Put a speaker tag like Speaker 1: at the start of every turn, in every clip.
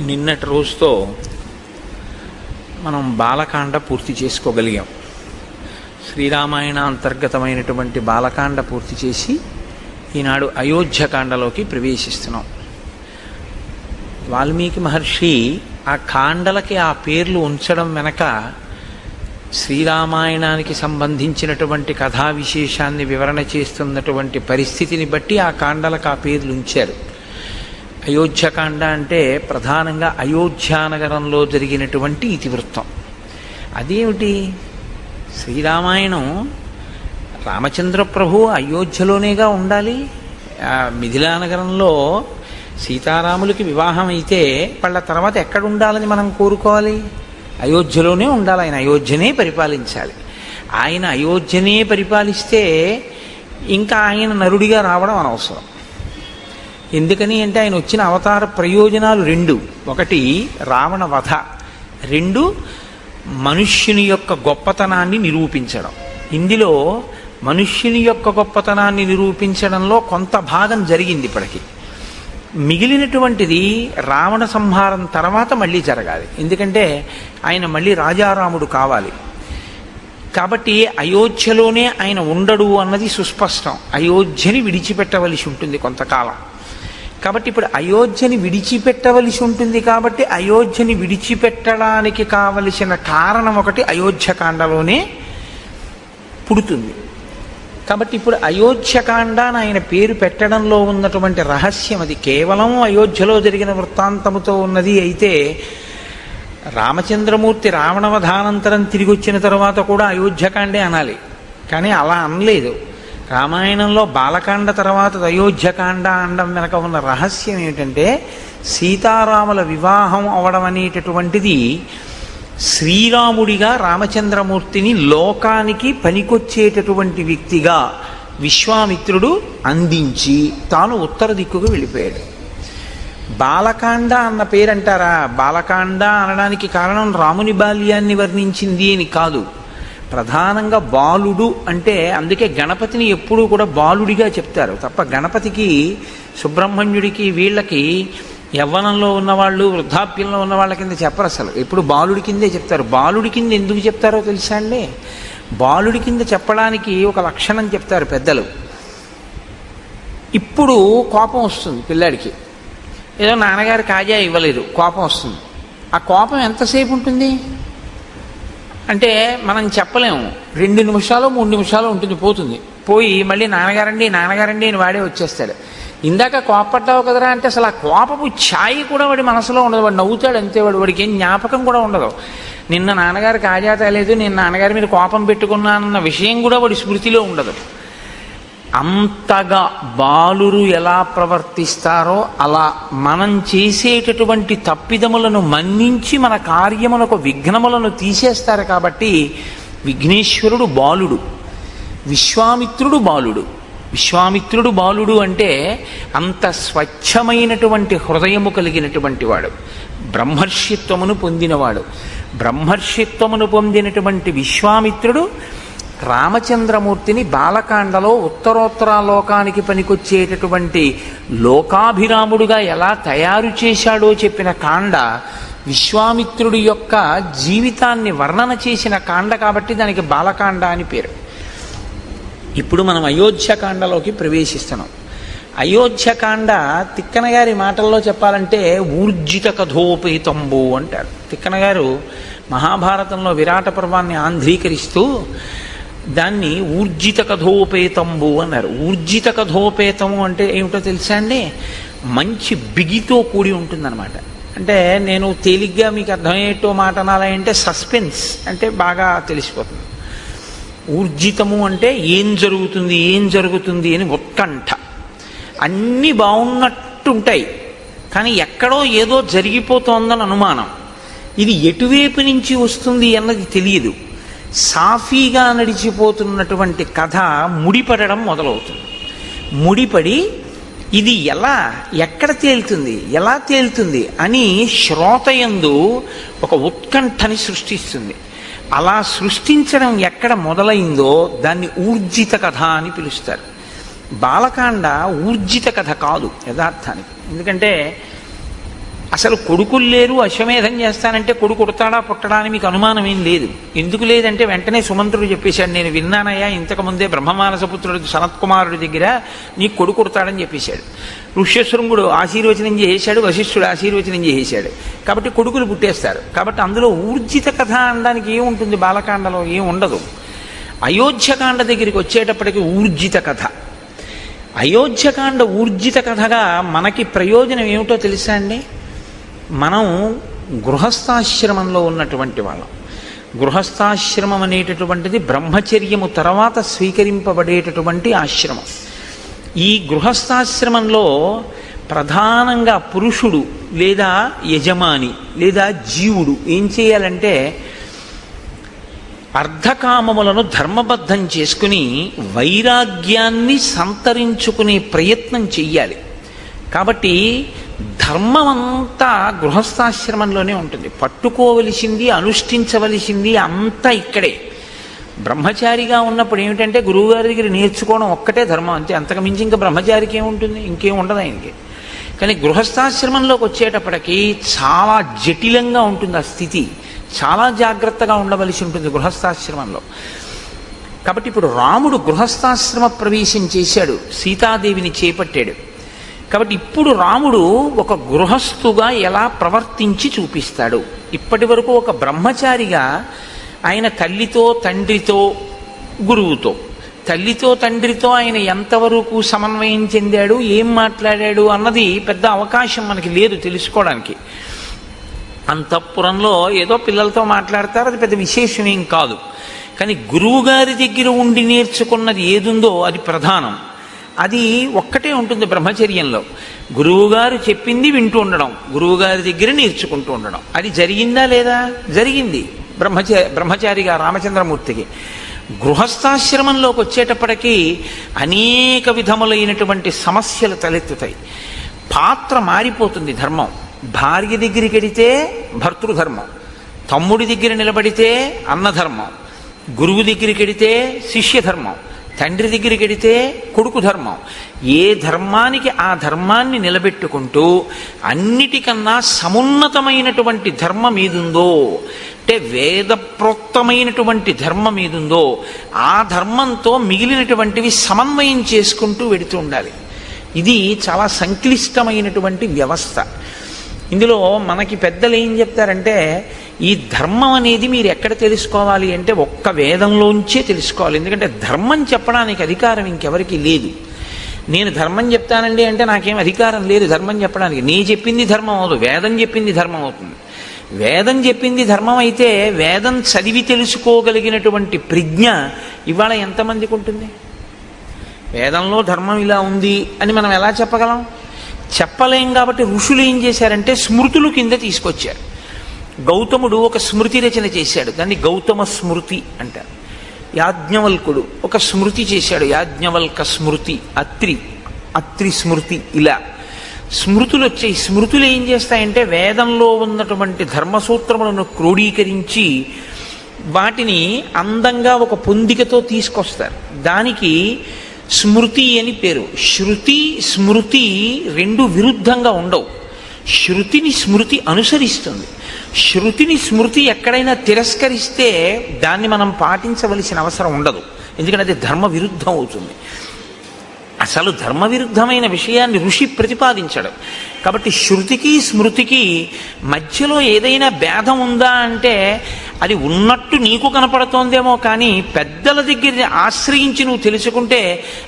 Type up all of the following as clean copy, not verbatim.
Speaker 1: నిన్నటి రోజుతో మనం బాలకాండ పూర్తి చేసుకోగలిగాం. శ్రీరామాయణ అంతర్గతమైనటువంటి బాలకాండ పూర్తి చేసి ఈనాడు అయోధ్యకాండలోకి ప్రవేశిస్తున్నాం. వాల్మీకి మహర్షి ఆ కాండలకి ఆ పేర్లు ఉంచడం వెనక శ్రీరామాయణానికి సంబంధించినటువంటి కథా విశేషాన్ని వివరణ చేస్తున్నటువంటి పరిస్థితిని బట్టి ఆ కాండలకు ఆ పేర్లు ఉంచారు. అయోధ్యకాండ అంటే ప్రధానంగా అయోధ్యానగరంలో జరిగినటువంటి ఇతివృత్తం. అదేమిటి? శ్రీరామాయణం రామచంద్ర ప్రభు అయోధ్యలోనేగా ఉండాలి. మిథిలా నగరంలో సీతారాములకి వివాహం అయితే వాళ్ళ తర్వాత ఎక్కడ ఉండాలని మనం కోరుకోవాలి? అయోధ్యలోనే ఉండాలి. ఆయన అయోధ్యనే పరిపాలించాలి. ఆయన అయోధ్యనే పరిపాలిస్తే ఇంకా ఆయన నరుడిగా రావడం అనవసరం. ఎందుకని అంటే ఆయన వచ్చిన అవతార ప్రయోజనాలు రెండు: ఒకటి రావణ వధ, రెండు మనుష్యుని యొక్క గొప్పతనాన్ని నిరూపించడం. ఇందులో మనుష్యుని యొక్క గొప్పతనాన్ని నిరూపించడంలో కొంత భాగం జరిగింది ఇప్పటికీ. మిగిలినటువంటిది రావణ సంహారం తర్వాత మళ్ళీ జరగాలి. ఎందుకంటే ఆయన మళ్ళీ రాజారాముడు కావాలి. కాబట్టి అయోధ్యలోనే ఆయన ఉండడు అన్నది సుస్పష్టం. అయోధ్యని విడిచిపెట్టవలసి ఉంటుంది కొంతకాలం. కాబట్టి ఇప్పుడు అయోధ్యని విడిచిపెట్టవలసి ఉంటుంది. కాబట్టి అయోధ్యని విడిచిపెట్టడానికి కావలసిన కారణం ఒకటి అయోధ్యకాండలోనే పుడుతుంది. కాబట్టి ఇప్పుడు అయోధ్యకాండ అని ఆయన పేరు పెట్టడంలో ఉన్నటువంటి రహస్యం అది. కేవలం అయోధ్యలో జరిగిన వృత్తాంతముతో ఉన్నది అయితే రామచంద్రమూర్తి రావణవధానంతరం తిరిగి వచ్చిన తర్వాత కూడా అయోధ్యకాండే అనాలి. కానీ అలా అనలేదు. రామాయణంలో బాలకాండ తర్వాత అయోధ్యకాండ అనడం వెనక ఉన్న రహస్యం ఏమిటంటే సీతారాముల వివాహం అవడం అనేటటువంటిది శ్రీరాముడిగా రామచంద్రమూర్తిని లోకానికి పనికొచ్చేటటువంటి వ్యక్తిగా విశ్వామిత్రుడు అందించి తాను ఉత్తర దిక్కుకు వెళ్ళిపోయాడు. బాలకాండ అన్న పేరంటారా? బాలకాండ అనడానికి కారణం రాముని బాల్యాన్ని వర్ణించింది అని కాదు. ప్రధానంగా బాలుడు అంటే అందుకే గణపతిని ఎప్పుడూ కూడా బాలుడిగా చెప్తారు తప్ప గణపతికి, సుబ్రహ్మణ్యుడికి, వీళ్ళకి యవ్వనంలో ఉన్నవాళ్ళు, వృద్ధాప్యంలో ఉన్న వాళ్ళ కింద చెప్పరు. అసలు ఎప్పుడు బాలుడి కిందే చెప్తారు. బాలుడి కింద ఎందుకు చెప్తారో తెలుసా అండి? బాలుడి కింద చెప్పడానికి ఒక లక్షణం చెప్తారు పెద్దలు. ఇప్పుడు కోపం వస్తుంది పిల్లాడికి, ఏదో నాన్నగారు కాజా ఇవ్వలేదు, కోపం వస్తుంది. ఆ కోపం ఎంతసేపు ఉంటుంది అంటే మనం చెప్పలేము. 2 నిమిషాలు 3 నిమిషాలు ఉంటుంది, పోతుంది. పోయి మళ్ళీ నాన్నగారండి నాన్నగారండి అని వాడే వచ్చేస్తాడు. ఇందాక కోపపడ్డావు కదరా అంటే అసలు ఆ కోపపు ఛాయి కూడా వాడి మనసులో ఉండదు. వాడు నవ్వుతాడు అంతే. వాడికి ఏం జ్ఞాపకం కూడా ఉండదు. నిన్న నాన్నగారు కాజా తేలేదు, నేను నాన్నగారి మీద కోపం పెట్టుకున్నానన్న విషయం కూడా వాడి స్మృతిలో ఉండదు. అంతగా బాలురు ఎలా ప్రవర్తిస్తారో అలా మనం చేసేటటువంటి తప్పిదములను మన్నించి మన కార్యములకు విఘ్నములను తీసేస్తారు. కాబట్టి విఘ్నేశ్వరుడు బాలుడు, విశ్వామిత్రుడు బాలుడు. విశ్వామిత్రుడు బాలుడు అంటే అంత స్వచ్ఛమైనటువంటి హృదయము కలిగినటువంటి వాడు, బ్రహ్మర్షిత్వమును పొందినవాడు. బ్రహ్మర్షిత్వమును పొందినటువంటి విశ్వామిత్రుడు రామచంద్రమూర్తిని బాలకాండలో ఉత్తరోత్తర లోకానికి పనికొచ్చేటటువంటి లోకాభిరాముడుగా ఎలా తయారు చేశాడో చెప్పిన కాండ విశ్వామిత్రుడి యొక్క జీవితాన్ని వర్ణన చేసిన కాండ. కాబట్టి దానికి బాలకాండ అని పేరు. ఇప్పుడు మనం అయోధ్యకాండలోకి ప్రవేశిస్తున్నాం. అయోధ్యకాండ తిక్కన గారి మాటల్లో చెప్పాలంటే ఊర్జిత కథోపేతంబు అంటారు. తిక్కన గారు మహాభారతంలో విరాట పర్వాన్ని ఆంధ్రీకరిస్తూ దాన్ని ఊర్జిత కథోపేతంబు అన్నారు. ఊర్జిత కథోపేతము అంటే ఏమిటో తెలుసా అండి? మంచి బిగితో కూడి ఉంటుందన్నమాట. అంటే నేను తేలిగ్గా మీకు అర్థమయ్యేటో మాట అనాలంటే సస్పెన్స్ అంటే బాగా తెలిసిపోతుంది. ఊర్జితము అంటే ఏం జరుగుతుంది ఏం జరుగుతుంది అని ఉత్కంఠ. అన్నీ బాగున్నట్టుంటాయి కానీ ఎక్కడో ఏదో జరిగిపోతోందని అనుమానం. ఇది ఎటువైపు నుంచి వస్తుంది అన్నది తెలియదు. సాఫీగా నడిచిపోతున్నటువంటి కథ ముడిపడడం మొదలవుతుంది. ముడిపడి ఇది ఎక్కడ తేలుతుంది ఎలా తేలుతుంది అని శ్రోతయందు ఒక ఉత్కంఠని సృష్టిస్తుంది. అలా సృష్టించడం ఎక్కడ మొదలైందో దాన్ని ఊర్జిత కథ అని పిలుస్తారు. బాలకాండ ఊర్జిత కథ కాదు యథార్థానికి. ఎందుకంటే అసలు కొడుకులు లేరు, అశ్వమేధం చేస్తానంటే కొడుకు పుడతాడా పుట్టడా అని మీకు అనుమానం ఏం లేదు. ఎందుకు లేదంటే వెంటనే సుమంత్రుడు చెప్పేశాడు, నేను విన్నానయ్యా ఇంతకుముందే బ్రహ్మమానసపుత్రుడు సనత్కుమారుడి దగ్గర నీ కొడుకు పుడతాడని చెప్పేశాడు. ఋష్యశృంగుడు ఆశీర్వచనం చేసేశాడు, వశిష్ఠుడు ఆశీర్వచనం చేసేశాడు. కాబట్టి కొడుకులు పుట్టేస్తారు. కాబట్టి అందులో ఊర్జిత కథ అనడానికి ఏముంటుంది? బాలకాండలో ఏం ఉండదు. అయోధ్యకాండ దగ్గరికి వచ్చేటప్పటికి ఊర్జిత కథ. అయోధ్యకాండ ఊర్జిత కథగా మనకి ప్రయోజనం ఏమిటో తెలుసా అండి? మనం గృహస్థాశ్రమంలో ఉన్నటువంటి వాళ్ళం. గృహస్థాశ్రమం అనేటటువంటిది బ్రహ్మచర్యము తర్వాత స్వీకరింపబడేటటువంటి ఆశ్రమం. ఈ గృహస్థాశ్రమంలో ప్రధానంగా పురుషుడు లేదా యజమాని లేదా జీవుడు ఏం చేయాలంటే అర్ధకామములను ధర్మబద్ధం చేసుకుని వైరాగ్యాన్ని సంతరించుకునే ప్రయత్నం చెయ్యాలి. కాబట్టి ధర్మం అంతా గృహస్థాశ్రమంలోనే ఉంటుంది. పట్టుకోవలసింది, అనుష్ఠించవలసింది అంతా ఇక్కడే. బ్రహ్మచారిగా ఉన్నప్పుడు ఏమిటంటే గురువుగారి దగ్గర నేర్చుకోవడం ఒక్కటే ధర్మం, అంతే. అంతకుమించి ఇంకా బ్రహ్మచారికి ఏముంటుంది? ఇంకేం ఉండదు ఆయనకి. కానీ గృహస్థాశ్రమంలోకి వచ్చేటప్పటికి చాలా జటిలంగా ఉంటుంది ఆ స్థితి. చాలా జాగ్రత్తగా ఉండవలసి ఉంటుంది గృహస్థాశ్రమంలో. కాబట్టి ఇప్పుడు రాముడు గృహస్థాశ్రమ ప్రవేశం చేశాడు, సీతాదేవిని చేపట్టాడు. కాబట్టి ఇప్పుడు రాముడు ఒక గృహస్థుగా ఎలా ప్రవర్తించి చూపిస్తాడు. ఇప్పటి వరకు ఒక బ్రహ్మచారిగా ఆయన తల్లితో తండ్రితో గురువుతో, తల్లితో తండ్రితో ఆయన ఎంతవరకు సమన్వయం చెందాడు, ఏం మాట్లాడాడు అన్నది పెద్ద అవకాశం మనకి లేదు తెలుసుకోవడానికి. అంతఃపురంలో ఏదో పిల్లలతో మాట్లాడతారు, అది పెద్ద విశేషమేం కాదు. కానీ గురువుగారి దగ్గర ఉండి నేర్చుకున్నది ఏదుందో అది ప్రధానం. అది ఒక్కటే ఉంటుంది బ్రహ్మచర్యంలో. గురువుగారు చెప్పింది వింటూ ఉండడం, గురువుగారి దగ్గర నేర్చుకుంటూ ఉండడం. అది జరిగిందా లేదా? జరిగింది బ్రహ్మచారిగా రామచంద్రమూర్తికి. గృహస్థాశ్రమంలోకి వచ్చేటప్పటికీ అనేక విధములైనటువంటి సమస్యలు తలెత్తుతాయి. పాత్ర మారిపోతుంది. ధర్మం భార్య దగ్గరికి వెడితే భర్తృధర్మం, తమ్ముడి దగ్గర నిలబడితే అన్నధర్మం, గురువు దగ్గరికి వెడితే శిష్యధర్మం, తండ్రి దగ్గరికి వెడితే కొడుకు ధర్మం. ఏ ధర్మానికి ఆ ధర్మాన్ని నిలబెట్టుకుంటూ అన్నిటికన్నా సమున్నతమైనటువంటి ధర్మం ఏదుందో, అంటే వేదప్రోక్తమైనటువంటి ధర్మం ఏదుందో ఆ ధర్మంతో మిగిలినటువంటివి సమన్వయం చేసుకుంటూ వెడుతూ ఉండాలి. ఇది చాలా సంక్లిష్టమైనటువంటి వ్యవస్థ. ఇందులో మనకి పెద్దలు ఏం చెప్తారంటే, ఈ ధర్మం అనేది మీరు ఎక్కడ తెలుసుకోవాలి అంటే ఒక్క వేదంలోంచే తెలుసుకోవాలి. ఎందుకంటే ధర్మం చెప్పడానికి అధికారం ఇంకెవరికి లేదు. నేను ధర్మం చెప్తానండి అంటే నాకేం అధికారం లేదు ధర్మం చెప్పడానికి. నీ చెప్పింది ధర్మం అవదు, వేదం చెప్పింది ధర్మం అవుతుంది. వేదం చెప్పింది ధర్మం అయితే వేదం చదివి తెలుసుకోగలిగినటువంటి ప్రజ్ఞ ఇవాళ ఎంతమందికి ఉంటుంది? వేదంలో ధర్మం ఇలా ఉంది అని మనం ఎలా చెప్పగలం? చెప్పలేం. కాబట్టి ఋషులు ఏం చేశారంటే స్మృతులు కింద తీసుకొచ్చారు. గౌతముడు ఒక స్మృతి రచన చేశాడు, దాన్ని గౌతమ స్మృతి అంటారు. యాజ్ఞవల్కుడు ఒక స్మృతి చేశాడు, యాజ్ఞవల్క స్మృతి, అత్రి స్మృతి. ఇలా స్మృతులు వచ్చాయి. స్మృతులు ఏం చేస్తాయంటే వేదంలో ఉన్నటువంటి ధర్మసూత్రములను క్రోడీకరించి వాటిని అందంగా ఒక పొందికతో తీసుకొస్తారు. దానికి స్మృతి అని పేరు. శృతి స్మృతి రెండు విరుద్ధంగా ఉండవు. శృతిని స్మృతి అనుసరిస్తుంది. శృతిని స్మృతి ఎక్కడైనా తిరస్కరిస్తే దాన్ని మనం పాటించవలసిన అవసరం ఉండదు, ఎందుకంటే అది ధర్మ విరుద్ధం అవుతుంది. అసలు ధర్మ విరుద్ధమైన విషయాన్ని ఋషి ప్రతిపాదించడం. కాబట్టి శృతికి స్మృతికి మధ్యలో ఏదైనా భేదం ఉందా అంటే అది ఉన్నట్టు నీకు కనపడుతోందేమో, కానీ పెద్దల దగ్గర ఆశ్రయించి నువ్వు తెలుసుకుంటే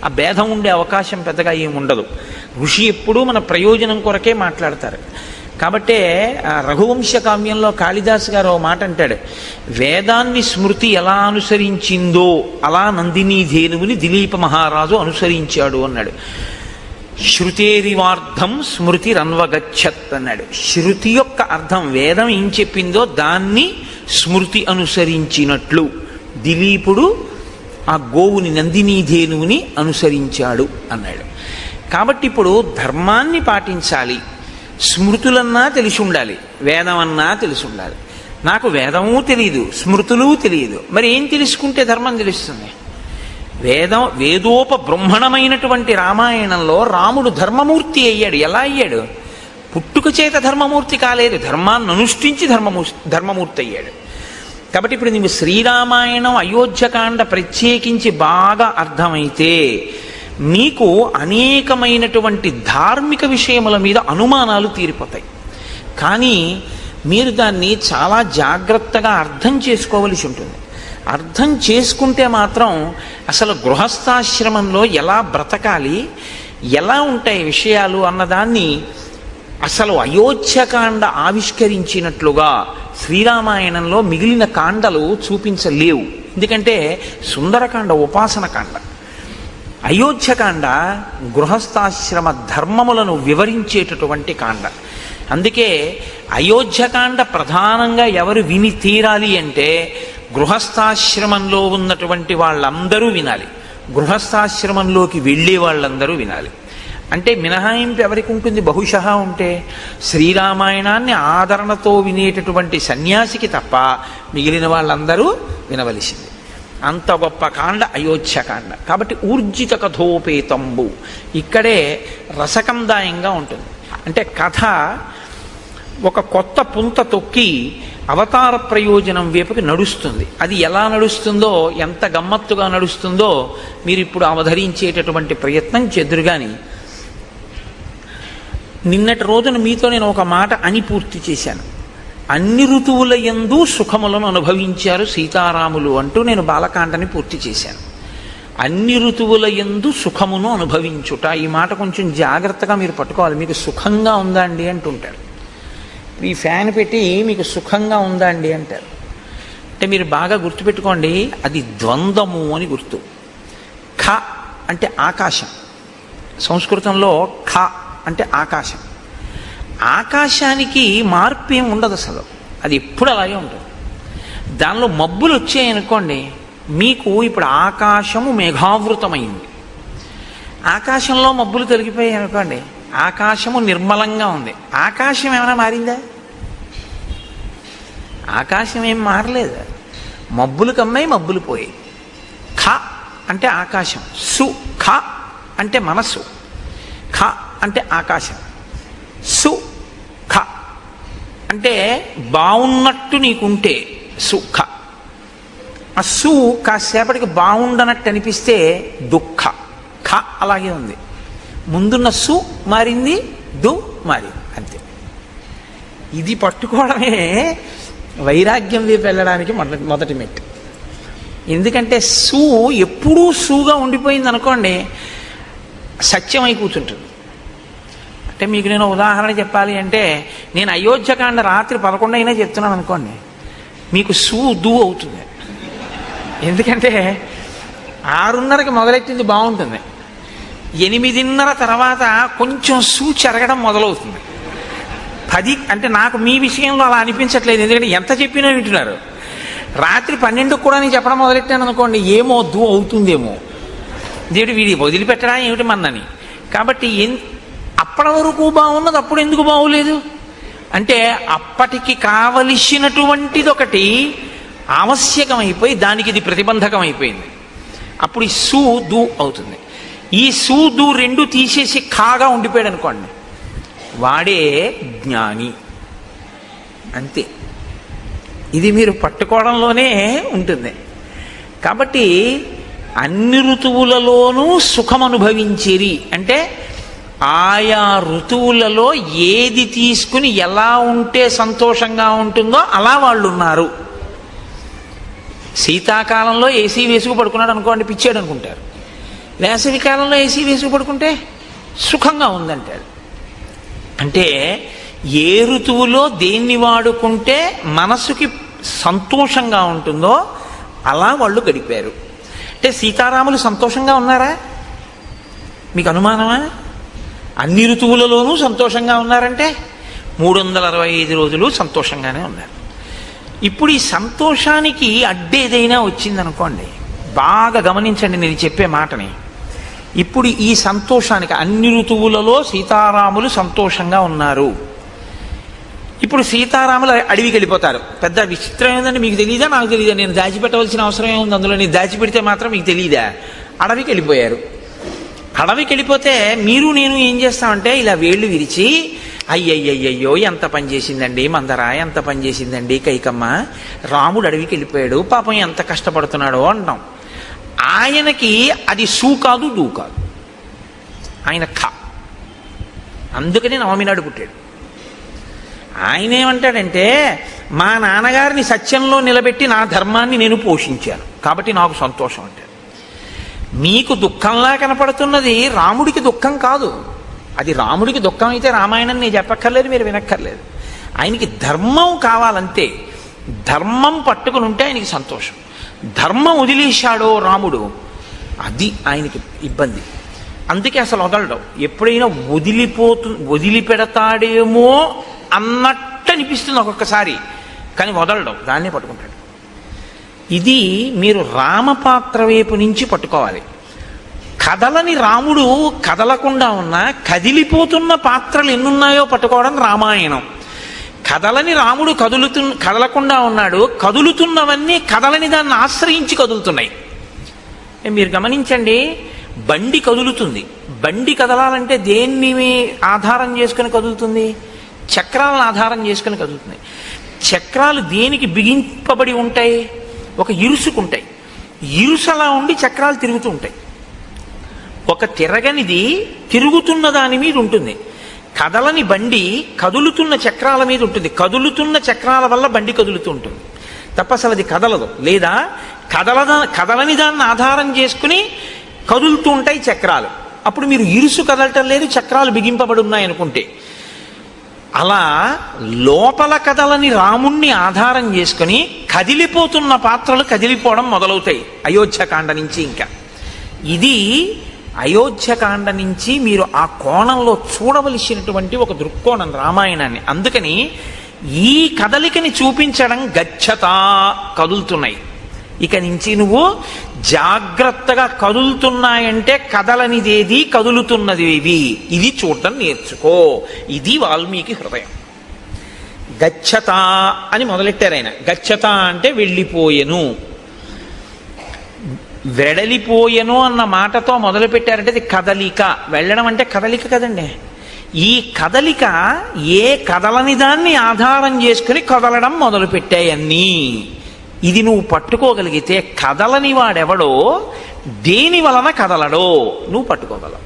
Speaker 1: ఆ భేదం ఉండే అవకాశం పెద్దగా ఏముండదు. ఋషి ఎప్పుడూ మన ప్రయోజనం కొరకే మాట్లాడతారు. కాబట్టే రఘువంశ కావ్యంలో కాళిదాసు గారు ఓ మాట అంటాడు, వేదాన్ని స్మృతి ఎలా అనుసరించిందో అలా నందినీ ధేనువుని దిలీప మహారాజు అనుసరించాడు అన్నాడు. శృతేరివార్థం స్మృతి రన్వగచ్చత్ అన్నాడు. శృతి యొక్క అర్థం వేదం ఏం చెప్పిందో దాన్ని స్మృతి అనుసరించినట్లు దిలీపుడు ఆ గోవుని నందినీ ధేనువుని అనుసరించాడు అన్నాడు. కాబట్టి ఇప్పుడు ధర్మాన్ని పాటించాలి, స్మృతులన్నా తెలిసి ఉండాలి, వేదమన్నా తెలిసి ఉండాలి. నాకు వేదము తెలియదు, స్మృతులు తెలియదు, మరి ఏం తెలుసుకుంటే ధర్మం తెలుస్తుంది? వేదోపబ్రహ్మణమైనటువంటి రామాయణంలో రాముడు ధర్మమూర్తి అయ్యాడు. ఎలా అయ్యాడు? పుట్టుక చేత ధర్మమూర్తి కాలేదు, ధర్మాన్ని అనుష్ఠించి ధర్మమూర్తి అయ్యాడు. కాబట్టి ఇప్పుడు నీవు శ్రీరామాయణం అయోధ్యకాండ ప్రత్యేకించి బాగా అర్థమైతే నీకు అనేకమైనటువంటి ధార్మిక విషయముల మీద అనుమానాలు తీరిపోతాయి. కానీ మీరు దాన్ని చాలా జాగ్రత్తగా అర్థం చేసుకోవలసి ఉంటుంది. అర్థం చేసుకుంటే మాత్రం అసలు గృహస్థాశ్రమంలో ఎలా బ్రతకాలి, ఎలా ఉంటాయి విషయాలు అన్నదాన్ని అసలు అయోధ్యకాండ ఆవిష్కరించినట్లుగా శ్రీరామాయణంలో మిగిలిన కాండలు చూపించలేవు. ఎందుకంటే సుందరకాండ ఉపాసన కాండ, అయోధ్యకాండ గృహస్థాశ్రమ ధర్మములను వివరించేటటువంటి కాండ. అందుకే అయోధ్యకాండ ప్రధానంగా ఎవరు విని తీరాలి అంటే గృహస్థాశ్రమంలో ఉన్నటువంటి వాళ్ళందరూ వినాలి, గృహస్థాశ్రమంలోకి వెళ్ళే వాళ్ళందరూ వినాలి. అంటే మినహాయింపు ఎవరికి ఉంటుంది? బహుశः ఉంటే శ్రీరామాయణాన్ని ఆదరణతో వినేటటువంటి సన్యాసికి తప్ప మిగిలిన వాళ్ళందరూ వినవలసింది. అంత గొప్ప కాండ అయోధ్యకాండ. కాబట్టి ఊర్జిత కథోపేతంబు ఇక్కడే రసకందాయంగా ఉంటుంది. అంటే కథ ఒక కొత్త పుంత తొక్కి అవతార ప్రయోజనం వైపుకి నడుస్తుంది. అది ఎలా నడుస్తుందో, ఎంత గమ్మత్తుగా నడుస్తుందో మీరు ఇప్పుడు అవధరించేటటువంటి ప్రయత్నం చెదురుగాని. నిన్నటి రోజున మీతో నేను ఒక మాట అని పూర్తి చేశాను. అన్ని ఋతువుల యందు సుఖములను అనుభవించారు సీతారాములు అంటూ నేను బాలకాండని పూర్తి చేశాను. అన్ని ఋతువుల యందు సుఖమును అనుభవించుట, ఈ మాట కొంచెం జాగ్రత్తగా మీరు పట్టుకోవాలి. మీకు సుఖంగా ఉందా అండి అంటుంటారు. ఈ ఫ్యాన్ పెట్టి మీకు సుఖంగా ఉందా అండి అంటారు. అంటే మీరు బాగా గుర్తుపెట్టుకోండి, అది ద్వంద్వము అని గుర్తు. ఖ అంటే ఆకాశం, సంస్కృతంలో ఖ అంటే ఆకాశం. ఆకాశానికి మార్పు ఏమి ఉండదు అసలు, అది ఎప్పుడు అలాగే ఉంటుంది. దానిలో మబ్బులు వచ్చాయనుకోండి, మీకు ఇప్పుడు ఆకాశము మేఘావృతమైంది. ఆకాశంలో మబ్బులు తొలగిపోయాయి అనుకోండి, ఆకాశము నిర్మలంగా ఉంది. ఆకాశం ఏమైనా మారిందా? ఆకాశం ఏం మారలేదు. మబ్బులు కమ్మాయి, మబ్బులు పోయాయి. ఖ అంటే ఆకాశం, సు ఖ అంటే మనస్సు, ఖ అంటే ఆకాశం, సు ఖ అంటే బాగున్నట్టు నీకుంటే సుఖ. ఆ సు కాసేపటికి బాగుండనట్టు అనిపిస్తే దుఃఖ. ఖ అలాగే ఉంది. ముందున్న సు మారింది, దు మారింది, అంతే. ఇది పట్టుకోవడమే వైరాగ్యం వైపు వెళ్ళడానికి మొదటి మెట్టు. ఎందుకంటే సు ఎప్పుడూ సుగా ఉండిపోయింది అనుకోండి, సత్యమై కూర్చుంటుంది. అంటే మీకు నేను ఉదాహరణ చెప్పాలి అంటే, నేను అయోధ్యకాండ రాత్రి 11 అయినా చెప్తున్నాను అనుకోండి, మీకు సు దు అవుతుంది. ఎందుకంటే 6:30కి మొదలెట్టింది బాగుంటుంది, 8:30 తర్వాత కొంచెం సు చెరగడం మొదలవుతుంది. 10 అంటే నాకు మీ విషయంలో అలా అనిపించట్లేదు, ఎందుకంటే ఎంత చెప్పినా వింటున్నారు. రాత్రి 12కు కూడా నేను చెప్పడం మొదలెట్టాను అనుకోండి, ఏమో దు అవుతుందేమో, దేవుడు వీడి వదిలిపెట్టడా ఏమిటి మన్నని. కాబట్టి అప్పటి వరకు బాగున్నది అప్పుడు ఎందుకు బాగోలేదు అంటే, అప్పటికి కావలసినటువంటిది ఒకటి ఆవశ్యకమైపోయి దానికి ఇది ప్రతిబంధకం అయిపోయింది. అప్పుడు ఈ సు దు అవుతుంది. ఈ సు దు రెండు తీసేసి ఖాగా ఉండిపోయాడు అనుకోండి, వాడే జ్ఞాని, అంతే. ఇది మీరు పట్టుకోవడంలోనే ఉంటుంది. కాబట్టి అన్ని ఋతువులలోనూ సుఖం అనుభవించేరి అంటే ఆయా ఋతువులలో ఏది తీసుకుని ఎలా ఉంటే సంతోషంగా ఉంటుందో అలా వాళ్ళు ఉన్నారు. శీతాకాలంలో ఏసీ వేసుకు పడుకున్నాడు అనుకోండి, పిచ్చాడు అనుకుంటారు. వేసవి కాలంలో ఏసీ వేసుకు పడుకుంటే సుఖంగా ఉందంటాడు. అంటే ఏ ఋతువులో దేన్ని వాడుకుంటే మనసుకి సంతోషంగా ఉంటుందో అలా వాళ్ళు గడిపారు. అంటే సీతారాములు సంతోషంగా ఉన్నారా? మీకు అనుమానమా? అన్ని ఋతువులలోనూ సంతోషంగా ఉన్నారంటే 365 రోజులు సంతోషంగానే ఉన్నారు. ఇప్పుడు ఈ సంతోషానికి అడ్డేదైనా వచ్చిందనుకోండి, బాగా గమనించండి నేను చెప్పే మాటని. ఇప్పుడు ఈ సంతోషానికి అన్ని ఋతువులలో సీతారాములు సంతోషంగా ఉన్నారు. ఇప్పుడు సీతారాములు అడవికి వెళ్ళిపోతారు. పెద్ద విచిత్రం ఏంటంటే, మీకు తెలియదా నాకు తెలియదా, నేను దాచిపెట్టవలసిన అవసరం ఏముంది అందులో, నేను దాచిపెడితే మాత్రం మీకు తెలియదా? అడవికి వెళ్ళిపోయారు. అడవికి వెళ్ళిపోతే మీరు నేను ఏం చేస్తామంటే ఇలా వేళ్ళు విరిచి అయ్యయ్యయ్యో ఎంత పని చేసిందండి మందర, ఎంత పని చేసిందండి కైకమ్మ, రాముడు అడవికి వెళ్ళిపోయాడు, పాపం ఎంత కష్టపడుతున్నాడో అంటాం. ఆయనకి అది సూ కాదు, డూ కాదు, ఆయన ఖ. అందుకని నవమి నాడు పుట్టాడు. ఆయన ఏమంటాడంటే, మా నాన్నగారిని సత్యంలో నిలబెట్టి నా ధర్మాన్ని నేను పోషించాను కాబట్టి నాకు సంతోషం అంటాడు. మీకు దుఃఖంలా కనపడుతున్నది రాముడికి దుఃఖం కాదు. అది రాముడికి దుఃఖం అయితే రామాయణం నేను చెప్పక్కర్లేదు, మీరు వినక్కర్లేదు. ఆయనకి ధర్మం కావాలంతే. ధర్మం పట్టుకుని ఉంటే ఆయనకి సంతోషం. ధర్మం వదిలేశాడో రాముడు, అది ఆయనకి ఇబ్బంది. అందుకే అసలు వదలడం. ఎప్పుడైనా వదిలిపెడతాడేమో అన్నట్టు అనిపిస్తుంది ఒక్కొక్కసారి, కానీ వదలడం, దాన్నే పట్టుకుంటాడు. ఇది మీరు రామపాత్ర వైపు నుంచి పట్టుకోవాలి. కదలని రాముడు కదలకుండా ఉన్నా కదిలిపోతున్న పాత్రలు ఎన్నున్నాయో పట్టుకోవడం రామాయణం. కదలని రాముడు కదలకుండా ఉన్నాడు, కదులుతున్నవన్నీ కదలని దాన్ని ఆశ్రయించి కదులుతున్నాయి. మీరు గమనించండి, బండి కదులుతుంది. బండి కదలాలంటే దేన్ని ఆధారం చేసుకుని కదులుతుంది? చక్రాలను ఆధారం చేసుకుని కదులుతుంది. చక్రాలు దేనికి బిగింపబడి ఉంటాయి? ఒక ఇరుసుకుంటాయి. ఇరుసలా ఉండి చక్రాలు తిరుగుతూ ఉంటాయి. ఒక తిరగనిది తిరుగుతున్న దాని మీద ఉంటుంది. కదలని బండి కదులుతున్న చక్రాల మీద ఉంటుంది. కదులుతున్న చక్రాల వల్ల బండి కదులుతూ ఉంటుంది తప్ప అసలు అది కదలదు. లేదా కదలని దాన్ని ఆధారం చేసుకుని కదులుతూ ఉంటాయి చక్రాలు. అప్పుడు మీరు ఇరుసు కదలటం లేదు, చక్రాలు బిగింపబడి ఉన్నాయనుకుంటే. అలా లోపల కదలని రాముణ్ణి ఆధారం చేసుకుని కదిలిపోతున్న పాత్రలు కదిలిపోవడం మొదలవుతాయి అయోధ్యకాండ నుంచి. ఇంకా ఇది అయోధ్యకాండ నుంచి మీరు ఆ కోణంలో చూడవలసినటువంటి ఒక దృక్కోణం రామాయణాన్ని. అందుకని ఈ కదలికని చూపించడం, గచ్చత కదులుతున్నాయి, ఇక నుంచి నువ్వు జాగ్రత్తగా కదులుతున్నాయంటే కదలనిదేది, కదులుతున్నదేది, ఇది చూడటం నేర్చుకో. ఇది వాల్మీకి హృదయం. గచ్చత అని మొదలెట్టారు ఆయన. గచ్చత అంటే వెళ్ళిపోయెను, వెడలిపోయెను అన్న మాటతో మొదలు పెట్టారంటే అది కదలిక. వెళ్ళడం అంటే కదలిక కదండి. ఈ కదలిక ఏ కదలని దాన్ని ఆధారం చేసుకుని కదలడం మొదలు పెట్టాయన్నీ. ఇది నువ్వు పట్టుకోగలిగితే కదలని వాడెవడో, దేని వలన కదలడో నువ్వు పట్టుకోగలవు.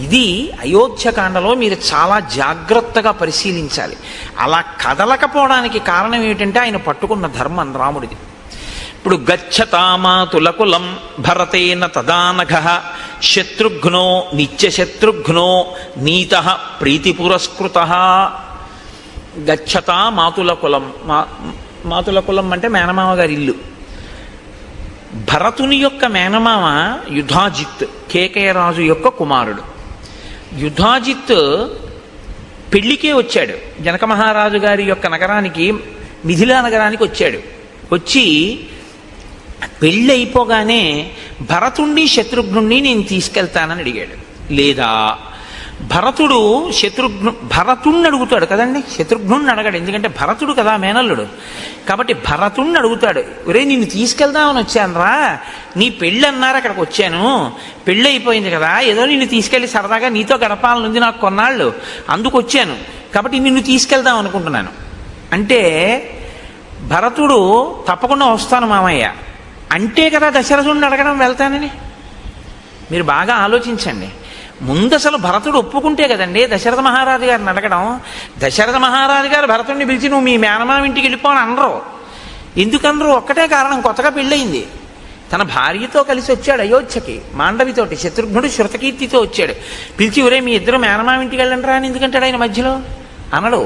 Speaker 1: ఇది అయోధ్యకాండలో మీరు చాలా జాగ్రత్తగా పరిశీలించాలి. అలా కదలకపోవడానికి కారణం ఏమిటంటే ఆయన పట్టుకున్న ధర్మం రాముడిది. ఇప్పుడు గచ్చతామాతులకులం భరతేన తదానఘ శత్రుఘ్నో నిత్యశత్రుఘ్నో నీత ప్రీతి పురస్కృత. గచ్చతా మాతులకులం. మాతులకులం అంటే మేనమామ గారి ఇల్లు. భరతుని యొక్క మేనమామ యుధాజిత్, కేకయరాజు యొక్క కుమారుడు. యుధాజిత్ పెళ్లికే వచ్చాడు. జనక మహారాజు గారి యొక్క నగరానికి, మిథిలా నగరానికి వచ్చాడు. వచ్చి పెళ్ళి అయిపోగానే భరతుణ్ణి శత్రుఘ్నుణ్ణి నేను తీసుకెళ్తానని అడిగాడు. లేదా భరతుడు భరతుణ్ణి అడుగుతాడు కదండి, శత్రుఘ్నుణ్ణి అడగాడు. ఎందుకంటే భరతుడు కదా మేనల్లుడు. కాబట్టి భరతుణ్ణి అడుగుతాడు, ఒరే నిన్ను తీసుకెళ్దామని వచ్చాను రా, నీ పెళ్ళి అన్నారు అక్కడికి వచ్చాను, పెళ్ళి అయిపోయింది కదా, ఏదో నిన్ను తీసుకెళ్ళి సరదాగా నీతో గడపాలనుంది నాకు కొన్నాళ్ళు, అందుకు వచ్చాను, కాబట్టి నిన్ను తీసుకెళ్దాం అనుకుంటున్నాను అంటే భరతుడు తప్పకుండా వస్తాను మామయ్య అంటే కదా దశరథుడిని అడగడం వెళ్తానని. మీరు బాగా ఆలోచించండి. ముందు అసలు భరతుడు ఒప్పుకుంటే కదండి దశరథ మహారాజు గారిని అడగడం. దశరథ మహారాజు గారు భరతుడిని పిలిచి నువ్వు మీ మేనమామ ఇంటికి వెళ్ళిపోని అనరు. ఎందుకనరు? ఒక్కటే కారణం, కొత్తగా పెళ్ళయింది. తన భార్యతో కలిసి వచ్చాడు అయోధ్యకి, మాండవితోటి. శత్రుఘ్నుడు శృతకీర్తితో వచ్చాడు. పిలిచి ఒరే మీ ఇద్దరు మేనమామ ఇంటికి వెళ్ళండి రా అని ఎందుకంటాడు ఆయన మధ్యలో? అనడు.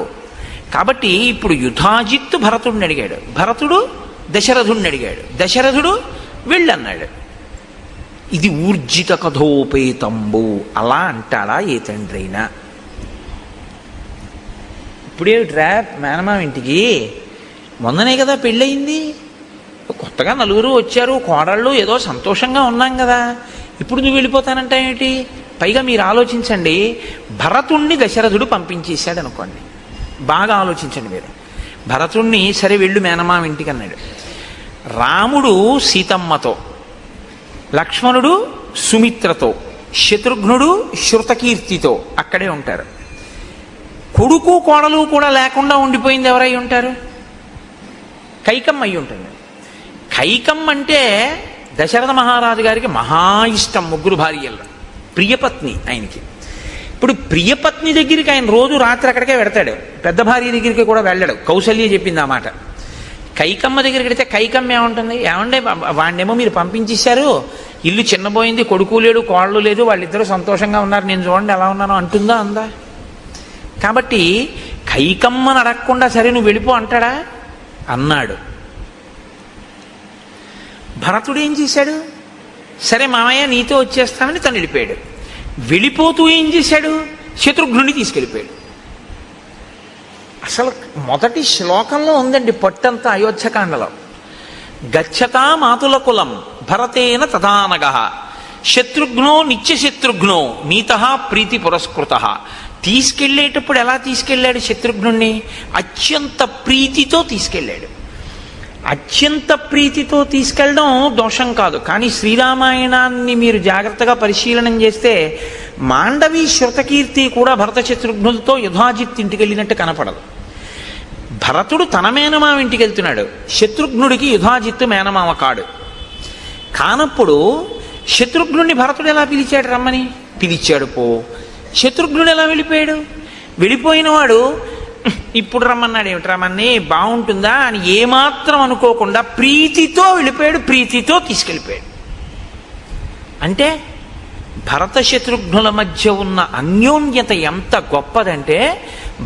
Speaker 1: కాబట్టి ఇప్పుడు యుధాజిత్తు భరతుడిని అడిగాడు, భరతుడు దశరథుడిని అడిగాడు, దశరథుడు వెళ్ళన్నాడు. ఇది ఊర్జిత కథోపేతంబు. అలా అంటాడా ఏ తండ్రి అయినా? ఇప్పుడేమిట్రా మేనమామ ఇంటికి, మొన్ననే కదా పెళ్ళయింది, కొత్తగా నలుగురు వచ్చారు, కోడళ్ళు, ఏదో సంతోషంగా ఉన్నాం కదా, ఇప్పుడు నువ్వు వెళ్ళిపోతానంటా ఏమిటి? పైగా మీరు ఆలోచించండి, భరతుణ్ణి దశరథుడు పంపించేశాడు అనుకోండి. బాగా ఆలోచించండి మీరు. భరతుణ్ణి సరే వెళ్ళు మేనమామ ఇంటికి అన్నాడు. రాముడు సీతమ్మతో, లక్ష్మణుడు సుమిత్రతో, శత్రుఘ్నుడు శృతకీర్తితో అక్కడే ఉంటారు. కొడుకు కోడలు కూడా లేకుండా ఉండిపోయింది ఎవరై ఉంటారు? కైకమ్మ అయి ఉంటుంది. కైకమ్మ అంటే దశరథ మహారాజు గారికి మహా ఇష్టం, ముగ్గురు భార్యల్లో ప్రియపత్ని ఆయనకి. ఇప్పుడు ప్రియపత్ని దగ్గరికి ఆయన రోజు రాత్రి అక్కడికే వెడతాడు, పెద్ద భార్య దగ్గరికి కూడా వెళ్ళాడు. కౌసల్య చెప్పింది ఆ మాట. కైకమ్మ దగ్గరికి వెడితే కైకమ్మ ఏముంటుంది, ఏమంటే వాడినేమో మీరు పంపించేశారు, ఇల్లు చిన్నపోయింది, కొడుకు లేడు కోళ్ళు లేదు, వాళ్ళిద్దరూ సంతోషంగా ఉన్నారు, నేను చూడండి ఎలా ఉన్నానో అంటుందా? అందా? కాబట్టి కైకమ్మని అడగకుండా సరే నువ్వు వెళ్ళిపో అంటాడా? అన్నాడు. భరతుడు ఏం చేశాడు? సరే మామయ్య నీతో వచ్చేస్తానని తను వెళ్ళిపోయాడు. వెళ్ళిపోతూ ఏం చేశాడు? శత్రుఘ్నుని తీసుకెళ్ళిపోయాడు. అసలు మొదటి శ్లోకంలో ఉందండి పట్టంతా అయోధ్యకాండలో. గచ్చతా మాతుల కులం భరతేన తదానగ శత్రుఘ్నో నిత్యశత్రుఘ్నో నీత ప్రీతి పురస్కృత. తీసుకెళ్లేటప్పుడు ఎలా తీసుకెళ్ళాడు శత్రుఘ్నుణ్ణి? అత్యంత ప్రీతితో తీసుకెళ్ళాడు. అత్యంత ప్రీతితో తీసుకెళ్ళడం దోషం కాదు, కానీ శ్రీరామాయణాన్ని మీరు జాగ్రత్తగా పరిశీలనం చేస్తే మాండవి శృతకీర్తి కూడా భరత శత్రుఘ్నులతో యుధాజిత్ ఇంటికి వెళ్ళినట్టు కనపడదు. భరతుడు తన మేనమామ ఇంటికి వెళ్తున్నాడు, శత్రుఘ్నుడికి యుధాజిత్తు మేనమామ కాడు. కానప్పుడు శత్రుఘ్నుడిని భరతుడు ఎలా పిలిచాడు? రమ్మని పిలిచాడు. పో. శత్రుఘ్నుడు ఎలా వెళ్ళిపోయాడు? వెళ్ళిపోయిన వాడు ఇప్పుడు రమ్మన్నాడు. ఏమిటి రమ్మని, బాగుంటుందా అని ఏమాత్రం అనుకోకుండా ప్రీతితో వెళ్ళిపోయాడు, ప్రీతితో తీసుకెళ్ళిపోయాడు. అంటే భరత శత్రుఘ్నుల మధ్య ఉన్న అన్యోన్యత ఎంత గొప్పదంటే,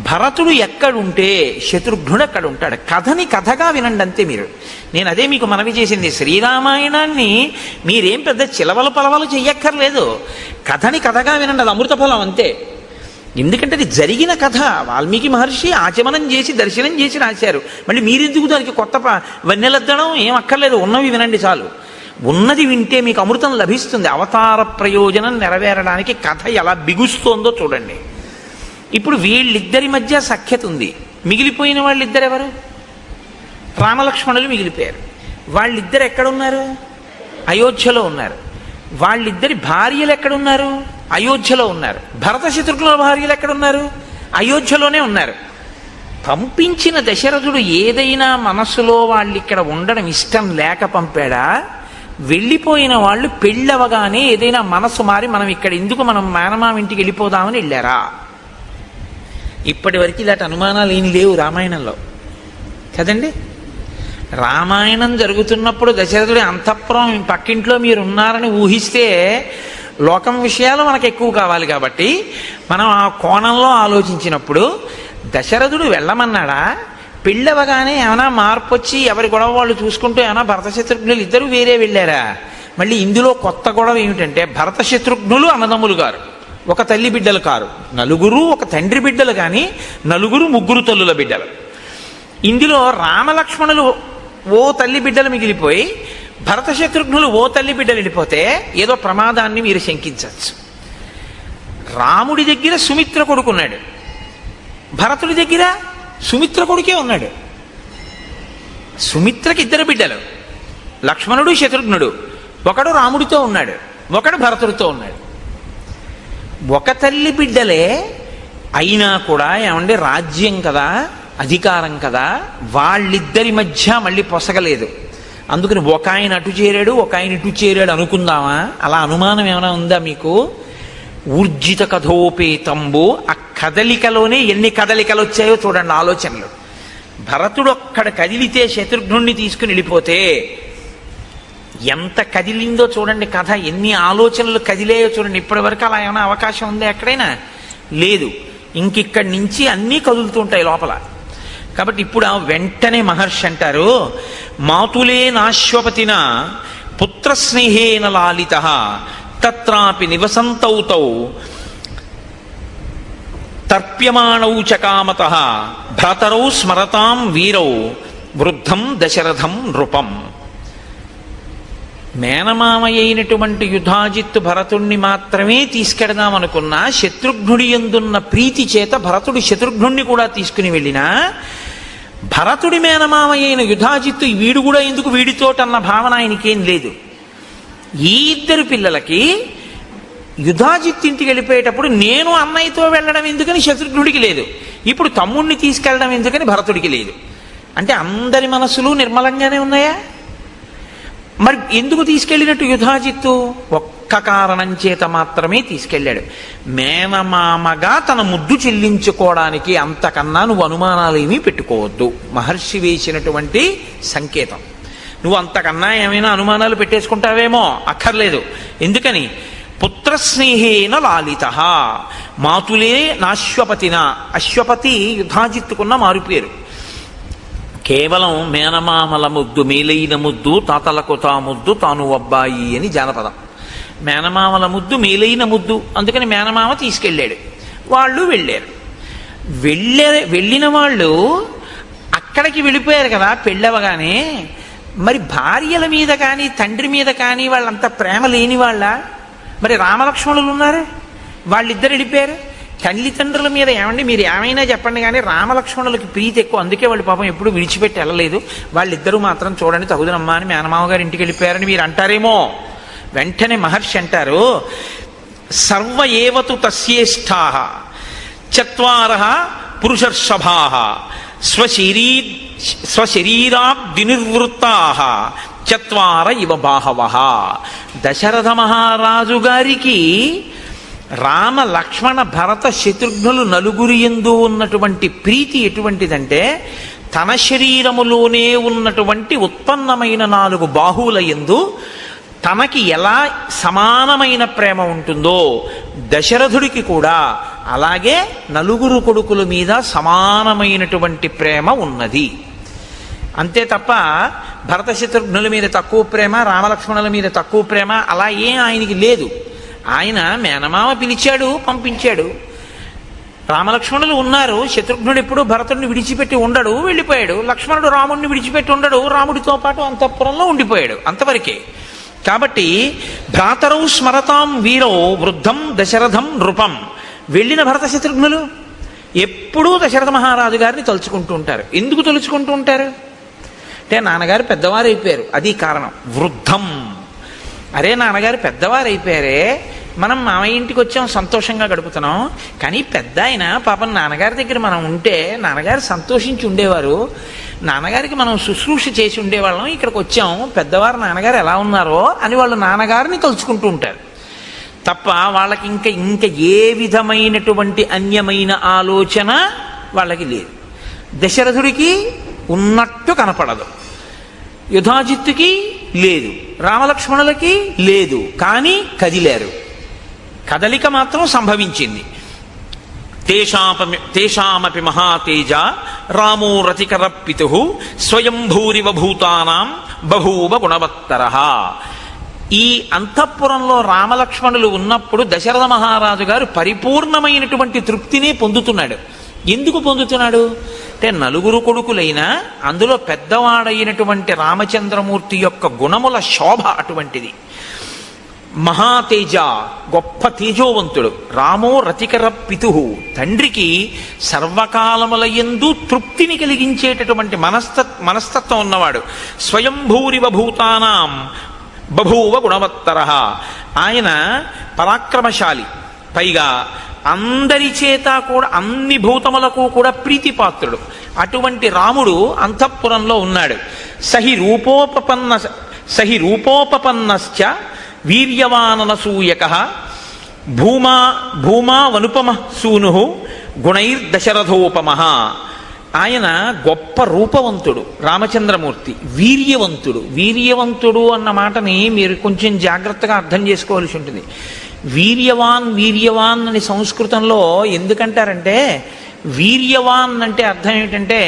Speaker 1: భరతుడు ఎక్కడుంటే శత్రుఘ్నుడు అక్కడ ఉంటాడు. కథని కథగా వినండి అంతే మీరు. నేను అదే మీకు మనవి చేసింది. శ్రీరామాయణాన్ని మీరేం పెద్ద చిలవలు పలవలు చెయ్యక్కర్లేదు, కథని కథగా వినండి, అది అమృత ఫలం అంతే. ఎందుకంటే అది జరిగిన కథ. వాల్మీకి మహర్షి ఆచమనం చేసి దర్శనం చేసి రాశారు. మళ్ళీ మీరెందుకు దానికి కొత్త వన్నెలద్దడం ఏం అక్కర్లేదు, ఉన్నవి వినండి చాలు. ఉన్నది వింటే మీకు అమృతం లభిస్తుంది. అవతార ప్రయోజనం నెరవేరడానికి కథ ఎలా బిగుస్తోందో చూడండి. ఇప్పుడు వీళ్ళిద్దరి మధ్య సఖ్యత ఉంది. మిగిలిపోయిన వాళ్ళిద్దరు ఎవరు? రామలక్ష్మణులు మిగిలిపోయారు. వాళ్ళిద్దరు ఎక్కడున్నారు? అయోధ్యలో ఉన్నారు. వాళ్ళిద్దరి భార్యలు ఎక్కడున్నారు? అయోధ్యలో ఉన్నారు. భరత శత్రుఘ్నుల భార్యలు ఎక్కడున్నారు? అయోధ్యలోనే ఉన్నారు. పంపించిన దశరథుడు ఏదైనా మనస్సులో వాళ్ళు ఇక్కడ ఉండడం ఇష్టం లేక పంపాడా? వెళ్ళిపోయిన వాళ్ళు పెళ్ళవగానే ఏదైనా మనసు మారి మనం ఇక్కడ ఎందుకు, మనం మేనమామ ఇంటికి వెళ్ళిపోదామని వెళ్ళారా? ఇప్పటి వరకు ఇలాంటి అనుమానాలు ఏం లేవు రామాయణంలో కదండి. రామాయణం జరుగుతున్నప్పుడు దశరథుడి అంతఃపురం పక్కింట్లో మీరు ఉన్నారని ఊహిస్తే లోకం విషయాలు మనకు ఎక్కువ కావాలి కాబట్టి మనం ఆ కోణంలో ఆలోచించినప్పుడు దశరథుడు వెళ్ళమన్నాడా? పెళ్ళవగానే ఏమైనా మార్పు వచ్చి ఎవరి గొడవ వాళ్ళు చూసుకుంటూ ఏమైనా భరత శత్రుఘ్నులు ఇద్దరు వేరే వెళ్ళారా? మళ్ళీ ఇందులో కొత్త గొడవ ఏమిటంటే, భరత శత్రుఘ్నులు అన్నదమ్ములు గారు, ఒక తల్లి బిడ్డలు కారు. నలుగురు ఒక తండ్రి బిడ్డలు, కానీ నలుగురు ముగ్గురు తల్లుల బిడ్డలు. ఇందులో రామలక్ష్మణులు ఓ తల్లి బిడ్డలు మిగిలిపోయి భరత శత్రుఘ్నులు ఓ తల్లి బిడ్డలు వెళ్ళిపోతే ఏదో ప్రమాదాన్ని మీరు శంకించవచ్చు. రాముడి దగ్గర సుమిత్ర కొడుకున్నాడు, భరతుడి దగ్గర సుమిత్ర కొడుకే ఉన్నాడు. సుమిత్రకి ఇద్దరు బిడ్డలు, లక్ష్మణుడు శత్రుఘ్నుడు. ఒకడు రాముడితో ఉన్నాడు, ఒకడు భరతుడితో ఉన్నాడు. ఒక తల్లి బిడ్డలే అయినా కూడా ఏమంటే రాజ్యం కదా, అధికారం కదా, వాళ్ళిద్దరి మధ్య మళ్ళీ పొసగలేదు. అందుకని ఒక ఆయన అటు చేరాడు, ఒక ఆయన ఇటు చేరాడు అనుకుందామా? అలా అనుమానం ఏమైనా ఉందా మీకు? ఊర్జిత కథోపేతంబు, ఆ కదలికలోనే ఎన్ని కదలికలు వచ్చాయో చూడండి ఆలోచనలు. భరతుడు ఒక్కడ కదిలితే శత్రుఘ్నుణ్ణి తీసుకుని వెళ్ళిపోతే ఎంత కదిలిందో చూడండి కథ, ఎన్ని ఆలోచనలు కదిలేయో చూడండి. ఇప్పటి వరకు అలా ఏమైనా అవకాశం ఉందా ఎక్కడైనా? లేదు. ఇంకిక్కడి నుంచి అన్నీ కదులుతుంటాయి లోపల. కాబట్టి ఇప్పుడు వెంటనే మహర్షి అంటారు, మాతులే నాశ్వపతిన పుత్రస్నేహేన లాలిత తత్రాపి నివసంతౌతౌ తర్ప్యమాణౌ చకామత భ్రాతరౌ స్మరతాం వీరౌ వృద్ధం దశరథం నృపం. మేనమామయ్య అయినటువంటి యుధాజిత్తు భరతుణ్ణి మాత్రమే తీసుకెడదామనుకున్నా శత్రుఘ్నుడి యందున్న ప్రీతి చేత భరతుడు శత్రుఘ్నుణ్ణి కూడా తీసుకుని వెళ్ళినా, భరతుడి మేనమామయ్య అయిన యుధాజిత్తు వీడు కూడా ఎందుకు వీడితోటన్న భావన ఆయనకేం లేదు. ఈ ఇద్దరు పిల్లలకి యుధాజిత్ ఇంటికి వెళ్ళిపోయేటప్పుడు నేను అన్నయ్యతో వెళ్ళడం ఎందుకని శత్రుఘ్నుడికి లేదు. ఇప్పుడు తమ్ముణ్ణి తీసుకెళ్ళడం ఎందుకని భరతుడికి లేదు. అంటే అందరి మనసులు నిర్మలంగానే ఉన్నాయా? మరి ఎందుకు తీసుకెళ్ళినట్టు యుధాజిత్తు? ఒక్క కారణం చేత మాత్రమే తీసుకెళ్ళాడు. మేనమామగా తన ముద్దు చెల్లించుకోవడానికి, అంతకన్నా నువ్వు అనుమానాలు ఏమీ పెట్టుకోవద్దు. మహర్షి వేసినటువంటి సంకేతం. నువ్వు అంతకన్నా ఏమైనా అనుమానాలు పెట్టేసుకుంటావేమో, అక్కర్లేదు. ఎందుకని? పుత్రస్నేహేన లాలిత మాతులే నాశ్వపతిన. అశ్వపతి యుధాజిత్తుకున్న మారుపేరు. కేవలం మేనమామల ముద్దు, మేలైన ముద్దు, తాతలకు తా ముద్దు, తాను అబ్బాయి అని జానపదం. మేనమామల ముద్దు మేలైన ముద్దు, అందుకని మేనమామ తీసుకెళ్ళాడు. వాళ్ళు వెళ్ళారు. వెళ్ళిన వాళ్ళు అక్కడికి వెళ్ళిపోయారు కదా పెళ్ళవగానే. మరి భార్యల మీద కానీ తండ్రి మీద కానీ వాళ్ళంత ప్రేమ లేని వాళ్ళ? మరి రామలక్ష్మణులు ఉన్నారు, వాళ్ళిద్దరు వెళ్ళిపోయారు. తల్లిదండ్రుల మీద ఏమండి మీరు ఏమైనా చెప్పండి కానీ రామలక్ష్మణులకి ప్రీతి ఎక్కువ, అందుకే వాళ్ళు పాపం ఎప్పుడు విడిచిపెట్టి వెళ్ళలేదు. వాళ్ళిద్దరూ మాత్రం చూడండి తగుదనమ్మా అని మేనమామ గారు ఇంటికి వెళ్ళిపోయారని మీరు అంటారేమో. వెంటనే మహర్షి అంటారు, సర్వ ఏవతు తస్యేష్ఠాః చత్వారః పురుషర్షభాః స్వశరీరాబ్దినిర్వృత్తాః చత్వార ఇవ బాహవః. దశరథ మహారాజు గారికి రామ లక్ష్మణ భరత శత్రుఘ్నులు నలుగురి యందు ఉన్నటువంటి ప్రీతి ఎటువంటిదంటే, తన శరీరములోనే ఉన్నటువంటి ఉత్పన్నమైన 4 బాహువుల యందు తనకి ఎలా సమానమైన ప్రేమ ఉంటుందో దశరథుడికి కూడా అలాగే నలుగురు కొడుకుల మీద సమానమైనటువంటి ప్రేమ ఉన్నది. అంతే తప్ప భరత శత్రుఘ్నుల మీద తక్కువ ప్రేమ, రామలక్ష్మణుల మీద తక్కువ ప్రేమ అలా ఏం ఆయనకి లేదు. ఆయన మేనమామ పిలిచాడు, పంపించాడు. రామలక్ష్మణులు ఉన్నారు. శత్రుఘ్నుడు ఎప్పుడు భరతుడిని విడిచిపెట్టి ఉండడు, వెళ్ళిపోయాడు. లక్ష్మణుడు రాముడిని విడిచిపెట్టి ఉండడు, రాముడితో పాటు అంతఃపురంలో ఉండిపోయాడు. అంతవరకే. కాబట్టి భ్రాతరౌ స్మరతాం వీరో వృద్ధం దశరథం నృపం. వెళ్ళిన భరత శత్రుఘ్నులు ఎప్పుడూ దశరథ మహారాజు గారిని తలుచుకుంటూ ఉంటారు. ఎందుకు తలుచుకుంటూ ఉంటారు అంటే, నాన్నగారు పెద్దవారు అయిపోయారు, అది కారణం. వృద్ధం, అరే నాన్నగారు పెద్దవారు అయిపోయారే, మనం మామయ్య ఇంటికి వచ్చాం, సంతోషంగా గడుపుతున్నాం. కానీ పెద్ద ఆయన పాపం నాన్నగారి దగ్గర మనం ఉంటే నాన్నగారు సంతోషించి ఉండేవారు, నాన్నగారికి మనం శుశ్రూష చేసి ఉండేవాళ్ళం, ఇక్కడికి వచ్చాం, పెద్దవారు నాన్నగారు ఎలా ఉన్నారో అని వాళ్ళు నాన్నగారిని తలుచుకుంటూ ఉంటారు తప్ప వాళ్ళకి ఇంకా ఏ విధమైనటువంటి అన్యమైన ఆలోచన వాళ్ళకి లేదు. దశరథుడికి ఉన్నట్టు కనపడదు, యుధాజిత్తుకి లేదు, రామలక్ష్మణులకి లేదు, కానీ కదిలారు. కదలిక మాత్రం సంభవించింది. తేషామపి మహాతేజ రామో రతికర పితుః స్వయంభూరివ భూతానాం బభూవ గుణవత్తరః. ఈ అంతఃపురంలో రామలక్ష్మణులు ఉన్నప్పుడు దశరథ మహారాజు గారు పరిపూర్ణమైనటువంటి తృప్తిని పొందుతున్నాడు. ఎందుకు పొందుతున్నాడు అంటే, నలుగురు కొడుకులైనా అందులో పెద్దవాడైనటువంటి రామచంద్రమూర్తి యొక్క గుణముల శోభ అటువంటిది. మహాతేజ, గొప్ప తేజోవంతుడు. రామో రతికర పితుః, తండ్రికి సర్వకాలముల యందు తృప్తిని కలిగించేటటువంటి మనస్తత్వం ఉన్నవాడు. స్వయంభూరివ భూతానాం బభూవ గుణవత్తరః, ఆయన పరాక్రమశాలి, పైగా అందరి చేత కూడా అన్ని భూతములకు కూడా ప్రీతిపాత్రుడు. అటువంటి రాముడు అంతఃపురంలో ఉన్నాడు. సహి రూపోపపన్నశ్చ వీర్యవాననసూయకః భూమా వనుపమ సూనుః గుణైర్దశరథోపమః. ఆయన గొప్ప రూపవంతుడు రామచంద్రమూర్తి, వీర్యవంతుడు అన్న మాటని మీరు కొంచెం జాగ్రత్తగా అర్థం చేసుకోవాల్సి ఉంటుంది. వీర్యవాన్ అని సంస్కృతంలో ఎందుకంటారంటే, వీర్యవాన్ అంటే అర్థం ఏమిటంటే,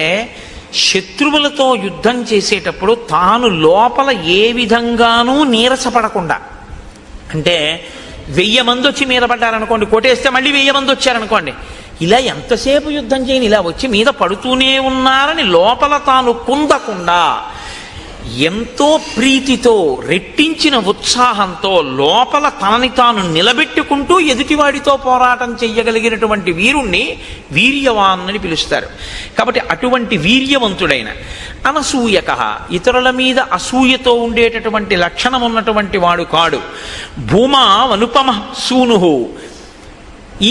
Speaker 1: శత్రువులతో యుద్ధం చేసేటప్పుడు తాను లోపల ఏ విధంగానూ నీరసపడకుండా, అంటే 1000 మంది వచ్చి మీద పడ్డారనుకోండి, కొట్టేస్తే మళ్ళీ 1000 మంది వచ్చారనుకోండి, ఇలా ఎంతసేపు యుద్ధం చేయని, ఇలా వచ్చి మీద పడుతూనే ఉన్నారని లోపల తాను కుందకుండా ఎంతో ప్రీతితో రెట్టించిన ఉత్సాహంతో లోపల తనని తాను నిలబెట్టుకుంటూ ఎదుటివాడితో పోరాటం చెయ్యగలిగినటువంటి వీరుణ్ణి వీర్యవాన్ అని పిలుస్తారు. కాబట్టి అటువంటి వీర్యవంతుడైన అనసూయకః, ఇతరుల మీద అసూయతో ఉండేటటువంటి లక్షణం ఉన్నటువంటి వాడు కాడు. భూమా అనుపమ సూనుః,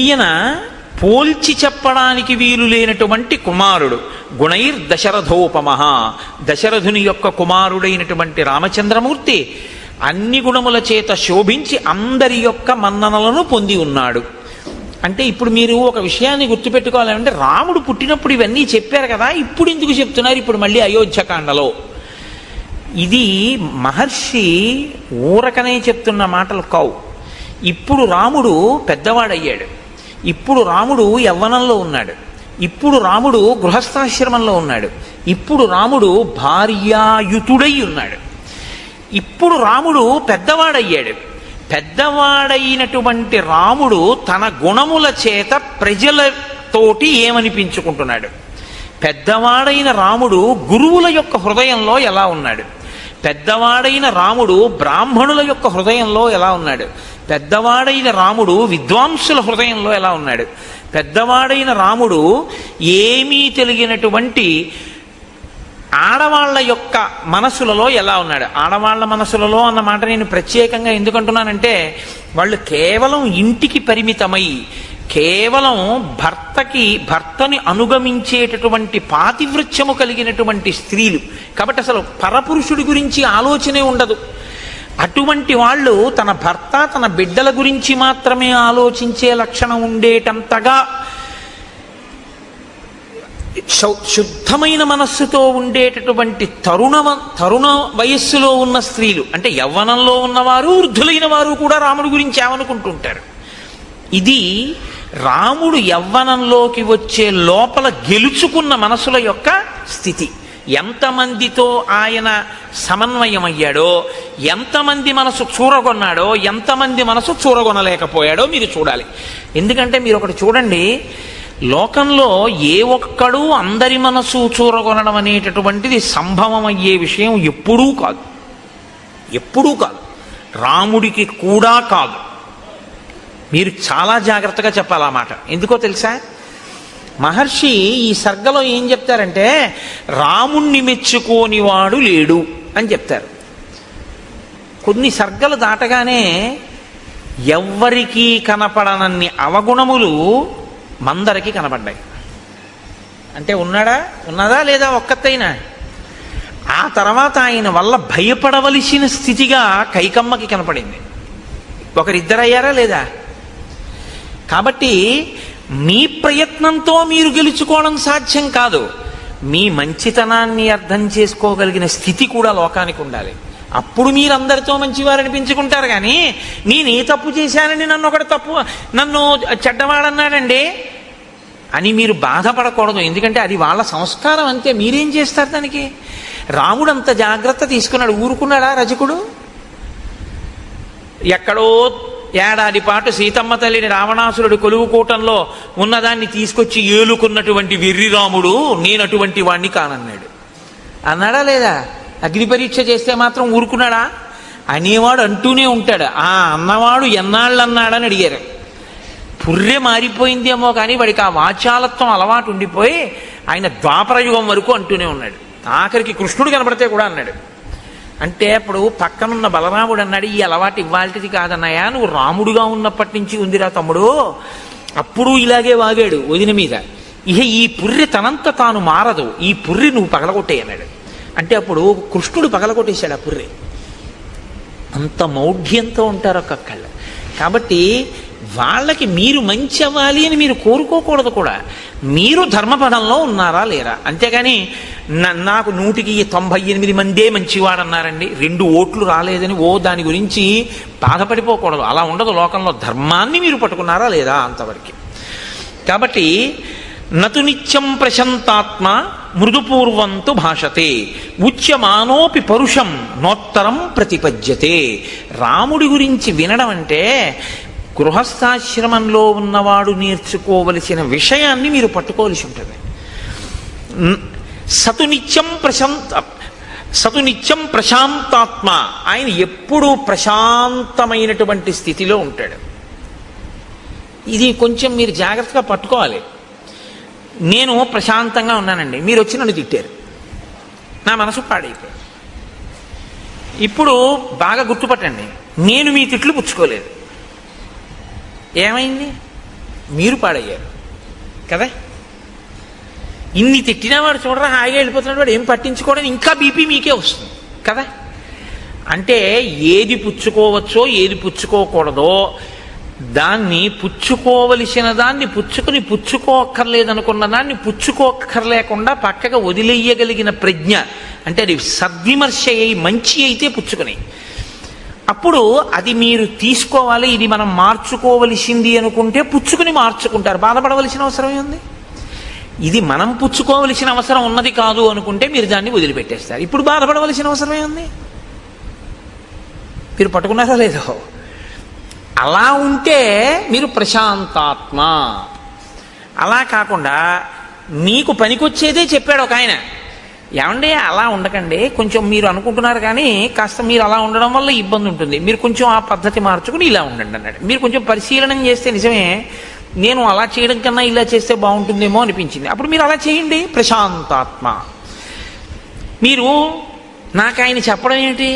Speaker 1: ఈయన పోల్చి చెప్పడానికి వీలు లేనటువంటి కుమారుడు. గుణైర్ దశరథోపమః, దశరథుని యొక్క కుమారుడైనటువంటి రామచంద్రమూర్తి అన్ని గుణముల చేత శోభించి అందరి యొక్క మన్ననలను పొంది ఉన్నాడు. అంటే ఇప్పుడు మీరు ఒక విషయాన్ని గుర్తుపెట్టుకోవాలంటే, రాముడు పుట్టినప్పుడు ఇవన్నీ చెప్పారు కదా, ఇప్పుడు ఎందుకు చెప్తున్నారు ఇప్పుడు మళ్ళీ అయోధ్యకాండలో? ఇది మహర్షి ఊరకనే చెప్తున్న మాటలు కావు. ఇప్పుడు రాముడు పెద్దవాడయ్యాడు, ఇప్పుడు రాముడు యవ్వనంలో ఉన్నాడు, ఇప్పుడు రాముడు గృహస్థాశ్రమంలో ఉన్నాడు, ఇప్పుడు రాముడు భార్యాయుతుడై ఉన్నాడు, ఇప్పుడు రాముడు పెద్దవాడయ్యాడు. పెద్దవాడైనటువంటి రాముడు తన గుణముల చేత ప్రజలతోటి ఏమనిపించుకుంటున్నాడు? పెద్దవాడైన రాముడు గురువుల యొక్క హృదయంలో ఎలా ఉన్నాడు? పెద్దవాడైన రాముడు బ్రాహ్మణుల యొక్క హృదయంలో ఎలా ఉన్నాడు? పెద్దవాడైన రాముడు విద్వాంసుల హృదయంలో ఎలా ఉన్నాడు? పెద్దవాడైన రాముడు ఏమీ తెలియనటువంటి ఆడవాళ్ల యొక్క మనసులలో ఎలా ఉన్నాడు? ఆడవాళ్ల మనసులలో అన్న మాట నేను ప్రత్యేకంగా ఎందుకంటున్నానంటే, వాళ్ళు కేవలం ఇంటికి పరిమితమై కేవలం భర్తని అనుగమించేటటువంటి పాతివృత్యము కలిగినటువంటి స్త్రీలు కాబట్టి అసలు పరపురుషుడి గురించి ఆలోచనే ఉండదు. అటువంటి వాళ్ళు తన భర్త తన బిడ్డల గురించి మాత్రమే ఆలోచించే లక్షణం ఉండేటంతగా శుద్ధమైన మనస్సుతో ఉండేటటువంటి తరుణ వయస్సులో ఉన్న స్త్రీలు, అంటే యవ్వనంలో ఉన్నవారు వృద్ధులైన వారు కూడా రాముడి గురించి ఏమనుకుంటుంటారు. ఇది రాముడు యవ్వనంలోకి వచ్చే లోపల గెలుచుకున్న మనసుల యొక్క స్థితి. ఎంతమందితో ఆయన సమన్వయమయ్యాడో, ఎంతమంది మనసు చూరగొన్నాడో, ఎంతమంది మనసు చూరగొనలేకపోయాడో మీరు చూడాలి. ఎందుకంటే మీరు ఒకటి చూడండి, లోకంలో ఏ ఒక్కడూ అందరి మనసు చూరగొనడం అనేటటువంటిది సంభవం అయ్యే విషయం ఎప్పుడూ కాదు, ఎప్పుడూ కాదు, రాముడికి కూడా కాదు. మీరు చాలా జాగ్రత్తగా చెప్పాలి ఆ మాట. ఎందుకో తెలుసా? మహర్షి ఈ సర్గలో ఏం చెప్తారంటే, రాముణ్ణి మెచ్చుకోని వాడు లేడు అని చెప్తారు. కొన్ని సర్గలు దాటగానే ఎవ్వరికీ కనపడనన్ని అవగుణములు మందరికి కనపడ్డాయి. అంటే ఉన్నదా లేదా ఒక్కతైనా? ఆ తర్వాత ఆయన వల్ల భయపడవలసిన స్థితిగా కైకమ్మకి కనపడింది. ఒకరిద్దరయ్యారా లేదా? కాబట్టి మీ ప్రయత్నంతో మీరు గెలుచుకోవడం సాధ్యం కాదు. మీ మంచితనాన్ని అర్థం చేసుకోగలిగిన స్థితి కూడా లోకానికి ఉండాలి. అప్పుడు మీరందరితో మంచివారని పెంచుకుంటారు. కానీ నేను ఏ తప్పు చేశానని నన్ను చెడ్డవాడన్నాడండి అని మీరు బాధపడకూడదు. ఎందుకంటే అది వాళ్ళ సంస్కారం, అంతే. మీరేం చేస్తారు దానికి? రాముడు అంత జాగ్రత్త తీసుకున్నాడు. ఊరుకున్నాడా రజకుడు? ఎక్కడో ఏడాది పాటు సీతమ్మ తల్లిని రావణాసురుడు కొలువుకూటంలో ఉన్నదాన్ని తీసుకొచ్చి ఏలుకున్నటువంటి వెర్రి రాముడు నేను అటువంటి వాణ్ణి కానన్నాడు. అన్నాడా లేదా? అగ్ని పరీక్ష చేస్తే మాత్రం ఊరుకున్నాడా? అనేవాడు అంటూనే ఉంటాడు. ఆ అన్నవాడు ఎన్నాళ్ళు అన్నాడని అడిగారు. పుర్రె మారిపోయిందేమో కానీ వాడికి ఆ వాచాలత్వం అలవాటు ఉండిపోయి ఆయన ద్వాపరయుగం వరకు అంటూనే ఉన్నాడు. ఆఖరికి కృష్ణుడు కనబడితే కూడా అన్నాడు. అంటే అప్పుడు పక్కనున్న బలరాముడు అన్నాడు, ఈ అలవాటు ఇవ్వాల్టిది కాదన్నాయా, నువ్వు రాముడుగా ఉన్నప్పటి నుంచి ఉందిరా తమ్ముడు. అప్పుడు ఇలాగే వాగాడు వదిన మీద. ఇహ ఈ పుర్రె తనంత తాను మారదు, ఈ పుర్రె నువ్వు పగలగొట్టే అన్నాడు. అంటే అప్పుడు కృష్ణుడు పగలగొట్టేశాడు ఆ పుర్రె. అంత మౌఢ్యంతో ఉంటారు ఒక్కొక్కళ్ళు. కాబట్టి వాళ్ళకి మీరు మంచి అవ్వాలి అని మీరు కోరుకోకూడదు కూడా. మీరు ధర్మపదంలో ఉన్నారా లేరా? అంతేగాని నాకు 198 మందే మంచివాడన్నారండి, 2 ఓట్లు రాలేదని దాని గురించి బాధపడిపోకూడదు. అలా ఉండదు లోకంలో. ధర్మాన్ని మీరు పట్టుకున్నారా లేదా అంతవరకు. కాబట్టి నతు నిత్యం ప్రశంతాత్మ మృదుపూర్వంతు భాషతే ఉచ్యమానోపి పరుషం నోత్తరం ప్రతిపద్యతే. రాముడి గురించి వినడం అంటే గృహస్థాశ్రమంలో ఉన్నవాడు నేర్చుకోవలసిన విషయాన్ని మీరు పట్టుకోవలసి ఉంటుంది. సతు నిత్యం ప్రశాంతాత్మ, ఆయన ఎప్పుడూ ప్రశాంతమైనటువంటి స్థితిలో ఉంటాడు. ఇది కొంచెం మీరు జాగ్రత్తగా పట్టుకోవాలి. నేను ప్రశాంతంగా ఉన్నానండి, మీరు వచ్చి నన్ను తిట్టారు, నా మనసు పాడైపోయింది. ఇప్పుడు బాగా గుర్తుపట్టండి, నేను మీ తిట్లు పుచ్చుకోలేదు. ఏమైంది? మీరు పాడయ్యారు. కదా. ఇన్ని తిట్టినా వాడు చూడరా హాయిగా వెళ్ళిపోతున్నాడు, వాడు ఏం పట్టించుకోవడం, ఇంకా బీపీ మీకే వస్తుంది కదా. అంటే ఏది పుచ్చుకోవచ్చో ఏది పుచ్చుకోకూడదో దాన్ని పుచ్చుకోవలసిన దాన్ని పుచ్చుకుని పుచ్చుకోక్కర్లేదనుకున్న దాన్ని పుచ్చుకోక్కర్లేకుండా పక్కగా వదిలేయగలిగిన ప్రజ్ఞ, అంటే అది సద్విమర్శ అయి మంచి అయితే పుచ్చుకుని, అప్పుడు అది మీరు తీసుకోవాలి, ఇది మనం మార్చుకోవలసింది అనుకుంటే పుచ్చుకుని మార్చుకుంటారు, బాధపడవలసిన అవసరం ఉంది. ఇది మనం పుచ్చుకోవలసిన అవసరం ఉన్నది కాదు అనుకుంటే మీరు దాన్ని వదిలిపెట్టేస్తారు, ఇప్పుడు బాధపడవలసిన అవసరమే ఉంది. మీరు పట్టుకున్నారో లేదో. అలా ఉంటే మీరు ప్రశాంతాత్మ. అలా కాకుండా నీకు పనికొచ్చేదే చెప్పాడు ఒక ఆయన, ఏమండి అలా ఉండకండి, కొంచెం మీరు అనుకుంటున్నారు కానీ కాస్త మీరు అలా ఉండడం వల్ల ఇబ్బంది ఉంటుంది, మీరు కొంచెం ఆ పద్ధతి మార్చుకుని ఇలా ఉండండి అన్నాడు. మీరు కొంచెం పరిశీలన చేస్తే నిజమే, నేను అలా చేయడం కన్నా ఇలా చేస్తే బాగుంటుందేమో అనిపించింది, అప్పుడు మీరు అలా చేయండి, ప్రశాంతాత్మ. మీరు నాకు ఆయన చెప్పడం ఏమిటి,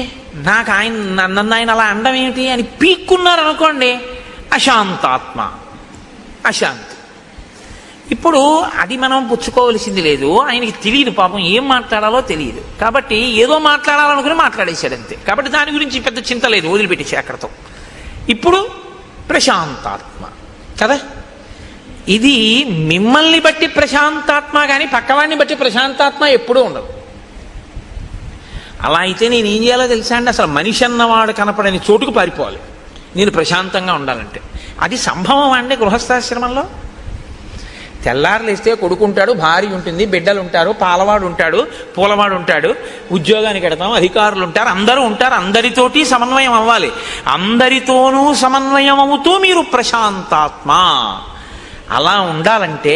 Speaker 1: నాకు ఆయన నన్ను ఆయన అలా అనడం ఏమిటి అని పీక్కున్నారు అనుకోండి, అశాంతాత్మ, అశాంతి. ఇప్పుడు అది మనం పుచ్చుకోవలసింది లేదు, ఆయనకి తెలియదు పాపం, ఏం మాట్లాడాలో తెలియదు, కాబట్టి ఏదో మాట్లాడాలనుకుని మాట్లాడేశాడు అంతే. కాబట్టి దాని గురించి పెద్ద చింత లేదు, వదిలిపెట్టేసి అక్కడతో. ఇప్పుడు ప్రశాంతాత్మ కదా. ఇది మిమ్మల్ని బట్టి ప్రశాంతాత్మ కానీ పక్కవాడిని బట్టి ప్రశాంతాత్మ ఎప్పుడూ ఉండదు. అలా అయితే నేను ఏం చేయాలో తెలుసా అండి, అసలు మనిషి అన్నవాడు కనపడని చోటుకు పారిపోవాలి నేను ప్రశాంతంగా ఉండాలంటే. అది సంభవం అండి గృహస్థాశ్రమంలో. తెల్లారులేస్తే కొడుకుంటాడు, భార్య ఉంటుంది, బిడ్డలు ఉంటారు, పాలవాడు ఉంటాడు, పూలవాడు ఉంటాడు, ఉద్యోగానికి వెడతాం, అధికారులు ఉంటారు, అందరూ ఉంటారు, అందరితోటి సమన్వయం అవ్వాలి. అందరితోనూ సమన్వయం అవుతూ మీరు ప్రశాంతాత్మ. అలా ఉండాలంటే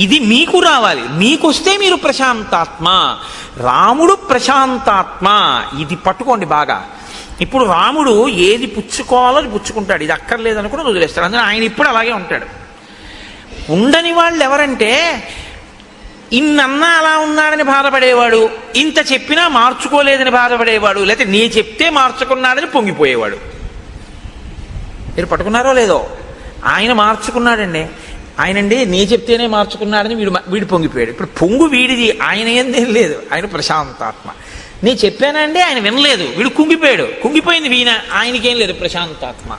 Speaker 1: ఇది మీకు రావాలి, మీకొస్తే మీరు ప్రశాంతాత్మ. రాముడు ప్రశాంతాత్మ, ఇది పట్టుకోండి బాగా. ఇప్పుడు రాముడు ఏది పుచ్చుకోవాలో అది పుచ్చుకుంటాడు, ఇది అక్కర్లేదని కూడా వదిలేస్తాడు. అందుకని ఆయన ఇప్పుడు అలాగే ఉంటాడు. ఉండని వాళ్ళు ఎవరంటే ఇన్నన్నా అలా ఉన్నాడని బాధపడేవాడు, ఇంత చెప్పినా మార్చుకోలేదని బాధపడేవాడు, లేకపోతే నీ చెప్తే మార్చుకున్నాడని పొంగిపోయేవాడు. మీరు పట్టుకున్నారో లేదో. ఆయన మార్చుకున్నాడండి, ఆయనండి నీ చెప్తేనే మార్చుకున్నాడని వీడు పొంగిపోయాడు. ఇప్పుడు పొంగు వీడిది, ఆయన ఏందేం లేదు, ఆయన ప్రశాంతాత్మ. నీ చెప్పానండి, ఆయన వినలేదు, వీడు కుంగిపోయాడు, కుంగిపోయింది వీణ, ఆయనకేం లేదు, ప్రశాంతాత్మ.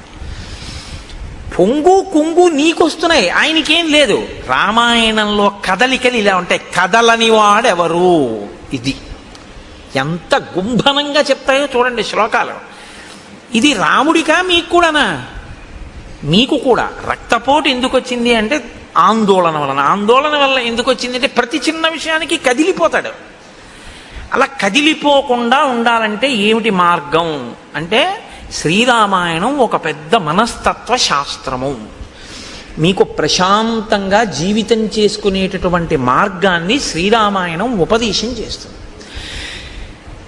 Speaker 1: పొంగు కుంగు నీకొస్తున్నాయి, ఆయనకేం లేదు. రామాయణంలో కదలికలు ఇలా ఉంటాయి, కదలని వాడెవరు, ఇది ఎంత గుంభనంగా చెప్తాయో చూడండి శ్లోకాలు. ఇది రాముడికా మీకు కూడానా? మీకు కూడా. రక్తపోటు ఎందుకు వచ్చింది అంటే ఆందోళన వలన. ఆందోళన వల్ల ఎందుకు వచ్చింది అంటే ప్రతి చిన్న విషయానికి కదిలిపోతాడు. అలా కదిలిపోకుండా ఉండాలంటే ఏమిటి మార్గం అంటే శ్రీరామాయణం ఒక పెద్ద మనస్తత్వ శాస్త్రము. మీకు ప్రశాంతంగా జీవితం చేసుకునేటటువంటి మార్గాన్ని శ్రీరామాయణం ఉపదేశం చేస్తుంది.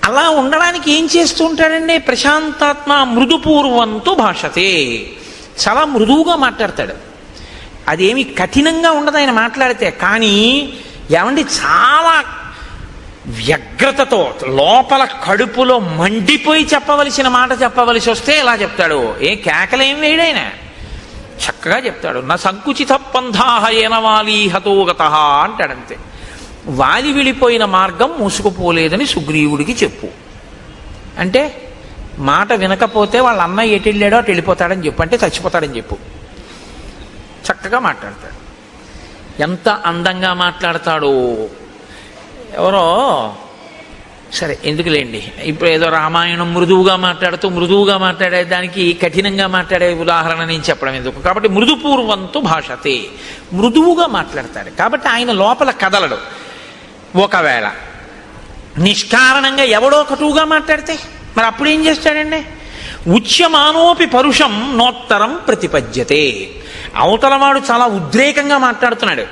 Speaker 1: అలా ఉండడానికి ఏం చేస్తూ ఉంటాడండి ప్రశాంతాత్మ? మృదుపూర్వంతో భాషతే, చాలా మృదువుగా మాట్లాడతాడు. అదేమి కఠినంగా ఉండదు ఆయన మాట్లాడితే. కానీ ఏమండి చాలా వ్యగ్రతతో లోపల కడుపులో మండిపోయి చెప్పవలసిన మాట చెప్పవలసి వస్తే ఇలా చెప్తాడు. ఏ కేకలేం వేయడైనా చక్కగా చెప్తాడు. నా సంకుచిత పంథాహ ఏనవాలి హతోగత అంటాడంతే. వాలి విడిపోయిన మార్గం మూసుకుపోలేదని సుగ్రీవుడికి చెప్పు అంటే, మాట వినకపోతే వాళ్ళ అన్నయ్య ఎటు వెళ్ళాడో అటు వెళ్ళిపోతాడని చెప్పు అంటే చచ్చిపోతాడని చెప్పు. చక్కగా మాట్లాడతాడు. ఎంత అందంగా మాట్లాడతాడో. ఎవరో సరే ఎందుకులేండి, ఇప్పుడు ఏదో రామాయణం మృదువుగా మాట్లాడే దానికి కఠినంగా మాట్లాడే ఉదాహరణ నేను చెప్పడం ఎందుకు. కాబట్టి మృదుపూర్వంతో భాషతే, మృదువుగా మాట్లాడతాడు. కాబట్టి ఆయన లోపల కదలడు. ఒకవేళ నిష్కారణంగా ఎవడో కటువుగా మాట్లాడితే మరి అప్పుడు ఏం చేస్తాడండి? ఉచ్యమానోపి పరుషం నోత్తరం ప్రతిపద్యతే. అవతలవాడు చాలా ఉద్రేకంగా మాట్లాడుతున్నాడు,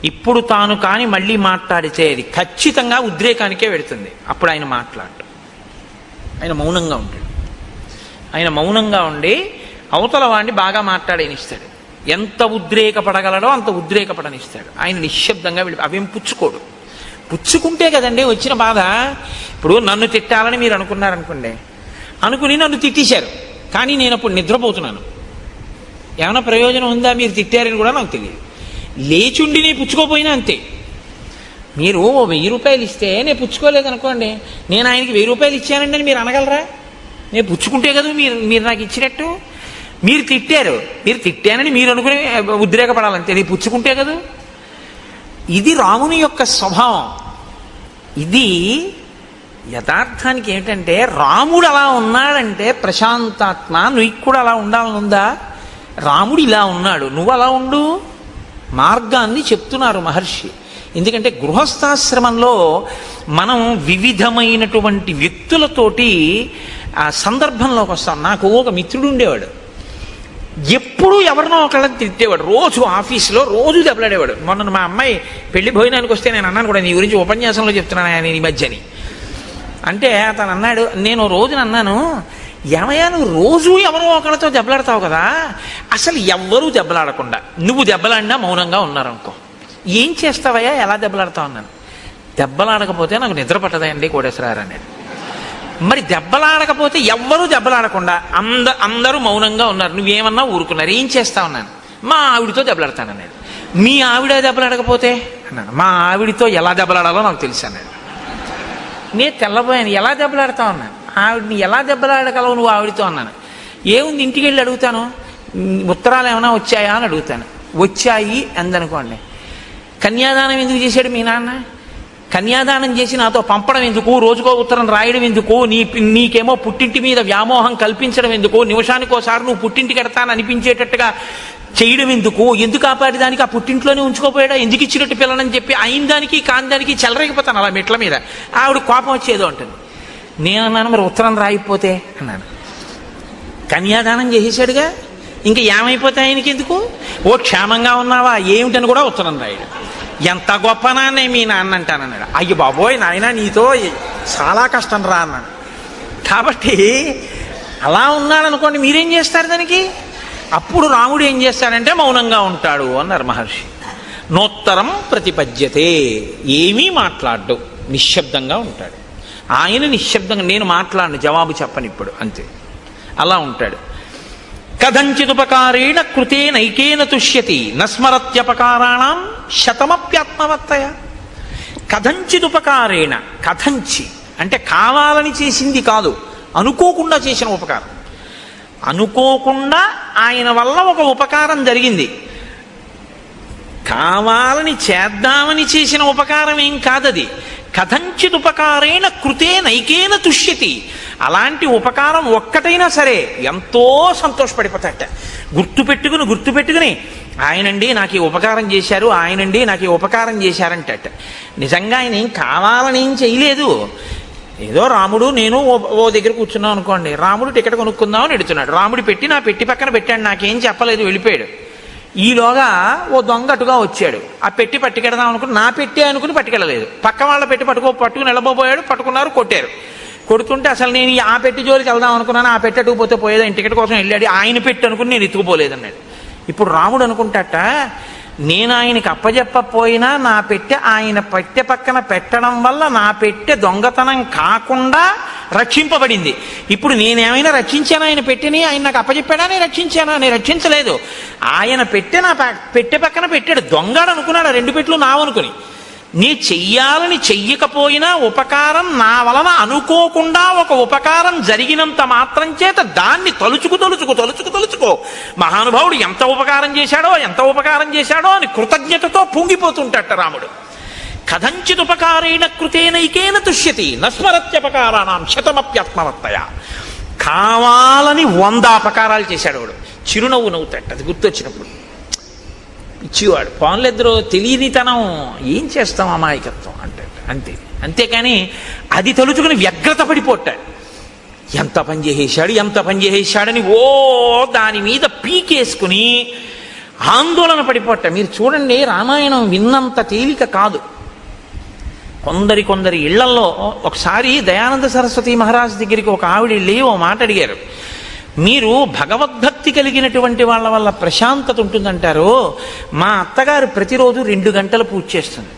Speaker 1: ఇప్పుడు తాను కాని మళ్ళీ మాట్లాడితే అది ఖచ్చితంగా ఉద్రేకానికే వెడుతుంది. అప్పుడు ఆయన మాట్లాడు, ఆయన మౌనంగా ఉంటాడు. ఆయన మౌనంగా ఉండి అవతల వాడిని బాగా మాట్లాడనిస్తాడు. ఎంత ఉద్రేకపడగలడో అంత ఉద్రేకపడనిస్తాడు. ఆయన నిశ్శబ్దంగా అవేం పుచ్చుకోడు. పుచ్చుకుంటే కదండి వచ్చిన బాధ. ఇప్పుడు నన్ను తిట్టాలని మీరు అనుకున్నారనుకోండి, అనుకుని నన్ను తిట్టేశారు, కానీ నేను అప్పుడు నిద్రపోతున్నాను. ఏమైనా ప్రయోజనం ఉందా? మీరు తిట్టారని కూడా నాకు తెలియదు. లేచుండి నేను పుచ్చుకోపోయినా అంతే. మీరు 1000 రూపాయలు ఇస్తే నేను పుచ్చుకోలేదు అనుకోండి, నేను ఆయనకి 1000 రూపాయలు ఇచ్చానండి అని మీరు అనగలరా? నేను పుచ్చుకుంటే కదా మీరు నాకు ఇచ్చినట్టు. మీరు తిట్టారు, మీరు తిట్టానని మీరు అనుకుని ఉద్రేకపడాలంతే, నేను పుచ్చుకుంటే కదా. ఇది రాముని యొక్క స్వభావం. ఇది యథార్థానికి ఏమిటంటే, రాముడు అలా ఉన్నాడంటే ప్రశాంతాత్మ, నువ్వు కూడా అలా ఉండాలనుందా? రాముడు ఇలా ఉన్నాడు, నువ్వు అలా ఉండు. మార్గాన్ని చెప్తున్నారు మహర్షి. ఎందుకంటే గృహస్థాశ్రమంలో మనం వివిధమైనటువంటి వ్యక్తులతోటి ఆ సందర్భంలోకి వస్తాం. నాకు ఒక మిత్రుడు ఉండేవాడు, ఎప్పుడూ ఎవరినో ఒకళ్ళని తిట్టేవాడు. రోజు ఆఫీసులో రోజు దెబ్బలాడేవాడు. మొన్న మా అమ్మాయి పెళ్లి భోజనానికి వస్తే నేను అన్నాను కూడా, నీ గురించి ఉపన్యాసంలో చెప్తున్నాను ఆయన ఈ మధ్యని. అంటే అతను అన్నాడు, నేను రోజున అన్నాను, ఏమయ్యా నువ్వు రోజు ఎవరో ఒకళ్ళతో దెబ్బలాడతావు కదా, అసలు ఎవ్వరూ దెబ్బలాడకుండా నువ్వు దెబ్బలాడినా మౌనంగా ఉన్నారనుకో, ఏం చేస్తావయ్యా, ఎలా దెబ్బలాడతావు అన్నాను. దెబ్బలాడకపోతే నాకు నిద్ర పట్టదండి కోటేశ్వరారు అన్నాడు. మరి దెబ్బలాడకపోతే ఎవ్వరూ దెబ్బలాడకుండా అందరూ మౌనంగా ఉన్నారు, నువ్వేమన్నా ఊరుకున్నారు, ఏం చేస్తావు అన్నాను. మా ఆవిడితో దెబ్బలాడతానన్నాడు. మీ ఆవిడ దెబ్బలాడకపోతే అన్నాను. మా ఆవిడితో ఎలా దెబ్బలాడాలో నాకు తెలుసు అన్నాడు. నేను తెల్లబోయాను, ఎలా దెబ్బలాడతావు అన్నాను. ఆవిడని ఎలా దెబ్బలాడగలవు నువ్వు ఆవిడితో అన్నాను. ఏముంది, ఇంటికి వెళ్ళి అడుగుతాను, ఉత్తరాలు ఏమైనా వచ్చాయా అని అడుగుతాను. వచ్చాయి అందనుకోండి. కన్యాదానం ఎందుకు చేశాడు మీ నాన్న? కన్యాదానం చేసి నాతో పంపడం ఎందుకు, రోజుకో ఉత్తరం రాయడం ఎందుకు, నీకేమో పుట్టింటి మీద వ్యామోహం కల్పించడం ఎందుకు, నిమిషానికోసారి నువ్వు పుట్టింటికి ఎడతాను అనిపించేటట్టుగా చేయడం ఎందుకు, ఎందుకు కాపాడి దానికి ఆ పుట్టింట్లోనే ఉంచుకోపోయాడా, ఎందుకు ఇచ్చినట్టు పిల్లలని చెప్పి అయిన దానికి కాని దానికి చెలరేగిపోతాను అలా మెట్ల మీద. ఆవిడ కోపం వచ్చేదో ఉంటుంది. నేనన్నాను, మరి ఉత్తరం రాయిపోతే అన్నాను. కన్యాదానం చేసేసాడుగా, ఇంకా ఏమైపోతే ఆయనకి ఎందుకు, ఓ క్షేమంగా ఉన్నావా ఏమిటని కూడా ఉత్తరం రాయడు. ఎంత గొప్ప నాన్నే మీ నాన్న అంటానన్నాడు. అయ్య బాబోయ్ నాయన నీతో చాలా కష్టం రా అన్నాడు. కాబట్టి అలా ఉన్నాడనుకోండి, మీరేం చేస్తారు దానికి? అప్పుడు రాముడు ఏం చేస్తాడంటే మౌనంగా ఉంటాడు అన్నారు మహర్షి. నోత్తరం ప్రతిపద్యతే, ఏమీ మాట్లాడ్డు, నిశ్శబ్దంగా ఉంటాడు. ఆయన నిశ్శబ్దంగా, నేను మాట్లాడను, జవాబు చెప్పను ఇప్పుడు, అంతే, అలా ఉంటాడు. కథంచిదుపకారేణ కృతే నైకేన తుష్యతి నస్మరత్యపకారాణం శతమప్యాత్మవర్తయ. కథంచిదుపకారేణ, కథంచి అంటే కావాలని చేసింది కాదు, అనుకోకుండా చేసిన ఉపకారం. అనుకోకుండా ఆయన వల్ల ఒక ఉపకారం జరిగింది, కావాలని చేద్దామని చేసిన ఉపకారం ఏం కాదది. కథంచిదుపకారేణ కృతే నైకేన తుష్యతి. అలాంటి ఉపకారం ఒక్కటైనా సరే ఎంతో సంతోషపడిపోతాట. గుర్తుపెట్టుకుని ఆయనండి నాకు ఈ ఉపకారం చేశారు, ఆయనండి నాకు ఈ ఉపకారం చేశారంటట. నిజంగా ఆయన ఏం కావాలని ఏం చేయలేదు. ఏదో రాముడు నేను ఓ దగ్గర కూర్చున్నాం అనుకోండి, రాముడు టికెట్ కొనుక్కుందామని ఎడుతున్నాడు, రాముడు పెట్టి నా పెట్టి పక్కన పెట్టాడు, నాకేం చెప్పలేదు, వెళ్ళిపోయాడు. ఈలోగా ఓ దొంగ అటుగా వచ్చాడు, ఆ పెట్టి పట్టుకెడదాం అనుకుని నా పెట్టి అనుకుని పట్టుకెళ్ళలేదు, పక్క వాళ్ళ పెట్టి పట్టుకుని వెళ్ళబోయాడు, పట్టుకున్నారు, కొట్టారు. కొడుతుంటే అసలు నేను ఆ పెట్టి జోలికి వెళ్దాం అనుకున్నాను, ఆ పెట్టి అటుకుపోతే పోయేది, ఆయన టికెట్ కోసం వెళ్ళాడు, ఆయన పెట్టి అనుకుని నేను ఎత్తుకుపోలేదన్నాడు. ఇప్పుడు రాముడు అనుకుంటాట, నేను ఆయనకి అప్పజెప్పపోయినా నా పెట్టె ఆయన పెట్టె పక్కన పెట్టడం వల్ల నా పెట్టె దొంగతనం కాకుండా రక్షింపబడింది. ఇప్పుడు నేనేమైనా రక్షించాను ఆయన పెట్టెని, ఆయన నాకు అప్పచెప్పాడా, నేను రక్షించానా? నేను రక్షించలేదు. ఆయన పెట్టె నా పెట్టె పక్కన పెట్టాడు, దొంగడు అనుకున్నాడు, 2 పెట్లు నావనుకుని. నీ చెయ్యాలని చెయ్యకపోయినా ఉపకారం నా వలన అనుకోకుండా ఒక ఉపకారం జరిగినంత మాత్రం చేత దాన్ని తలుచుకో మహానుభావుడు ఎంత ఉపకారం చేశాడో అని కృతజ్ఞతతో పొంగిపోతుంటట రాముడు. కథంచిదుపకారేణ కృతేనైకేన తుష్యతి నస్మరత్యపకారాణం శతమప్యాత్మవర్తయ. కావాలని 100 అపకారాలు చేశాడు వాడు, చిరునవ్వు నవ్వుతాడు అది గుర్తొచ్చినప్పుడు. ఇచ్చేవాడు పాన్లెద్దరూ తెలియనితనం, ఏం చేస్తాం అమాయకత్వం అంటే అంతే. అంతేకాని అది తలుచుకుని వ్యగ్రత పడిపోతాడు, ఎంత పని చేసేశాడని ఓ దాని మీద పీకేసుకుని ఆందోళన పడిపోట. మీరు చూడండి, రామాయణం విన్నంత తేలిక కాదు. కొందరి ఇళ్లల్లో ఒకసారి దయానంద సరస్వతి మహారాజ్ దగ్గరికి ఒక ఆవిడ వెళ్ళి ఓ మాట అడిగారు, మీరు భగవద్భక్తి కలిగినటువంటి వాళ్ళ వల్ల ప్రశాంతత ఉంటుందంటారు, మా అత్తగారు ప్రతిరోజు 2 గంటలు పూజ చేస్తుంది,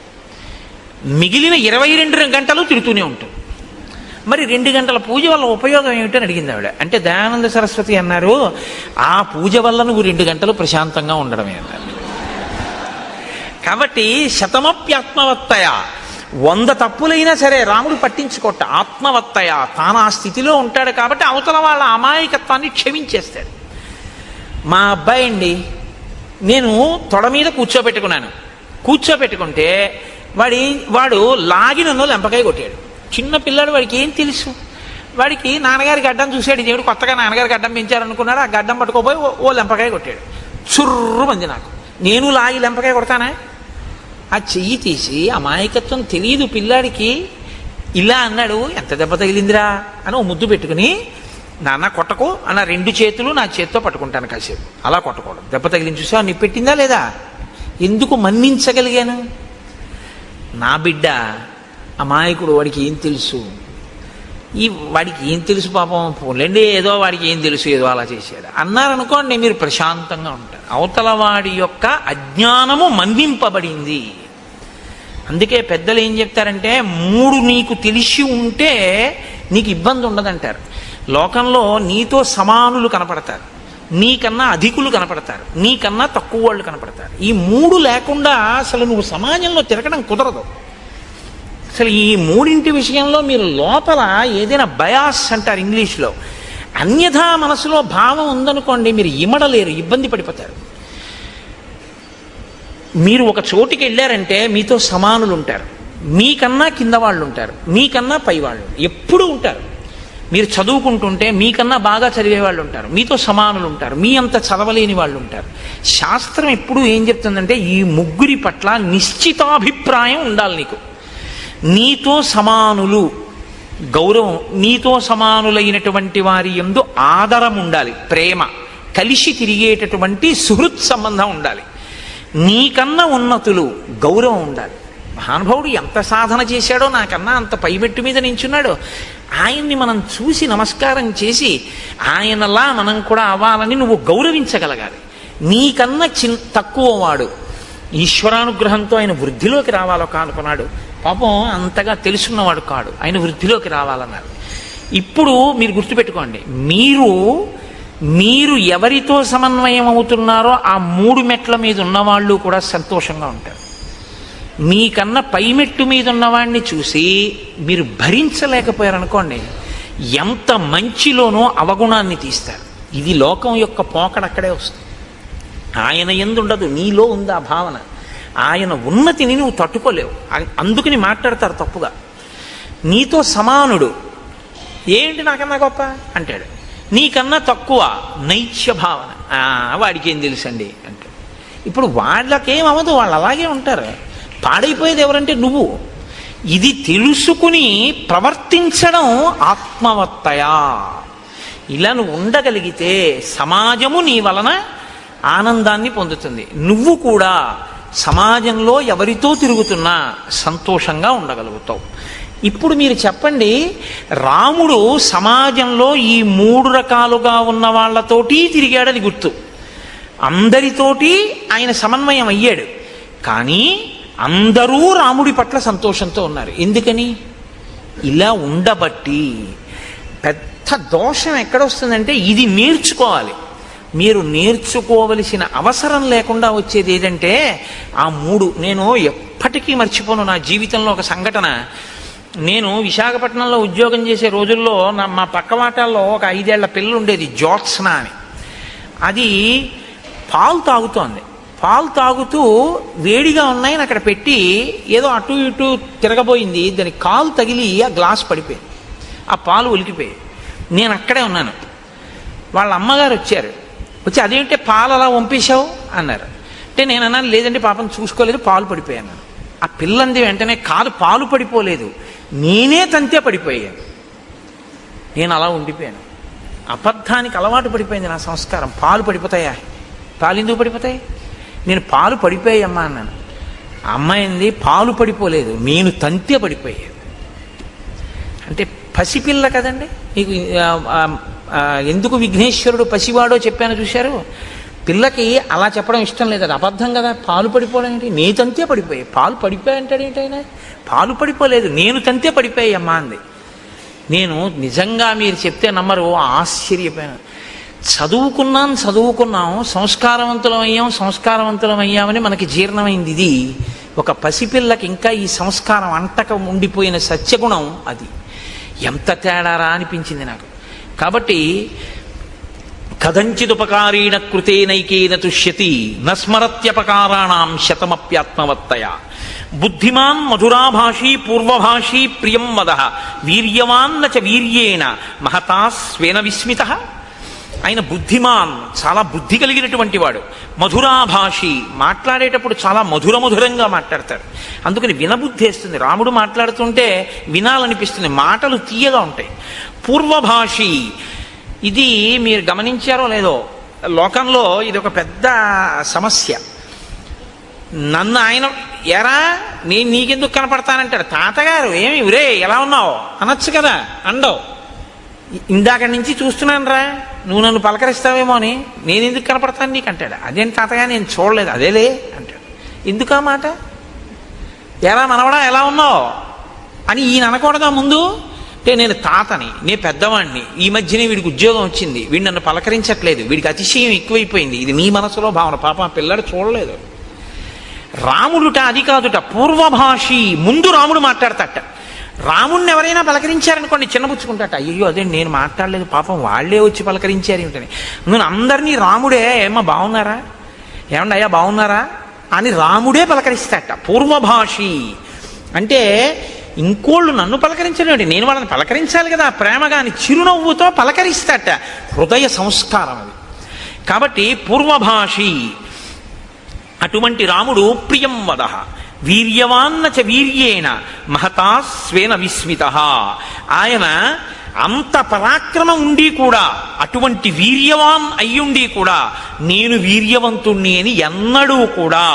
Speaker 1: మిగిలిన 22 గంటలు తిడుతూనే ఉంటుంది, మరి 2 గంటల పూజ వల్ల ఉపయోగం ఏమిటని అడిగింది ఆవిడ. అంటే దయానంద సరస్వతి అన్నారు, ఆ పూజ వల్ల నువ్వు 2 గంటలు ప్రశాంతంగా ఉండడమే అన్నారు. కాబట్టి శతమప్యాత్మవత్తయ, 100 తప్పులైనా సరే రాముడు పట్టించుకోట. ఆత్మవత్తయ, తాను ఆ స్థితిలో ఉంటాడు కాబట్టి అవతల వాళ్ళ అమాయకత్వాన్ని క్షమించేస్తాడు. మా అబ్బాయి అండి, నేను తొడ మీద కూర్చోబెట్టుకుంటే వాడు లాగి నన్ను లెంపకాయ కొట్టాడు. చిన్న పిల్లాడు, వాడికి ఏం తెలుసు? వాడికి నాన్నగారి గడ్డం చూశాడు, దేవుడు కొత్తగా నాన్నగారి గడ్డం పెంచారనుకున్నాడు. ఆ గడ్డం పట్టుకోపోయి ఓ లెంపకాయ కొట్టాడు. చుర్రు మంది నాకు. నేను లాగి లెంపకాయ కొడతానా? ఆ చెయ్యి తీసి, అమాయకత్వం తెలియదు పిల్లాడికి, ఇలా అన్నాడు. ఎంత దెబ్బ తగిలిందిరా అని ఓ ముద్దు పెట్టుకుని, నాన్న కొట్టకు అన్న 2 చేతులు నా చేత్తో పట్టుకుంటాను కాసేపు. అలా కొట్టకూడదు. దెబ్బ తగిలింది చూసా, నీ పెట్టిందా లేదా? ఎందుకు మన్నించగలిగాను? నా బిడ్డ అమాయకుడు, వాడికి ఏం తెలుసు? వాడికి ఏం తెలుసు పాపం, పోలేండి ఏదో వాడికి ఏం తెలుసు, ఏదో అలా చేశాడు అన్నారనుకోండి, మీరు ప్రశాంతంగా ఉంటారు. అవతల వాడి యొక్క అజ్ఞానము మన్నింపబడింది. అందుకే పెద్దలు ఏం చెప్తారంటే, 3 నీకు తెలిసి ఉంటే నీకు ఇబ్బంది ఉండదంటారు. లోకంలో నీతో సమానులు కనపడతారు, నీకన్నా అధికులు కనపడతారు, నీకన్నా తక్కువ వాళ్ళు కనపడతారు. ఈ 3 లేకుండా అసలు నువ్వు సమాజంలో తిరగడం కుదరదు. అసలు ఈ 3 విషయంలో మీరు లోపల ఏదైనా బయాస్ అంటారు ఇంగ్లీష్లో, అన్యథా మనసులో భావం ఉందనుకోండి, మీరు ఇమడలేరు, ఇబ్బంది పడిపోతారు. మీరు ఒక చోటికి వెళ్ళారంటే మీతో సమానులు ఉంటారు, మీకన్నా కింద వాళ్ళు ఉంటారు, మీకన్నా పై వాళ్ళు ఎప్పుడూ ఉంటారు. మీరు చదువుకుంటుంటే మీకన్నా బాగా చదివే వాళ్ళు ఉంటారు, మీతో సమానులు ఉంటారు, మీ అంత చదవలేని వాళ్ళు ఉంటారు. శాస్త్రం ఎప్పుడూ ఏం చెప్తుందంటే, ఈ 3 పట్ల నిశ్చితాభిప్రాయం ఉండాలి నీకు. నీతో సమానులు గౌరవం, నీతో సమానులైనటువంటి వారి యందు ఆదరం ఉండాలి, ప్రేమ, కలిసి తిరిగేటటువంటి సుహృత్ సంబంధం ఉండాలి. నీకన్నా ఉన్నతులు గౌరవం ఉండాలి. మహానుభావుడు ఎంత సాధన చేశాడో, నాకన్నా అంత పైమెట్టు మీద నించున్నాడో, ఆయన్ని మనం చూసి నమస్కారం చేసి ఆయనలా మనం కూడా అవ్వాలని నువ్వు గౌరవించగలగాలి. నీకన్నా తక్కువ వాడు ఈశ్వరానుగ్రహంతో ఆయన వృద్ధిలోకి రావాలో కానుకున్నాడు. పాపం అంతగా తెలుసున్నవాడు కాడు, ఆయన వృద్ధిలోకి రావాలన్నారు. ఇప్పుడు మీరు గుర్తుపెట్టుకోండి, మీరు ఎవరితో సమన్వయం అవుతున్నారో ఆ 3 మెట్ల మీద ఉన్నవాళ్ళు కూడా సంతోషంగా ఉంటారు. మీకన్నా పైమెట్టు మీద ఉన్నవాడిని చూసి మీరు భరించలేకపోయారనుకోండి, ఎంత మంచిలోనో అవగుణాన్ని తీస్తారు. ఇది లోకం యొక్క పోకడక్కడే వస్తుంది. ఆయన ఎందుండదు, నీలో ఉంది ఆ భావన. ఆయన ఉన్నతిని నువ్వు తట్టుకోలేవు, అందుకని మాట్లాడతారు తప్పుగా. నీతో సమానుడు, ఏంటి నాకన్నా గొప్ప అంటాడు. నీకన్నా తక్కువ, నైత్య భావన, వాడికి ఏం తెలుసండి అంటాడు. ఇప్పుడు వాళ్ళకేమవదు, వాళ్ళు అలాగే ఉంటారు. పాడైపోయేది ఎవరంటే నువ్వు. ఇది తెలుసుకుని ప్రవర్తించడం ఆత్మవత్తయా. ఇలా నువ్వు ఉండగలిగితే సమాజము నీ వలన ఆనందాన్ని పొందుతుంది. నువ్వు కూడా సమాజంలో ఎవరితో తిరుగుతున్నా సంతోషంగా ఉండగలుగుతావు. ఇప్పుడు మీరు చెప్పండి, రాముడు సమాజంలో ఈ 3 రకాలుగా ఉన్న వాళ్ళతోటి తిరిగాడని గుర్తు. అందరితోటి ఆయన సమన్వయం అయ్యాడు, కానీ అందరూ రాముడి పట్ల సంతోషంతో ఉన్నారు. ఎందుకని? ఇలా ఉండబట్టి. పెద్ద దోషం ఎక్కడొస్తుందంటే, ఇది నేర్చుకోవాలి. మీరు నేర్చుకోవలసిన అవసరం లేకుండా వచ్చేది ఏదంటే ఆ 3. నేను ఎప్పటికీ మర్చిపోను నా జీవితంలో ఒక సంఘటన. నేను విశాఖపట్నంలో ఉద్యోగం చేసే రోజుల్లో మా పక్కవాటాల్లో ఒక 5 ఏళ్ల పిల్ల ఉండేది, జ్యోత్స్న అని. అది పాలు తాగుతోంది. పాలు తాగుతూ వేడిగా ఉన్నాయని అక్కడ పెట్టి ఏదో అటు ఇటు తిరగబోయింది. దాని కాలు తగిలి ఆ గ్లాస్ పడిపోయింది, ఆ పాలు ఒలికిపోయి. నేను అక్కడే ఉన్నాను. వాళ్ళ అమ్మగారు వచ్చారు. వచ్చి అదేంటే పాలు అలా వంపేశావు అన్నారు. అంటే నేను అన్నాను, లేదంటే పాపం చూసుకోలేదు, పాలు పడిపోయాను. ఆ పిల్లంది వెంటనే, కాదు పాలు పడిపోలేదు, నేనే తంతే పడిపోయాను. నేను అలా ఉండిపోయాను. అబద్ధానికి అలవాటు పడిపోయింది నా సంస్కారం. పాలు పడిపోతాయా? పాలు ఎందుకు పడిపోతాయి? నేను పాలు పడిపోయామ్మా అన్నాను. అమ్మాయింది, పాలు పడిపోలేదు, నేను తంతే పడిపోయాను. అంటే పసిపిల్ల కదండి. మీకు ఎందుకు విఘ్నేశ్వరుడు పసివాడో చెప్పాను చూశారు. పిల్లకి అలా చెప్పడం ఇష్టం లేదు, అది అబద్ధం కదా. పాలు పడిపోవడం ఏంటి? నేను తంతే పడిపోయాయి. పాలు పడిపోయాయి అంటాడు ఏంటి ఆయన? పాలు పడిపోలేదు, నేను తంతే పడిపోయాయి అమ్మా అంది. నేను నిజంగా మీరు చెప్తే నమ్మరు, ఆశ్చర్యపోయాను. చదువుకున్నాం, సంస్కారవంతులమయ్యామని మనకి జీర్ణమైంది. ఇది ఒక పసిపిల్లకి ఇంకా ఈ సంస్కారం అంటక ఉండిపోయిన సత్యగుణం. అది ఎంత తేడారా అనిపించింది నాకు. కాబట్టి కథంచిదుపకారీణ కృతేనైకేన తుష్యతి నస్మరత్యపకారాణం శతమప్యాత్మవత్తయ. బుద్ధిమాన్ మధురాభాషీ పూర్వభాషీ ప్రియం వదః వీర్యవాన్న చ వీర్యేణ మహతా స్వేన విస్మితః. ఆయన బుద్ధిమాన్, చాలా బుద్ధి కలిగినటువంటి వాడు. మధురాభాషి, మాట్లాడేటప్పుడు చాలా మధురంగా మాట్లాడతాడు. అందుకని వినబుద్ధి వేస్తుంది. రాముడు మాట్లాడుతుంటే వినాలనిపిస్తుంది, మాటలు తీయగా ఉంటాయి. పూర్వభాషి, ఇది మీరు గమనించారో లేదో, లోకంలో ఇది ఒక పెద్ద సమస్య. నన్ను ఆయన ఎరా నేను నీకెందుకు కనపడతానంటాడు. తాతగారు ఏమి ఉరే ఎలా ఉన్నావు అనొచ్చు కదా, అండవు. ఇందాక నుంచి చూస్తున్నాను రా, నువ్వు నన్ను పలకరిస్తావేమో అని, నేను ఎందుకు కనపడతాను నీకు అంటాడు. అదేంటి తాతగా నేను చూడలేదు, అదేలే అంటాడు. ఎందుకు ఆ మాట? ఎలా మనవడా ఎలా ఉన్నావు అని ఈయన అనకూడదా ముందు? అంటే నేను తాతని, నేను పెద్దవాడిని, ఈ మధ్యనే వీడికి ఉద్యోగం వచ్చింది, వీడు నన్ను పలకరించట్లేదు, వీడికి అతిశయం ఎక్కువైపోయింది. ఇది నీ మనసులో భావన, పాప పిల్లడు చూడలేదు. రాముడుట అది కాదుట, పూర్వభాషి. ముందు రాముడు మాట్లాడతాట. రాముడిని ఎవరైనా పలకరించారనుకోండి చిన్నపుచ్చుకుంటాట. అయ్యో అదే నేను మాట్లాడలేదు, పాపం వాళ్లే వచ్చి పలకరించారు ఏమిటని. నేను అందరినీ రాముడే ఏమో బాగున్నారా, ఏమన్నా అయ్యా బాగున్నారా అని రాముడే పలకరిస్తాట. పూర్వభాషి అంటే ఇంకోళ్ళు నన్ను పలకరించలేండి, నేను వాళ్ళని పలకరించాలి కదా ప్రేమగాని, చిరునవ్వుతో పలకరిస్తాట. హృదయ సంస్కారం అది. కాబట్టి పూర్వభాషి. అటువంటి రాముడు ప్రియం వదః వీర్యవాన్న చ వీర్యేణ మహతా స్వేన విస్మితః. ఆయన అంత పరాక్రమం ఉండి కూడా, అటువంటి వీర్యవాన్ అయ్యుండి కూడా నేను వీర్యవంతుణ్ణి అని ఎన్నడూ కూడా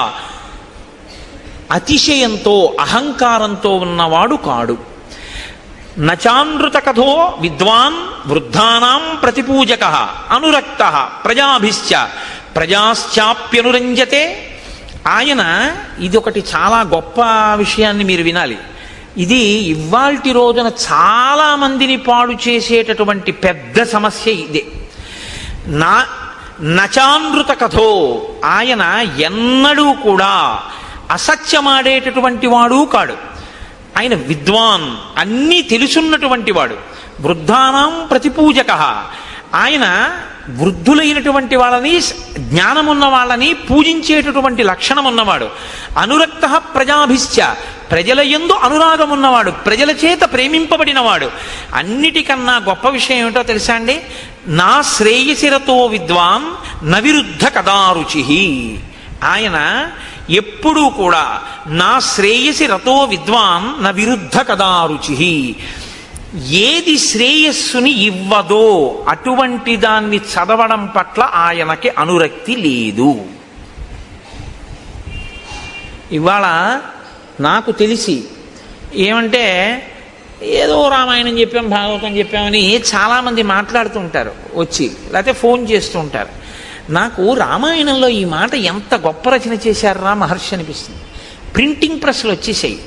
Speaker 1: అతిశయంతో అహంకారంతో ఉన్నవాడు కాడు. నచానృత కథో విద్వాన్ వృద్ధానాం ప్రతిపూజకః అనురక్తః ప్రజాభిశ్చ ప్రజాశ్చాప్యనురంజతే. ఆయన ఇది ఒకటి చాలా గొప్ప విషయాన్ని మీరు వినాలి. ఇది ఇవాల్టి రోజున చాలా మందిని పాడు చేసేటటువంటి పెద్ద సమస్య ఇదే. నచానృత కథో, ఆయన ఎన్నడూ కూడా అసత్యమాడేటటువంటి వాడు కాడు. ఆయన విద్వాన్, అన్నీ తెలుసున్నటువంటి వాడు. వృద్ధానాం ప్రతిపూజకః, ఆయన వృద్ధులైనటువంటి వాళ్ళని, జ్ఞానమున్న వాళ్ళని పూజించేటటువంటి లక్షణం ఉన్నవాడు. అనురక్త ప్రజాభిశ్చ, ప్రజల యందు అనురాగం ఉన్నవాడు, ప్రజల చేత ప్రేమింపబడినవాడు. అన్నిటికన్నా గొప్ప విషయం ఏమిటో తెలుసా అండి? నా శ్రేయసిరతో విద్వాన్ నవిరుద్ధ కదారుచి. ఆయన ఎప్పుడూ కూడా నా శ్రేయసి రతో విద్వాన్ న విరుద్ధ కదారుచి. ఏది శ్రేయస్సుని ఇవ్వదో అటువంటి దాన్ని చదవడం పట్ల ఆయనకి అనురక్తి లేదు. ఇవాళ నాకు తెలిసి ఏమంటే, ఏదో రామాయణం చెప్పాం, భాగవతం చెప్పామని చాలామంది మాట్లాడుతూ ఉంటారు వచ్చి, లేకపోతే ఫోన్ చేస్తూ ఉంటారు. నాకు రామాయణంలో ఈ మాట ఎంత గొప్ప రచన చేశారా మహర్షి అనిపిస్తుంది. ప్రింటింగ్ ప్రెస్లు వచ్చేసాయి.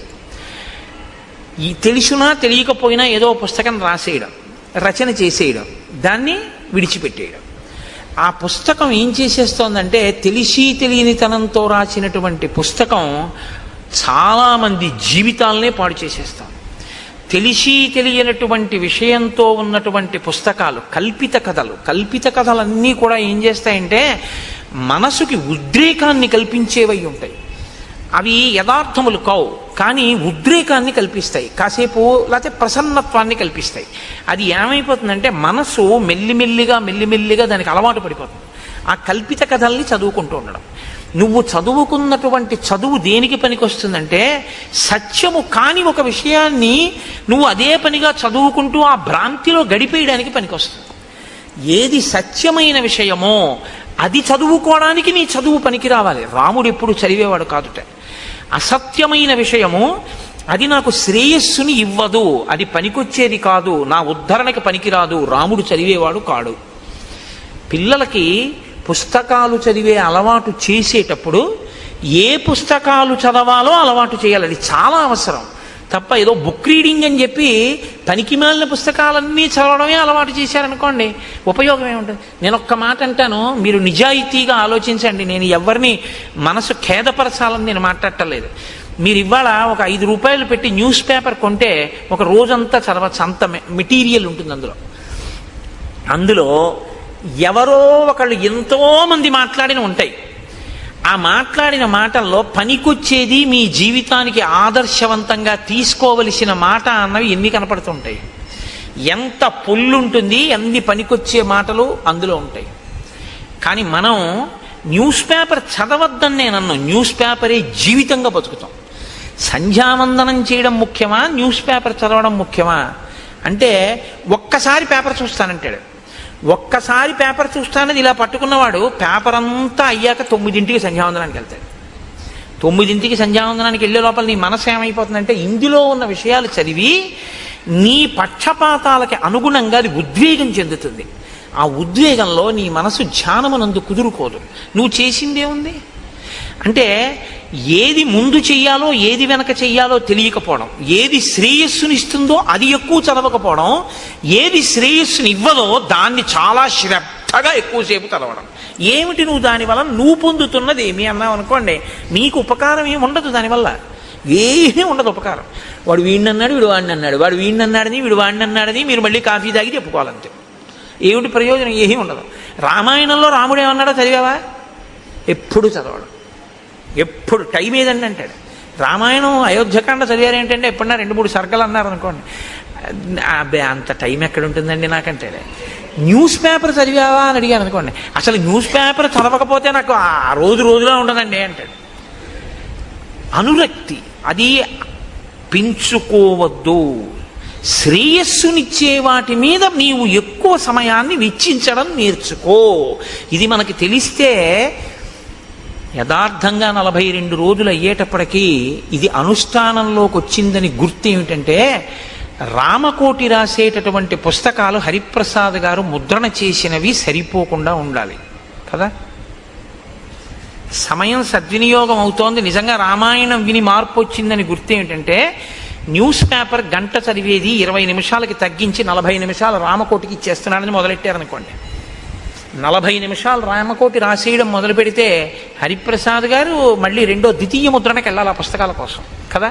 Speaker 1: ఈ తెలిసినా తెలియకపోయినా ఏదో పుస్తకం రాసేయడం, రచన చేసేయడం, దాన్ని విడిచిపెట్టేయడం. ఆ పుస్తకం ఏం చేసేస్తోందంటే, తెలిసి తెలియనితనంతో రాసినటువంటి పుస్తకం చాలామంది జీవితాలనే పాడు చేసేస్తాం. తెలిసి తెలియనటువంటి విషయంతో ఉన్నటువంటి పుస్తకాలు, కల్పిత కథలన్నీ కూడా ఏం చేస్తాయంటే మనసుకి ఉద్రేకాన్ని కల్పించేవై ఉంటాయి. అవి యథార్థములు కావు, కానీ ఉద్రేకాన్ని కల్పిస్తాయి, కాసేపు లేకపోతే ప్రసన్నత్వాన్ని కల్పిస్తాయి. అది ఏమైపోతుందంటే మనసు మెల్లిమెల్లిగా దానికి అలవాటు పడిపోతుంది. ఆ కల్పిత కథల్ని చదువుకుంటూ ఉండడం. నువ్వు చదువుకున్నటువంటి చదువు దేనికి పనికొస్తుందంటే, సత్యము కాని ఒక విషయాన్ని నువ్వు అదే పనిగా చదువుకుంటూ ఆ భ్రాంతిలో గడిపేయడానికి పనికొస్తుంది. ఏది సత్యమైన విషయమో అది చదువుకోవడానికి నీ చదువు పనికి రావాలి. రాముడు ఎప్పుడు చదివేవాడు కాదుట. అసత్యమైన విషయము అది నాకు శ్రేయస్సుని ఇవ్వదు, అది పనికొచ్చేది కాదు, నా ఉద్ధరణకి పనికిరాదు, రాముడు చదివేవాడు కాడు. పిల్లలకి పుస్తకాలు చదివే అలవాటు చేసేటప్పుడు ఏ పుస్తకాలు చదవాలో అలవాటు చేయాలి. అది చాలా అవసరం. తప్ప ఏదో బుక్ రీడింగ్ అని చెప్పి పనికిమాలిన పుస్తకాలన్నీ చదవడమే అలవాటు చేశారనుకోండి, ఉపయోగం ఏముంటుంది? నేను ఒక్క మాట అంటాను, మీరు నిజాయితీగా ఆలోచించండి. నేను ఎవరిని మనసు ఖేదపరచాలని నేను మాట్లాడటలేదు. మీరు ఇవాళ ఒక 5 రూపాయలు పెట్టి న్యూస్ పేపర్ కొంటే ఒక రోజంతా చదవచ్చు, అంత మెటీరియల్ ఉంటుంది అందులో ఎవరో ఒకళ్ళు ఎంతోమంది మాట్లాడిన ఉంటాయి. ఆ మాట్లాడిన మాటల్లో పనికొచ్చేది, మీ జీవితానికి ఆదర్శవంతంగా తీసుకోవలసిన మాట అన్నవి ఎన్ని కనపడుతుంటాయి. ఎంత పొల్లుంటుంది, ఎన్ని పనికొచ్చే మాటలు అందులో ఉంటాయి. కానీ మనం న్యూస్ పేపర్ చదవద్దని నేను అన్నాను, న్యూస్ పేపరే జీవితంగా బతుకుతాం. సంధ్యావందనం చేయడం ముఖ్యమా, న్యూస్ పేపర్ చదవడం ముఖ్యమా అంటే, ఒక్కసారి పేపర్ చూస్తానంటాడు. ఒక్కసారి పేపర్ చూస్తానది ఇలా పట్టుకున్నవాడు పేపర్ అంతా అయ్యాక 9ంటికి సంధ్యావందనానికి వెళ్తాడు. 9ంటికి సంధ్యావందనానికి వెళ్ళే లోపల నీ మనసు ఏమైపోతుందంటే, ఇందులో ఉన్న విషయాలు చదివి నీ పక్షపాతాలకి అనుగుణంగా అది ఉద్వేగం చెందుతుంది. ఆ ఉద్వేగంలో నీ మనసు ధ్యానమునందు కుదురుకోదు. నువ్వు చేసిందే ఉంది అంటే, ఏది ముందు చెయ్యాలో ఏది వెనక చెయ్యాలో తెలియకపోవడం, ఏది శ్రేయస్సునిస్తుందో అది ఎక్కువ చదవకపోవడం, ఏది శ్రేయస్సుని ఇవ్వదో దాన్ని చాలా శ్రద్ధగా ఎక్కువసేపు చదవడం. ఏమిటి నువ్వు దానివల్ల నువ్వు పొందుతున్నది ఏమి అన్నావు అనుకోండి, మీకు ఉపకారం ఏమి ఉండదు దానివల్ల, ఏమీ ఉండదు ఉపకారం. వాడు వీడిని అన్నాడు, వీడు వాడిని అన్నాడు, వాడు వీడిని అన్నాడని వీడు వాడిని అన్నాడని మీరు మళ్ళీ కాఫీ తాగి చెప్పుకోవాలంతే. ఏమిటి ప్రయోజనం? ఏమీ ఉండదు. రామాయణంలో రాముడు ఏమన్నాడో చదివావా? ఎప్పుడు చదవడం, ఎప్పుడు టైం ఏదండి అంటాడు. రామాయణం అయోధ్యకాండ చదివారు ఏంటంటే ఎప్పుడన్నా 2-3 సర్గలు అన్నారు అనుకోండి, అబ్బే అంత టైం ఎక్కడ ఉంటుందండి నాకంటే. న్యూస్ పేపర్ చదివావా అని అడిగాను అనుకోండి, అసలు న్యూస్ పేపర్ చదవకపోతే నాకు ఆ రోజులా ఉండదండి అంటాడు. అనురక్తి అది పెంచుకోవద్దు. శ్రేయస్సునిచ్చే వాటి మీద నీవు ఎక్కువ సమయాన్ని వెచ్చించడం నేర్చుకో. ఇది మనకి తెలిస్తే యథార్థంగా 42 రోజులు అయ్యేటప్పటికీ ఇది అనుష్ఠానంలోకి వచ్చిందని గుర్తు ఏమిటంటే, రామకోటి రాసేటటువంటి పుస్తకాలు హరిప్రసాద్ గారు ముద్రణ చేసినవి సరిపోకుండా ఉండాలి కదా. సమయం సద్వినియోగం అవుతోంది. నిజంగా రామాయణం విని మార్పు వచ్చిందని గుర్తు ఏమిటంటే, న్యూస్ పేపర్ గంట చదివేది 20 నిమిషాలకి తగ్గించి 40 నిమిషాలు రామకోటికి ఇచ్చేస్తున్నాడని మొదలెట్టారనుకోండి. 40 నిమిషాలు రామకోటి రాసేయడం మొదలు పెడితే హరిప్రసాద్ గారు మళ్ళీ ద్వితీయ ముద్రణకి వెళ్ళాలి ఆ పుస్తకాల కోసం కదా.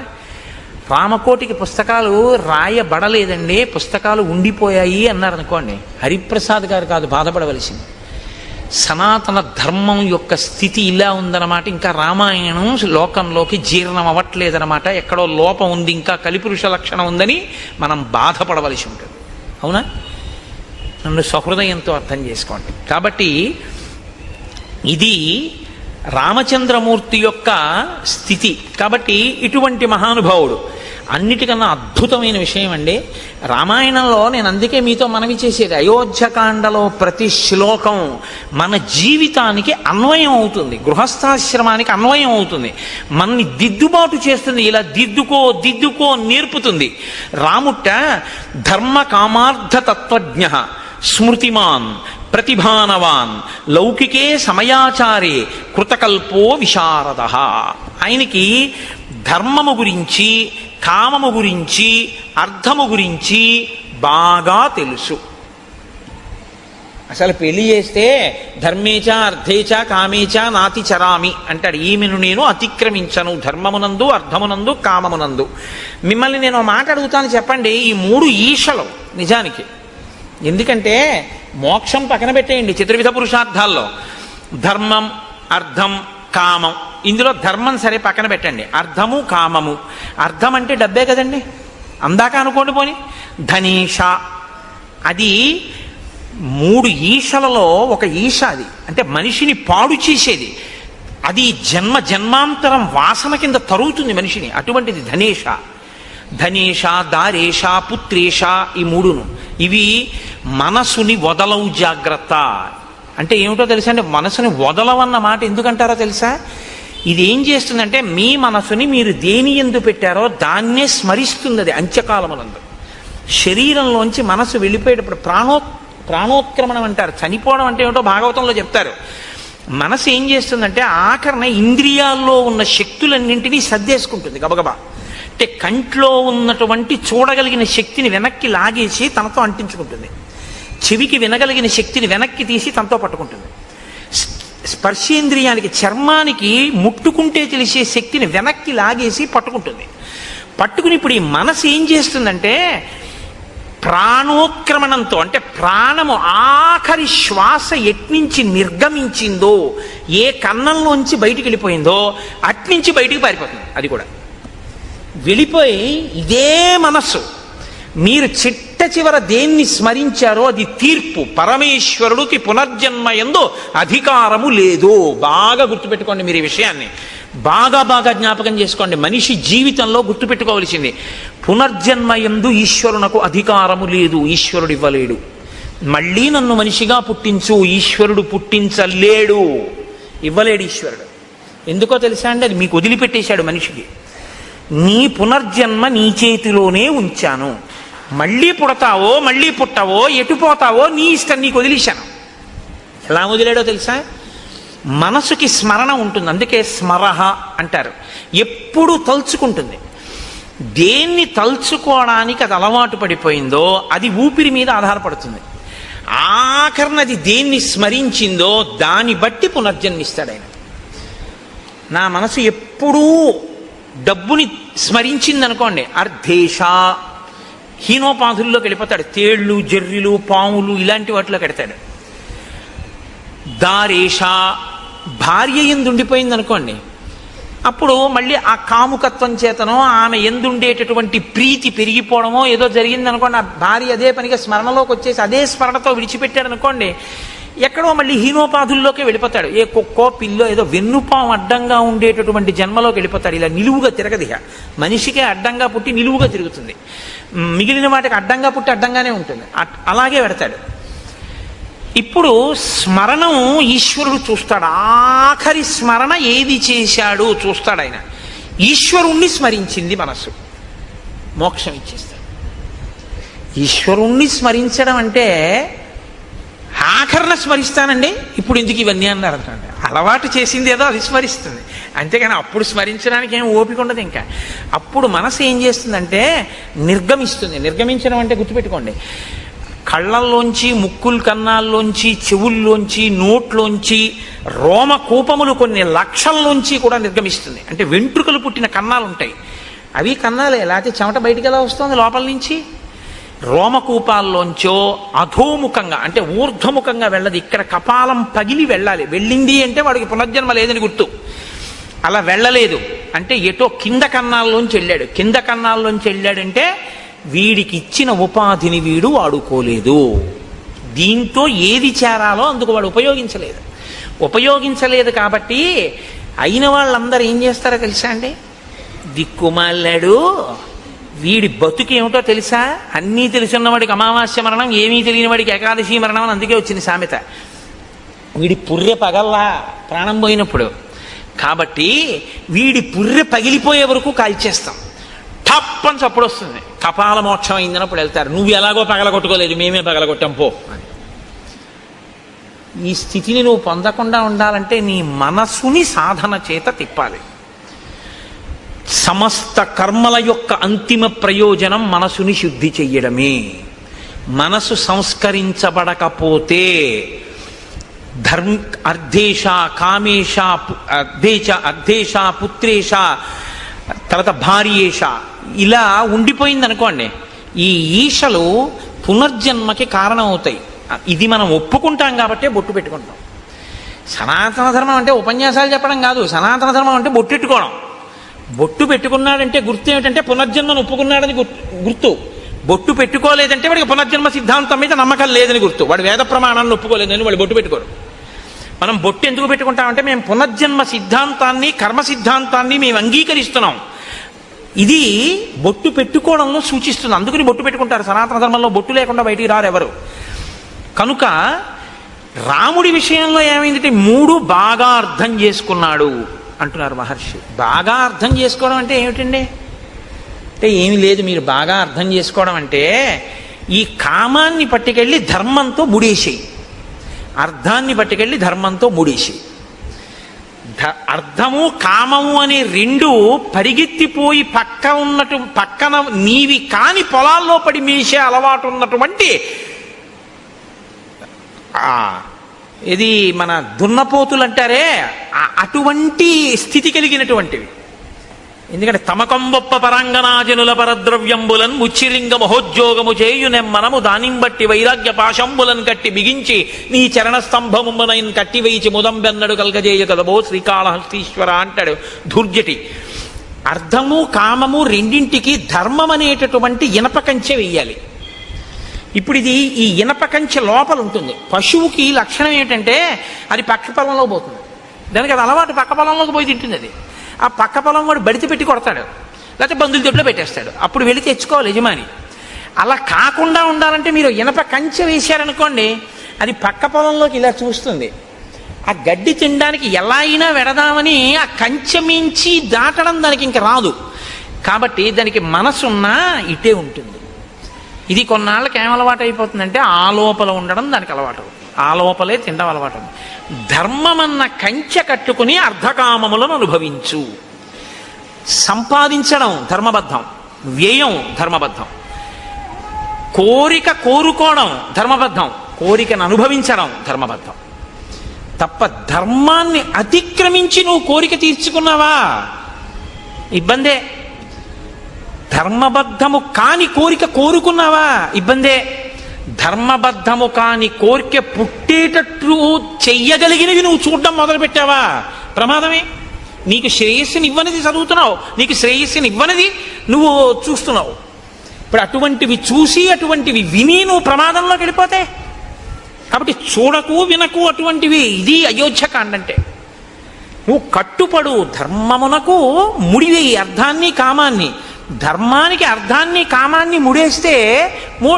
Speaker 1: రామకోటికి పుస్తకాలు రాయబడలేదండి, పుస్తకాలు ఉండిపోయాయి అన్నారనుకోండి, హరిప్రసాద్ గారు కాదు బాధపడవలసింది. సనాతన ధర్మం యొక్క స్థితి ఇలా ఉందన్నమాట. ఇంకా రామాయణం లోకంలోకి జీర్ణం అవ్వట్లేదన్నమాట. ఎక్కడో లోపం ఉంది, ఇంకా కలిపురుష లక్షణం ఉందని మనం బాధపడవలసి ఉంటుంది. అవునా? నన్ను సహృదయంతో అర్థం చేసుకోండి. కాబట్టి ఇది రామచంద్రమూర్తి యొక్క స్థితి. కాబట్టి ఇటువంటి మహానుభావుడు. అన్నిటికన్నా అద్భుతమైన విషయం అండి రామాయణంలో, నేను అందుకే మీతో మనవి చేసేది, అయోధ్యకాండలో ప్రతి శ్లోకం మన జీవితానికి అన్వయం అవుతుంది, గృహస్థాశ్రమానికి అన్వయం అవుతుంది, మనని దిద్దుబాటు చేస్తుంది. ఇలా దిద్దుకో నేర్పుతుంది. రాముట్ట ధర్మ కామార్థ తత్వజ్ఞ స్మృతిమాన్ ప్రతిభానవాన్ లౌకికే సమయాచారే కృతకల్పో విశారద. ఆయనకి ధర్మము గురించి, కామము గురించి, అర్థము గురించి బాగా తెలుసు. అసలు పెళ్లి చేస్తే ధర్మేచ అర్థేచ కామేచ నాతి చరామి అంటాడు. ఈమెను నేను అతిక్రమించను ధర్మమునందు, అర్థమునందు, కామమునందు. మిమ్మల్ని నేను మాట అడుగుతాను, చెప్పండి, ఈ 3 ఈశలు నిజానికి. ఎందుకంటే మోక్షం పక్కన పెట్టేయండి, చతుర్విధ పురుషార్థాల్లో ధర్మం, అర్థం, కామం. ఇందులో ధర్మం సరే పక్కన పెట్టండి, అర్థము, కామము. అర్థం అంటే డబ్బే కదండి, అందాక అనుకోండి. పోని ధనేష, అది 3 ఈశలలో ఒక ఈశ. అది అంటే మనిషిని పాడు చేసేది. అది జన్మాంతరం వాసన కింద తరుగుతుంది మనిషిని. అటువంటిది ధనేష. ధనేష, దారేష, పుత్రేష, ఈ 3ను. ఇవి మనసుని వదలవు జాగ్రత్త. అంటే ఏమిటో తెలుసా అండి, మనసుని వదలవన్న మాట ఎందుకంటారో తెలుసా? ఇది ఏం చేస్తుందంటే, మీ మనసుని మీరు దేని యందు పెట్టారో దాన్నే స్మరిస్తుంది. అది అంత్యకాలమునందు శరీరంలోంచి మనసు వెళ్ళిపోయేటప్పుడు ప్రాణోత్క్రమణం అంటారు. చనిపోవడం అంటే ఏమిటో భాగవతంలో చెప్తారు. మనసు ఏం చేస్తుందంటే, ఆఖరణ ఇంద్రియాల్లో ఉన్న శక్తులన్నింటినీ సర్దేసుకుంటుంది గబగబా. అంటే కంట్లో ఉన్నటువంటి చూడగలిగిన శక్తిని వెనక్కి లాగేసి తనతో అంటించుకుంటుంది, చెవికి వినగలిగిన శక్తిని వెనక్కి తీసి తనతో పట్టుకుంటుంది, స్పర్శేంద్రియానికి చర్మానికి ముట్టుకుంటే తెలిసే శక్తిని వెనక్కి లాగేసి పట్టుకుంటుంది. పట్టుకుని ఇప్పుడు ఈ మనసు ఏం చేస్తుందంటే ప్రాణోత్క్రమణంతో, అంటే ప్రాణము ఆఖరి శ్వాస ఎట్నుంచి నిర్గమించిందో, ఏ కన్నంలోంచి బయటికి వెళ్ళిపోయిందో అట్నుంచి బయటికి పారిపోతుంది. అది కూడా వెళ్ళిపోయి ఇదే మనస్సు మీరు చిట్ట చివర దేన్ని స్మరించారో అది తీర్పు. పరమేశ్వరుడికి పునర్జన్మ యందు అధికారము లేదు. బాగా గుర్తుపెట్టుకోండి మీరు ఈ విషయాన్ని, బాగా బాగా జ్ఞాపకం చేసుకోండి. మనిషి జీవితంలో గుర్తుపెట్టుకోవలసింది పునర్జన్మ యందు ఈశ్వరునకు అధికారము లేదు, ఈశ్వరుడు ఇవ్వలేడు. మళ్ళీ నన్ను మనిషిగా పుట్టించు, ఈశ్వరుడు పుట్టించలేడు, ఇవ్వలేడు ఈశ్వరుడు. ఎందుకో తెలుసా అండి, అది మీకు వదిలిపెట్టేశాడు మనిషికి. నీ పునర్జన్మ నీ చేతిలోనే ఉంచాను, మళ్ళీ పుడతావో మళ్ళీ పుట్టవో ఎటు పోతావో నీ ఇష్టం, నీకు వదిలేశాను. ఎలా వదిలేడో తెలుసా, మనసుకి స్మరణ ఉంటుంది, అందుకే స్మరహ అంటారు. ఎప్పుడు తలుచుకుంటుంది. దేన్ని తలుచుకోవడానికి అది అలవాటు పడిపోయిందో అది ఊపిరి మీద ఆధారపడుతుంది. ఆఖరణ అది దేన్ని స్మరించిందో దాన్ని బట్టి పునర్జన్మిస్తాడు ఆయన. నా మనసు ఎప్పుడూ డబ్బుని స్మరించిందనుకోండి, అర్ధేశ హీనోపాధుల్లోకి వెళ్ళిపోతాడు. తేళ్లు, జర్రిలు, పాములు ఇలాంటి వాటిలోకి వెడతాడు. దారేష భార్య ఎందుండిపోయింది అనుకోండి, అప్పుడు మళ్ళీ ఆ కాముకత్వం చేతనో ఆమె ఎందుండేటటువంటి ప్రీతి పెరిగిపోవడమో ఏదో జరిగింది అనుకోండి, ఆ భార్య అదే పనిగా స్మరణలోకి వచ్చేసి అదే స్మరణతో విడిచిపెట్టాడు అనుకోండి, ఎక్కడో మళ్ళీ హీనోపాధుల్లోకి వెళ్ళిపోతాడు. ఏ కుక్కో పిల్లో ఏదో వెన్నుపాము అడ్డంగా ఉండేటటువంటి జన్మలోకి వెళ్ళిపోతాడు. ఇలా నిలువుగా తిరగదిహ. మనిషికే అడ్డంగా పుట్టి నిలువుగా తిరుగుతుంది, మిగిలిన వాటికి అడ్డంగా పుట్టి అడ్డంగానే ఉంటుంది. అలాగే పెడతాడు. ఇప్పుడు స్మరణం ఈశ్వరుడు చూస్తాడు. ఆఖరి స్మరణ ఏది చేశాడు చూస్తాడు ఆయన. ఈశ్వరుణ్ణి స్మరించింది మనస్సు, మోక్షం ఇచ్చేస్తాడు. ఈశ్వరుణ్ణి స్మరించడం అంటే ఆఖరణ స్మరిస్తానండి, ఇప్పుడు ఎందుకు ఇవన్నీ అన్నారు అనుకోండి. అలవాటు చేసింది ఏదో అది స్మరిస్తుంది, అంతేగాని అప్పుడు స్మరించడానికి ఏం ఓపిక ఉండదు. ఇంకా అప్పుడు మనసు ఏం చేస్తుందంటే నిర్గమిస్తుంది. నిర్గమించడం అంటే గుర్తుపెట్టుకోండి, కళ్ళల్లోంచి, ముక్కుల కన్నాల్లోంచి, చెవుల్లోంచి, నోట్లోంచి, రోమకూపములు కొన్ని లక్షల్లోంచి కూడా నిర్గమిస్తుంది. అంటే వెంట్రుకలు పుట్టిన కన్నాలు ఉంటాయి, అవి కన్నాలే, లేకపోతే చెమట బయటికి ఎలా వస్తుంది లోపల నుంచి. రోమకూపాల్లోంచో అధోముఖంగా అంటే ఊర్ధ్వముఖంగా వెళ్ళదు, ఇక్కడ కపాలం పగిలి వెళ్ళాలి. వెళ్ళింది అంటే వాడికి పునర్జన్మ లేదని గుర్తు. అలా వెళ్ళలేదు అంటే ఎటో కింద కన్నాల్లోంచి వెళ్ళాడు. కింద కన్నాల్లోంచి వెళ్ళాడంటే వీడికి ఇచ్చిన ఉపాధిని వీడు వాడుకోలేదు. దీంతో ఏది చేరాలో అందుకు వాడు ఉపయోగించలేదు కాబట్టి అయిన వాళ్ళందరూ ఏం చేస్తారో తెలుసా అండి, దిక్కుమాలాడు, వీడి బతుకేమిటో తెలుసా, అన్నీ తెలుసున్నవాడికి అమావాస్య మరణం, ఏమీ తెలియని వాడికి ఏకాదశి మరణం అని అందుకే వచ్చింది సామెత. వీడి పుర్రె పగల్లా ప్రాణం పోయినప్పుడు, కాబట్టి వీడి పుర్రె పగిలిపోయే వరకు కాల్చేస్తాం. టప్పని చప్పుడు వస్తుంది, కపాల మోక్షం అయిందన్నప్పుడు వెళ్తారు. నువ్వు ఎలాగో పగలగొట్టుకోలేదు, మేమే పగలగొట్టాం పో అని. ఈ స్థితిని నువ్వు పొందకుండా ఉండాలంటే నీ మనసుని సాధన చేత తిప్పాలి. సమస్త కర్మల యొక్క అంతిమ ప్రయోజనం మనసుని శుద్ధి చెయ్యడమే. మనసు సంస్కరించబడకపోతే అర్ధేశ, కామేశ, అర్ధేశ, పుత్రేశ, తర్వాత భార్యేశ ఇలా ఉండిపోయింది అనుకోండి, ఈ ఈశలు పునర్జన్మకి కారణం అవుతాయి. ఇది మనం ఒప్పుకుంటాం కాబట్టే బొట్టు పెట్టుకుంటాం. సనాతన ధర్మం అంటే ఉపన్యాసాలు చెప్పడం కాదు, సనాతన ధర్మం అంటే బొట్టెట్టుకోవడం. బొట్టు పెట్టుకున్నాడంటే గుర్తు ఏమిటంటే పునర్జన్మను ఒప్పుకున్నాడని గుర్తు. బొట్టు పెట్టుకోలేదంటే వాడికి పునర్జన్మ సిద్ధాంతం మీద నమ్మకం లేదని గుర్తు. వాడు వేద ప్రమాణాన్ని ఒప్పుకోలేదని వాడు బొట్టు పెట్టుకోరు. మనం బొట్టు ఎందుకు పెట్టుకుంటామంటే మేము పునర్జన్మ సిద్ధాంతాన్ని, కర్మ సిద్ధాంతాన్ని మేము అంగీకరిస్తున్నాం. ఇది బొట్టు పెట్టుకోవడంలో సూచిస్తుంది, అందుకని బొట్టు పెట్టుకుంటారు. సనాతన ధర్మంలో బొట్టు లేకుండా బయటికి రారు ఎవరు. కనుక రాముడి విషయంలో ఏమైందంటే 3 బాగా అర్థం చేసుకున్నాడు అంటున్నారు మహర్షి. బాగా అర్థం చేసుకోవడం అంటే ఏమిటండి అంటే ఏమి లేదు, మీరు బాగా అర్థం చేసుకోవడం అంటే ఈ కామాన్ని పట్టుకెళ్ళి ధర్మంతో ముడేసేయి, అర్థాన్ని పట్టుకెళ్ళి ధర్మంతో ముడేసేయి. అర్థము కామము అనే రెండు పరిగెత్తిపోయి పక్కన నీవి కాని పొలాల్లో పడి మేసే అలవాటు ఉన్నటువంటి ఇది మన దున్నపోతులు అంటారే, అటువంటి స్థితి కలిగినటువంటివి. ఎందుకంటే తమకంబొప్ప పరాంగనాజనుల పరద్రవ్యంబులన్ ముచ్చిలింగ మహోద్యోగము చేయునెమ్మనము దానిం బట్టి వైరాగ్య పాశంబులను కట్టి బిగించి నీ చరణ స్తంభమునైన్ కట్టి వేయిచి ముదంబెన్నడు కలగజేయ కలబో శ్రీకాళహస్తీశ్వర అంటాడు ధూర్జటి. అర్థము కామము రెండింటికి ధర్మం అనేటటువంటి ఇనప కంచె వెయ్యాలి. ఇప్పుడు ఇది ఈ ఇనప కంచె లోపల ఉంటుంది. పశువుకి లక్షణం ఏంటంటే అది పక్క పొలంలో పోతుంది, దానికి అది అలవాటు పక్క పొలంలోకి పోయి తింటుంది. అది ఆ పక్క పొలం వాడు బడితి పెట్టి కొడతాడు, లేకపోతే బంధువుల దొడ్లో పెట్టేస్తాడు, అప్పుడు వెళ్ళి తెచ్చుకోవాలి యజమాని. అలా కాకుండా ఉండాలంటే మీరు ఇనప కంచె వేశారనుకోండి, అది పక్క పొలంలోకి ఇలా చూస్తుంది. ఆ గడ్డి తినడానికి ఎలా అయినా వెడదామని ఆ కంచె మించి దాటడం దానికి ఇంక రాదు. కాబట్టి దానికి మనసున్నా ఇటే ఉంటుంది. ఇది కొన్నాళ్ళకి ఏం అలవాటు అయిపోతుందంటే ఆ లోపల ఉండడం దానికి అలవాటు, ఆ లోపలే తినడం అలవాటు. ధర్మమన్న కంచె కట్టుకుని అర్ధకామములను అనుభవించు. సంపాదించడం ధర్మబద్ధం, వ్యయం ధర్మబద్ధం, కోరుకోవడం ధర్మబద్ధం, కోరికను అనుభవించడం ధర్మబద్ధం. తప్ప ధర్మాన్ని అతిక్రమించి నువ్వు కోరిక తీర్చుకున్నావా ఇబ్బందే. ధర్మబద్ధము కాని కోరిక కోరుకున్నావా ఇబ్బందే. ధర్మబద్ధము కాని కోరిక పుట్టేటట్లు చెయ్యగలిగినవి నువ్వు చూడడం మొదలుపెట్టావా ప్రమాదమే. నీకు శ్రేయస్సుని ఇవ్వనిది చదువుతున్నావు, నీకు శ్రేయస్సుని ఇవ్వనిది నువ్వు చూస్తున్నావు. ఇప్పుడు అటువంటివి చూసి అటువంటివి విని నువ్వు ప్రమాదంలోకి వెళ్ళిపోతే, కాబట్టి చూడకు వినకు అటువంటివి. ఇది అయోధ్యకాండ అంటే. నువ్వు కట్టుపడు, ధర్మమునకు ముడివేయి అర్థాన్ని కామాన్ని. ధర్మానికి అర్థాన్ని కామాన్ని ముడేస్తే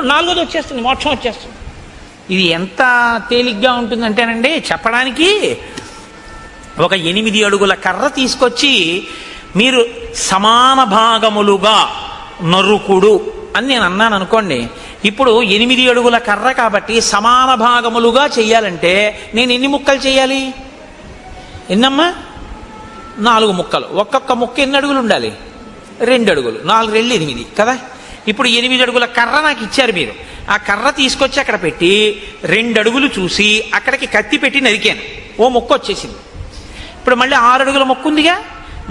Speaker 1: నాలుగోది వచ్చేస్తుంది, మోక్షం వచ్చేస్తుంది. ఇది ఎంత తేలిగ్గా ఉంటుందంటేనండి చెప్పడానికి, ఒక 8 అడుగుల కర్ర తీసుకొచ్చి మీరు సమాన భాగములుగా నరుకుడు అని నేను అన్నాను అనుకోండి. ఇప్పుడు 8 అడుగుల కర్ర కాబట్టి సమాన భాగములుగా చెయ్యాలంటే నేను ఎన్ని ముక్కలు చేయాలి? ఎన్నమ్మా? 4 ముక్కలు. ఒక్కొక్క ముక్క ఎన్ని అడుగులు ఉండాలి? 2 అడుగులు. 4 2 8 కదా. ఇప్పుడు 8 అడుగుల కర్ర నాకు ఇచ్చారు మీరు. ఆ కర్ర తీసుకొచ్చి అక్కడ పెట్టి 2 అడుగులు చూసి అక్కడికి కత్తి పెట్టి నరికాను, ఓ ముక్క వచ్చేసింది. ఇప్పుడు మళ్ళీ 6 అడుగుల ముక్క ఉందిగా,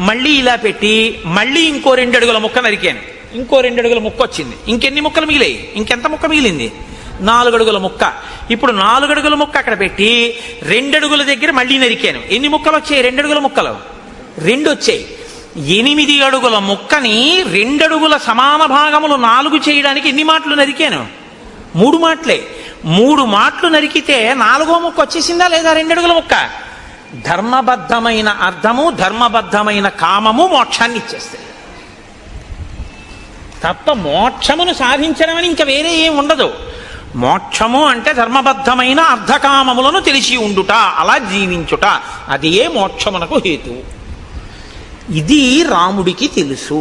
Speaker 1: మళ్ళీ ఇలా పెట్టి మళ్ళీ ఇంకో 2 అడుగుల ముక్క నరికాను, ఇంకో 2 అడుగుల ముక్క వచ్చింది. ఇంకెన్ని ముక్కలు మిగిలాయి? ఇంకెంత ముక్క మిగిలింది? 4 అడుగుల ముక్క. ఇప్పుడు 4 అడుగుల ముక్క అక్కడ పెట్టి 2 అడుగుల దగ్గర మళ్ళీ నరికాను. ఎన్ని ముక్కలు వచ్చాయి? 2 అడుగుల ముక్కలు 2 వచ్చాయి. 8 అడుగుల ముక్కని 2 అడుగుల సమాన భాగములు 4 చేయడానికి ఎన్ని మాటలు నరికాను? 3 మాటలే. 3 మాటలు నరికితే 4వ ముక్క వచ్చేసిందా లేదా? 2 అడుగుల ముక్క. ధర్మబద్ధమైన అర్థము, ధర్మబద్ధమైన కామము మోక్షాన్ని ఇచ్చేస్తాయి. తప్ప మోక్షమును సాధించడం అని ఇంకా వేరే ఏం ఉండదు. మోక్షము అంటే ధర్మబద్ధమైన అర్ధకామములను తెలిసి ఉండుట, అలా జీవించుట, అదే మోక్షమునకు హేతువు. ఇది రాముడికి తెలుసు.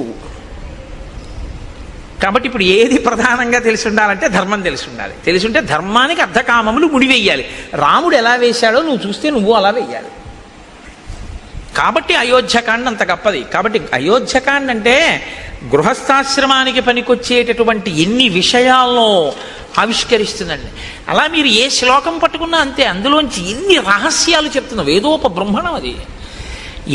Speaker 1: కాబట్టి ఇప్పుడు ఏది ప్రధానంగా తెలిసి ఉండాలంటే ధర్మం తెలిసి ఉండాలి. తెలిసి ఉంటే ధర్మానికి అర్ధకామములు ముడివేయాలి. రాముడు ఎలా వేశాడో నువ్వు చూస్తే నువ్వు అలా వేయాలి. కాబట్టి అయోధ్యకాండ అంత గొప్పది. కాబట్టి అయోధ్యకాండ అంటే గృహస్థాశ్రమానికి పనికొచ్చేటటువంటి ఎన్ని విషయాల్లో ఆవిష్కరిస్తుందండి. అలా మీరు ఏ శ్లోకం పట్టుకున్నా అంతే, అందులోంచి ఎన్ని రహస్యాలు చెప్తున్నా. వేదోప బ్రహ్మణం అది.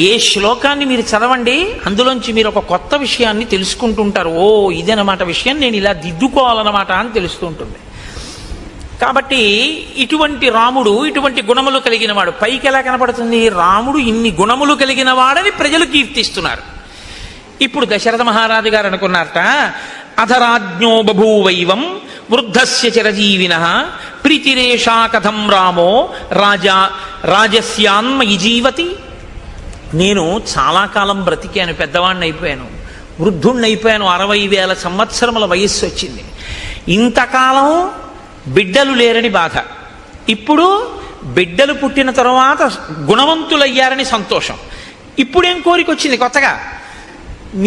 Speaker 1: ఏ శ్లోకాన్ని మీరు చదవండి, అందులోంచి మీరు ఒక కొత్త విషయాన్ని తెలుసుకుంటుంటారు. ఓ ఇదన్నమాట విషయం, నేను ఇలా దిద్దుకోవాలన్నమాట అని తెలుస్తూ ఉంటుంది. కాబట్టి ఇటువంటి రాముడు ఇటువంటి గుణములు కలిగిన వాడు. పైకి ఎలా కనపడుతుంది? రాముడు ఇన్ని గుణములు కలిగిన వాడని ప్రజలు కీర్తిస్తున్నారు. ఇప్పుడు దశరథ మహారాజు గారు అనుకున్నారట, అధరాజ్ఞో బభూవైవం వృద్ధస్య చిరజీవినః ప్రీతిరేషా కథం రామో రాజస్యాన్మయి జీవతి. నేను చాలా కాలం బ్రతికాను, పెద్దవాడిని అయిపోయాను, వృద్ధుణ్ణి అయిపోయాను, 60,000 సంవత్సరముల వయస్సు వచ్చింది. ఇంతకాలం బిడ్డలు లేరని బాధ, ఇప్పుడు బిడ్డలు పుట్టిన తర్వాత గుణవంతులయ్యారని సంతోషం. ఇప్పుడేం కోరిక వచ్చింది కొత్తగా?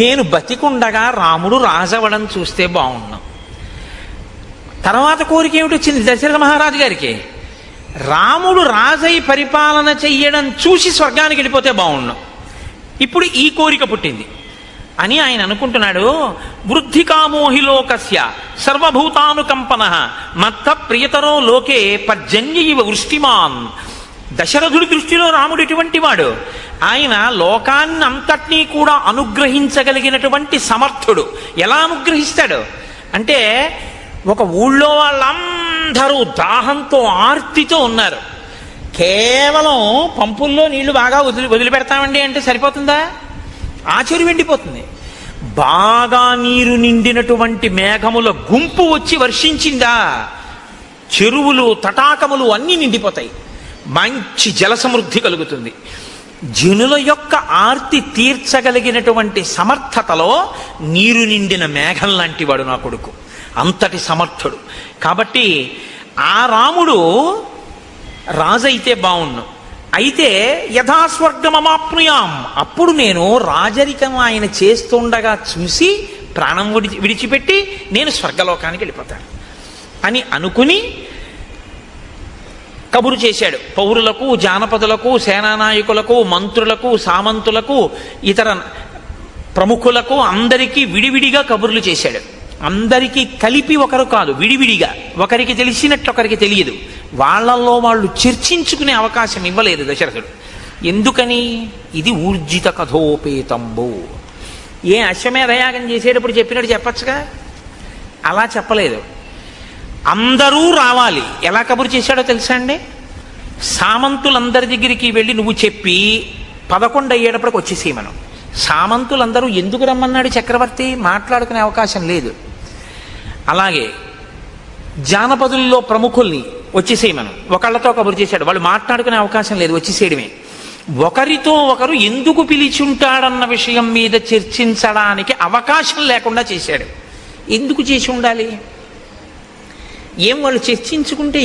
Speaker 1: నేను బతికుండగా రాముడు రాజవడం చూస్తే బాగున్నాం. తర్వాత కోరిక ఏమిటి వచ్చింది దశరథ మహారాజు గారికి? రాముడు రాజై పరిపాలన చెయ్యడం చూసి స్వర్గానికి వెళ్ళిపోతే బాగుండు, ఇప్పుడు ఈ కోరిక పుట్టింది అని ఆయన అనుకుంటున్నాడు. వృద్ధికామోహి లోకస్య సర్వభూతానుకంపన మత్త ప్రియతరో లోకే పర్జన్య ఇవ వృష్టిమాన్. దశరథుడి దృష్టిలో రాముడు ఎటువంటి వాడు? ఆయన లోకాన్ని అంతటినీ కూడా అనుగ్రహించగలిగినటువంటి సమర్థుడు. ఎలా అనుగ్రహిస్తాడు అంటే, ఒక ఊళ్ళో వాళ్ళందరూ దాహంతో ఆర్తితో ఉన్నారు. కేవలం పంపుల్లో నీళ్లు బాగా వదిలిపెడతామండి అంటే సరిపోతుందా? ఆచరి వెండిపోతుంది. బాగా నీరు నిండినటువంటి మేఘముల గుంపు వచ్చి వర్షించిందా, చెరువులు తటాకములు అన్నీ నిండిపోతాయి, మంచి జల సమృద్ధి కలుగుతుంది. జనుల యొక్క ఆర్తి తీర్చగలిగినటువంటి సమర్థతలో నీరు నిండిన మేఘం లాంటి వాడు నా కొడుకు, అంతటి సమర్థుడు. కాబట్టి ఆ రాముడు రాజైతే బావుణ్ణు. అయితే యథాస్వర్గమమాప్నుయాం, అప్పుడు నేను రాజరికం ఆయన చేస్తుండగా చూసి ప్రాణం విడిచిపెట్టి నేను స్వర్గలోకానికి వెళ్ళిపోతాను అని అనుకుని కబురు చేశాడు. పౌరులకు, జానపదులకు, సేనానాయకులకు, మంత్రులకు, సామంతులకు, ఇతర ప్రముఖులకు అందరికీ విడివిడిగా కబుర్లు చేశాడు. అందరికీ కలిపి ఒకరు కాదు, విడివిడిగా. ఒకరికి తెలిసినట్టు ఒకరికి తెలియదు. వాళ్ళల్లో వాళ్ళు చర్చించుకునే అవకాశం ఇవ్వలేదు దశరథుడు. ఎందుకని? ఇది ఊర్జిత కథోపేతంబు. ఏ అశ్వమేధయాగం చేసేటప్పుడు చెప్పినట్టు చెప్పచ్చుగా, అలా చెప్పలేదు. అందరూ రావాలి. ఎలా కబురు చేశాడో తెలుసా అండి? సామంతులందరి దగ్గరికి వెళ్ళి నువ్వు చెప్పి 11 అయ్యేటప్పటికి వచ్చేసేయమను. సామంతులందరూ ఎందుకు రమ్మన్నాడు చక్రవర్తి? మాట్లాడుకునే అవకాశం లేదు. అలాగే జానపదుల్లో ప్రముఖుల్ని వచ్చేసేయమను. ఒకళ్ళతో కబురు చేశాడు, వాళ్ళు మాట్లాడుకునే అవకాశం లేదు, వచ్చేసేయడమే. ఒకరితో ఒకరు ఎందుకు పిలిచుంటాడన్న విషయం మీద చర్చించడానికి అవకాశం లేకుండా చేశాడు. ఎందుకు చేసి ఉండాలి? ఏం వాళ్ళు చర్చించుకుంటే,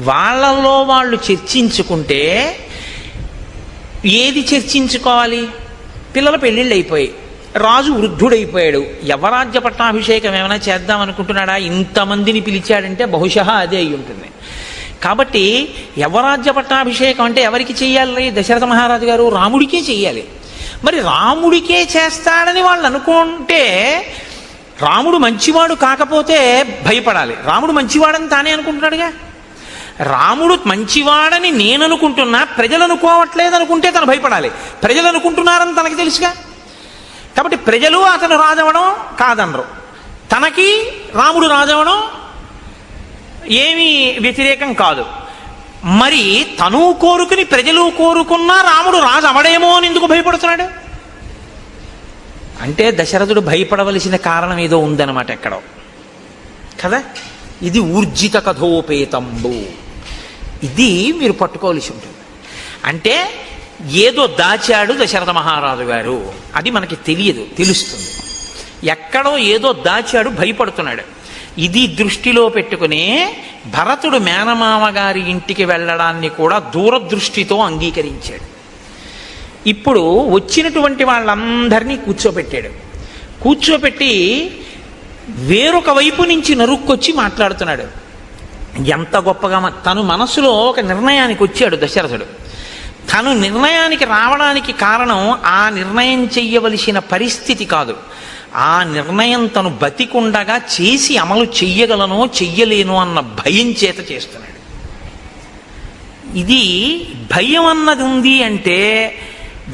Speaker 1: వాళ్ళల్లో వాళ్ళు చర్చించుకుంటే ఏది చర్చించుకోవాలి? పిల్లల పెళ్ళిళ్ళు అయిపోయాయి, రాజు వృద్ధుడైపోయాడు, యవరాజ్య పట్టాభిషేకం ఏమైనా చేద్దాం అనుకుంటున్నాడా? ఇంతమందిని పిలిచాడంటే బహుశా అదే అయి ఉంటుంది. కాబట్టి యవరాజ్య పట్టాభిషేకం అంటే ఎవరికి చెయ్యాలి? దశరథ మహారాజు గారు రాముడికే చెయ్యాలి. మరి రాముడికే చేస్తాడని వాళ్ళు అనుకుంటే రాముడు మంచివాడు కాకపోతే భయపడాలి. రాముడు మంచివాడని తానే అనుకుంటున్నాడుగా. రాముడు మంచివాడని నేను అనుకుంటున్నా, ప్రజలు అనుకోవట్లేదు అనుకుంటే తను భయపడాలి. ప్రజలు అనుకుంటున్నారని తనకి తెలుసుగా. కాబట్టి ప్రజలు అతను రాజవడం కాదనరు, తనకి రాముడు రాజవడం ఏమీ వ్యతిరేకం కాదు. మరి తను కోరుకుని ప్రజలు కోరుకున్నా రాముడు రాజు అవడేమో అని ఎందుకు భయపడుతున్నాడు? అంటే దశరథుడు భయపడవలసిన కారణం ఏదో ఉందన్నమాట ఎక్కడో కదా. ఇది ఊర్జిత కథోపేతంబు. ఇది మీరు పట్టుకోవలసి ఉంటుంది. అంటే ఏదో దాచాడు దశరథ మహారాజు గారు, అది మనకి తెలియదు, తెలుస్తుంది. ఎక్కడో ఏదో దాచాడు, భయపడుతున్నాడు. ఇది దృష్టిలో పెట్టుకునే భరతుడు మేనమామ గారి ఇంటికి వెళ్ళడాన్ని కూడా దూరదృష్టితో అంగీకరించాడు. ఇప్పుడు వచ్చినటువంటి వాళ్ళందరినీ కూర్చోపెట్టి వేరొక వైపు నుంచి నరుక్కొచ్చి మాట్లాడుతున్నాడు. ఎంత గొప్పగా తను మనసులో ఒక నిర్ణయానికి వచ్చాడు దశరథుడు. తను నిర్ణయానికి రావడానికి కారణం ఆ నిర్ణయం చెయ్యవలసిన పరిస్థితి కాదు, ఆ నిర్ణయం తను బతికుండగా చేసి అమలు చెయ్యగలనో చెయ్యలేనో అన్న భయం చేత చేస్తున్నాడు. ఇది భయం అన్నది ఉంది అంటే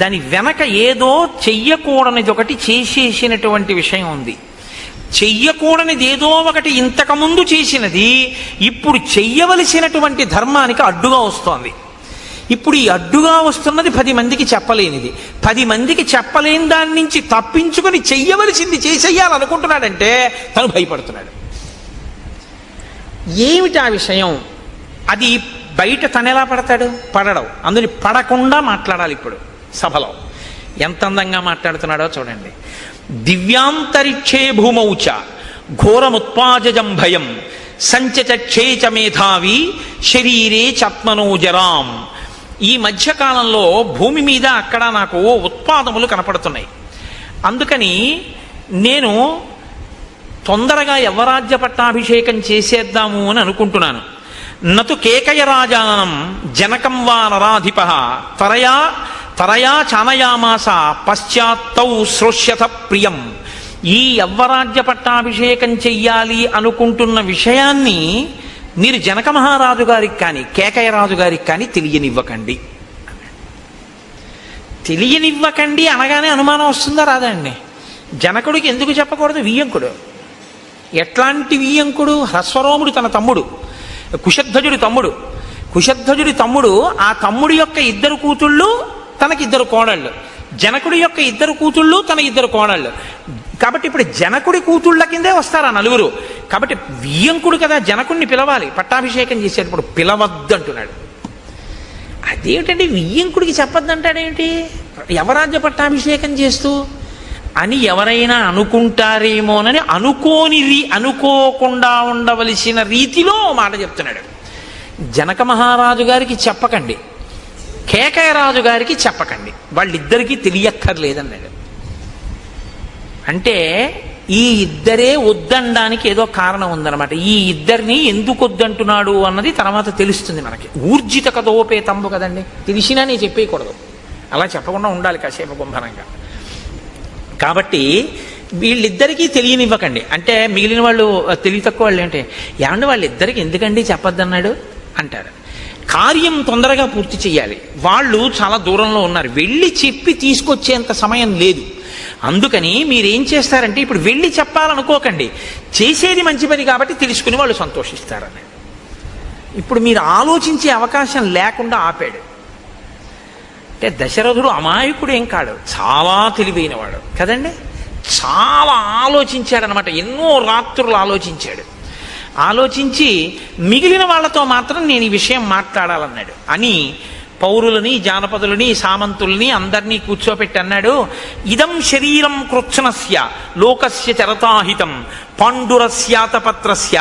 Speaker 1: దాని వెనక ఏదో చెయ్యకూడనిది ఒకటి చేసేసినటువంటి విషయం ఉంది. చెయ్యకూడనిది ఏదో ఒకటి ఇంతకుముందు చేసినది ఇప్పుడు చెయ్యవలసినటువంటి ధర్మానికి అడ్డుగా వస్తోంది. ఇప్పుడు ఈ అడ్డుగా వస్తున్నది 10 మందికి చెప్పలేనిది. 10 మందికి చెప్పలేని దాని నుంచి తప్పించుకొని చెయ్యవలసింది చేసేయాలనుకుంటున్నాడంటే తను భయపడుతున్నాడు. ఏమిటి ఆ విషయం? అది బయట తనెలా పడతాడు? పడడం. అందుని పడకుండా మాట్లాడాలి. ఇప్పుడు సభలో ఎంత అందంగా మాట్లాడుతున్నాడో చూడండి. దివ్యాంతరిక్షే భూమౌచ ఘోరముత్పాజం భయం సంచచక్షేచ మేధావి శరీరే చాత్మనో జరాం. ఈ మధ్యకాలంలో భూమి మీద అక్కడ నాకు ఉత్పాదములు కనపడుతున్నాయి. అందుకని నేను తొందరగా యవరాజ్య పట్టాభిషేకం చేసేద్దాము అని అనుకుంటున్నాను. నతు కేకయరాజానం జనకం వా నరాధిప తరయా చానయామాస పశ్చాత్తౌ శ్రోష్యత ప్రియం. ఈ యవ్వరాజ్య పట్టాభిషేకం చెయ్యాలి అనుకుంటున్న విషయాన్ని మీరు జనక మహారాజు గారికి కానీ కేకయరాజు గారికి కానీ తెలియనివ్వకండి. తెలియనివ్వకండి అనగానే అనుమానం వస్తుందా రాదా అండి? జనకుడికి ఎందుకు చెప్పకూడదు? వియ్యంకుడు. ఎట్లాంటి వియ్యంకుడు? హ్రస్వరోముడు తన తమ్ముడు, కుశధ్వజుడి తమ్ముడు. కుశధ్వజుడి తమ్ముడు, ఆ తమ్ముడి యొక్క ఇద్దరు కూతుళ్ళు తనకిద్దరు కోడళ్ళు, జనకుడి యొక్క ఇద్దరు కూతుళ్ళు తన ఇద్దరు కోడళ్ళు. కాబట్టి ఇప్పుడు జనకుడి కూతుళ్ళ కిందే వస్తారు ఆ నలుగురు. కాబట్టి వియ్యంకుడు కదా జనకుడిని పిలవాలి. పట్టాభిషేకం చేసేటప్పుడు పిలవద్దంటున్నాడు. అదేమిటండి వియ్యంకుడికి చెప్పొద్దంటాడేమిటి యవరాజ్య పట్టాభిషేకం చేస్తూ అని ఎవరైనా అనుకుంటారేమోనని అనుకోకుండా ఉండవలసిన రీతిలో మాట చెప్తున్నాడు. జనక మహారాజు గారికి చెప్పకండి, కేకయరాజు గారికి చెప్పకండి, వాళ్ళిద్దరికీ తెలియక్కర్లేదన్నాడు. అంటే ఈ ఇద్దరే వద్దనడానికి ఏదో కారణం ఉందన్నమాట. ఈ ఇద్దరిని ఎందుకు వద్దంటున్నాడు అన్నది తర్వాత తెలుస్తుంది మనకి. ఊర్జిత కథోపేతంబు కదండి, తెలిసినా నేను చెప్పేయకూడదు, అలా చెప్పకుండా ఉండాలి కాసేపు గుంభనంగా. కాబట్టి వీళ్ళిద్దరికీ తెలియనివ్వకండి. అంటే మిగిలిన వాళ్ళు తెలివి తక్కువ వాళ్ళు ఏంటి, ఏమంటే వాళ్ళిద్దరికి ఎందుకండి చెప్పొద్దన్నాడు అంటారు. కార్యం తొందరగా పూర్తి చేయాలి. వాళ్ళు చాలా దూరంలో ఉన్నారు, వెళ్ళి చెప్పి తీసుకొచ్చేంత సమయం లేదు. అందుకని మీరేం చేస్తారంటే ఇప్పుడు వెళ్ళి చెప్పాలనుకోకండి, చేసేది మంచి పని కాబట్టి తెలుసుకుని వాళ్ళు సంతోషిస్తారని. ఇప్పుడు మీరు ఆలోచించే అవకాశం లేకుండా ఆపాడు. అంటే దశరథుడు అమాయకుడు ఏం కాడు, చాలా తెలివైనవాడు కదండి. చాలా ఆలోచించాడనమాట, ఎన్నో రాత్రులు ఆలోచించాడు. ఆలోచించి మిగిలిన వాళ్ళతో మాత్రం నేను ఈ విషయం మాట్లాడాలన్నాడు అని పౌరులని, జానపదులని, సామంతుల్ని అందరినీ కూర్చోపెట్టి అన్నాడు, ఇదం శరీరం కృత్స్నస్య లోకస్య చరతాహితం పాండురస్యాతపత్రస్య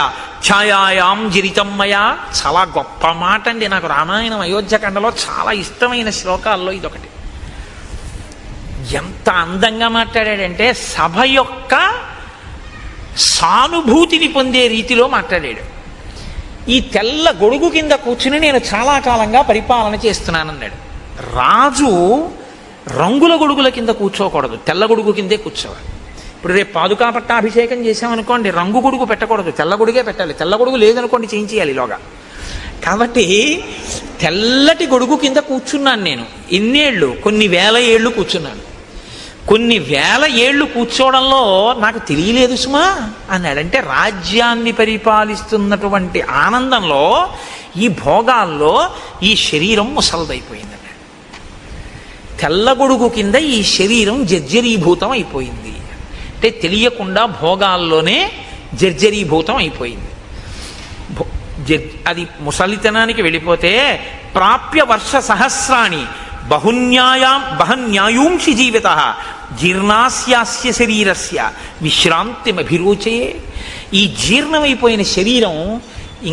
Speaker 1: ఛాయాయాం జిరితం మయా. చాలా గొప్ప మాట అండి. నాకు రామాయణం అయోధ్యకాండలో చాలా ఇష్టమైన శ్లోకాల్లో ఇదొకటి. ఎంత అందంగా మాట్లాడాడంటే సభ యొక్క సానుభూతిని పొందే రీతిలో మాట్లాడాడు. ఈ తెల్ల గొడుగు కింద కూర్చుని నేను చాలా కాలంగా పరిపాలన చేస్తున్నానన్నాడు. రాజు రంగుల గొడుగుల కింద కూర్చోకూడదు, తెల్ల గొడుగు కిందే కూర్చోవాలి. ఇప్పుడు రేపు పాదుకా పట్టాభిషేకం చేసామనుకోండి, రంగు గొడుగు పెట్టకూడదు, తెల్ల గొడుగే పెట్టాలి. తెల్ల గొడుగు లేదనుకోండి చేయించేయాలి ఈలోగా. కాబట్టి తెల్లటి గొడుగు కింద కూర్చున్నాను నేను. ఎన్నేళ్ళు? కొన్ని వేల ఏళ్ళు కూర్చున్నాను. కొన్ని వేల ఏళ్ళు కూర్చోవడంలో నాకు తెలియలేదు సుమా అన్నాడంటే రాజ్యాన్ని పరిపాలిస్తున్నటువంటి ఆనందంలో, ఈ భోగాల్లో ఈ శరీరం ముసలదైపోయిందన్నాడు. తెల్లగొడుగు కింద ఈ శరీరం జర్జరీభూతం అయిపోయింది. అంటే తెలియకుండా భోగాల్లోనే జర్జరీభూతం అయిపోయింది. అది ముసలితనానికి వెళ్ళిపోతే ప్రాప్య వర్ష సహస్రాణి బహన్యాయూంషి జీవిత జీర్ణాస్యాస్య శరీరస్య విశ్రాంతిమభిరోచయే. ఈ జీర్ణమైపోయిన శరీరం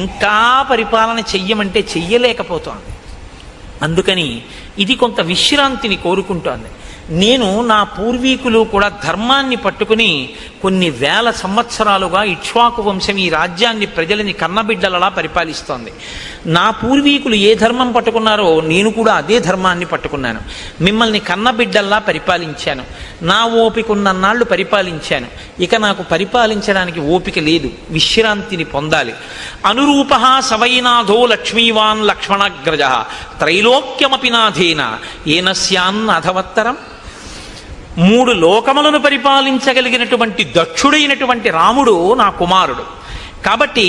Speaker 1: ఇంకా పరిపాలన చెయ్యమంటే చెయ్యలేకపోతోంది. అందుకని ఇది కొంత విశ్రాంతిని కోరుకుంటోంది. నేను నా పూర్వీకులు కూడా ధర్మాన్ని పట్టుకుని కొన్ని వేల సంవత్సరాలుగా ఇక్ష్వాకు వంశం ఈ రాజ్యాన్ని ప్రజలని కన్నబిడ్డలలా పరిపాలిస్తోంది. నా పూర్వీకులు ఏ ధర్మం పట్టుకున్నారో నేను కూడా అదే ధర్మాన్ని పట్టుకున్నాను. మిమ్మల్ని కన్నబిడ్డల్లా పరిపాలించాను. నా ఓపికన్నన్నాళ్ళు పరిపాలించాను. ఇక నాకు పరిపాలించడానికి ఓపిక లేదు, విశ్రాంతిని పొందాలి. అనురూప సవైనాథో లక్ష్మీవాన్ లక్ష్మణగ్రజ త్రైలోక్యమపి నాథేన ఏనస్యాన్ అధవత్తరం. 3 లోకములను పరిపాలించగలిగినటువంటి దక్షుడైనటువంటి రాముడు నా కుమారుడు. కాబట్టి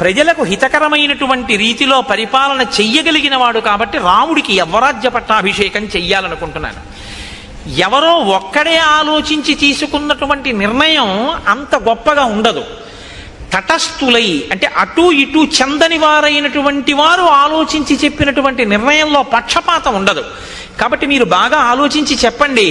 Speaker 1: ప్రజలకు హితకరమైనటువంటి రీతిలో పరిపాలన చెయ్యగలిగిన వాడు. కాబట్టి రాముడికి యవ్వరాజ్య పట్టాభిషేకం చెయ్యాలనుకుంటున్నాను. ఎవరో ఒక్కడే ఆలోచించి తీసుకున్నటువంటి నిర్ణయం అంత గొప్పగా ఉండదు. తటస్థులై అంటే అటు ఇటు చెందని వారైనటువంటి వారు ఆలోచించి చెప్పినటువంటి నిర్ణయంలో పక్షపాతం ఉండదు. కాబట్టి మీరు బాగా ఆలోచించి చెప్పండి,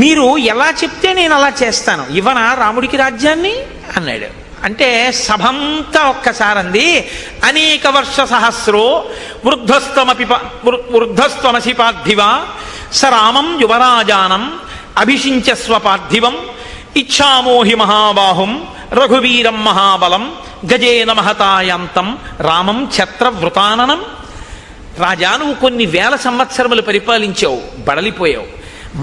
Speaker 1: మీరు ఎలా చెప్తే నేను అలా చేస్తాను, ఇవ్వనా రాముడికి రాజ్యాన్ని అన్నాడు. అంటే సభంతా ఒక్కసారంది, అనేక వర్ష సహస్రో వృద్ధస్త్వమసి పార్థివా స రామం యువరాజానం అభిషించస్వ పార్థివం ఇచ్ఛామోహి మహాబాహుం రఘువీరం మహాబలం గజేన మహతాయాంతం రామం ఛత్రవృతాననం. రాజా, నువ్వు కొన్ని వేల సంవత్సరములు పరిపాలించావు, బడలిపోయావు.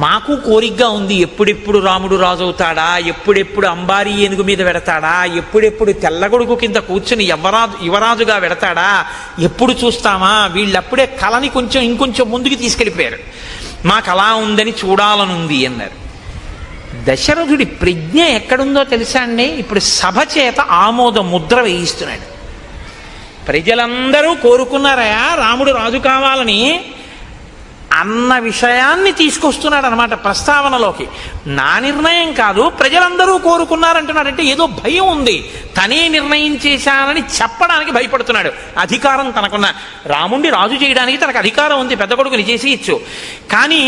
Speaker 1: మాకు కోరికగా ఉంది, ఎప్పుడెప్పుడు రాముడు రాజవుతాడా, ఎప్పుడెప్పుడు అంబారీ ఏనుగు మీద పెడతాడా, ఎప్పుడెప్పుడు తెల్లగొడుగు కింద కూర్చుని యువరాజుగా పెడతాడా, ఎప్పుడు చూస్తామా. వీళ్ళప్పుడే కళని ఇంకొంచెం ముందుకు తీసుకెళ్ళిపోయారు. మాకు అలా ఉందని చూడాలనుంది అన్నారు. దశరథుడి ప్రజ్ఞ ఎక్కడుందో తెలుసా అండి? ఇప్పుడు సభ చేత ఆమోద ముద్ర వేయిస్తున్నాడు. ప్రజలందరూ కోరుకున్నారయా రాముడు రాజు కావాలని అన్న విషయాన్ని తీసుకొస్తున్నాడు అనమాట ప్రస్తావనలోకి. నా నిర్ణయం కాదు, ప్రజలందరూ కోరుకున్నారంటున్నాడంటే ఏదో భయం ఉంది. తనే నిర్ణయం చేశానని చెప్పడానికి భయపడుతున్నాడు. అధికారం తనకున్న, రాముణ్ణి రాజు చేయడానికి తనకు అధికారం ఉంది, పెద్ద కొడుకుని చేసి ఇచ్చు. కానీ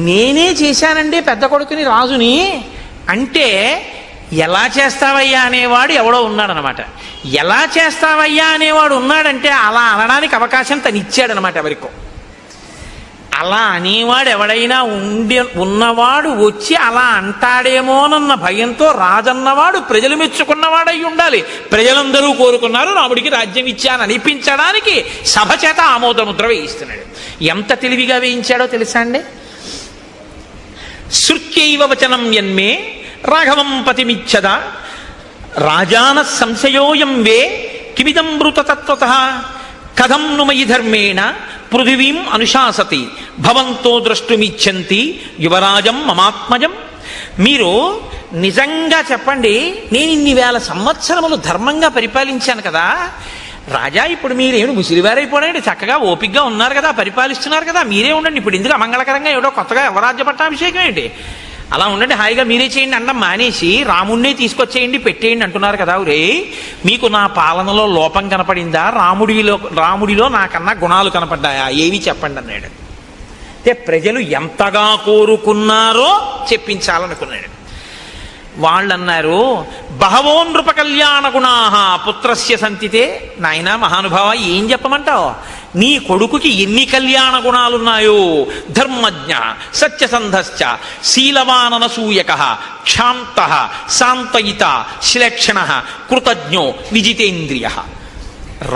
Speaker 1: నేనే చేశానండి పెద్ద కొడుకుని రాజుని అంటే ఎలా చేస్తావయ్యా అనేవాడు ఎవడో ఉన్నాడనమాట. ఎలా చేస్తావయ్యా అనేవాడు ఉన్నాడంటే అలా అనడానికి అవకాశం తను ఇచ్చాడనమాట ఎవరికో. అలా అనేవాడు ఎవడైనా ఉన్నవాడు వచ్చి అలా అంటాడేమోనన్న భయంతో రాజన్నవాడు ప్రజలు మెచ్చుకున్నవాడై ఉండాలి. ప్రజలందరూ కోరుకున్నారు, రాముడికి రాజ్యం ఇచ్చాను అనిపించడానికి సభ చేత ఆమోదముద్ర వేయిస్తున్నాడు. ఎంత తెలివిగా వేయించాడో తెలుసా అండి? శృత్యైవ వచనం యన్మే రాఘవం పతిమిచ్చద రాజాన సంశయోయం వే కిమిదమృతతత్వతః కథం ను మయి ధర్మేణ పృథివీం అనుశాసతి భవంతో ద్రష్టుమిచ్చంతి యువరాజం మమాత్మజం. మీరు నిజంగా చెప్పండి, నేను ఇన్ని వేల సంవత్సరములు ధర్మంగా పరిపాలించాను కదా రాజా, ఇప్పుడు మీరేమి ముసిరివారైపోయారండి, చక్కగా ఓపికగా ఉన్నారు కదా, పరిపాలిస్తున్నారు కదా, మీరే ఉండండి. ఇప్పుడు ఎందుకు అమంగళకరంగా ఏడో కొత్తగా యువరాజ్య పట్టాభిషేకం ఏంటి, అలా ఉండండి, హాయిగా మీరే చేయండి అన్నం మానేసి రాముణ్ణే తీసుకొచ్చేయండి పెట్టేయండి అంటున్నారు కదా. రే, మీకు నా పాలనలో లోపం కనపడిందా? రాముడిలో నాకన్నా గుణాలు కనపడ్డాయా? ఏవి చెప్పండి అన్నాడు. అంటే ప్రజలు ఎంతగా కోరుకున్నారో చెప్పించాలనుకున్నాడు. వాళ్ళన్నారు, బహవో నృప కళ్యాణ గుణాహ పుత్రస్య సంతితే. నాయనా మహానుభావ, ఏం చెప్పమంటావు? నీ కొడుకుకి ఎన్ని కళ్యాణ గుణాలున్నాయో. ధర్మజ్ఞ, సత్యసంధశ్చ, శీలవాననసూయక, క్షాంత, శాంతయిత, శ్లేక్షణ, కృతజ్ఞో, విజితేంద్రియ.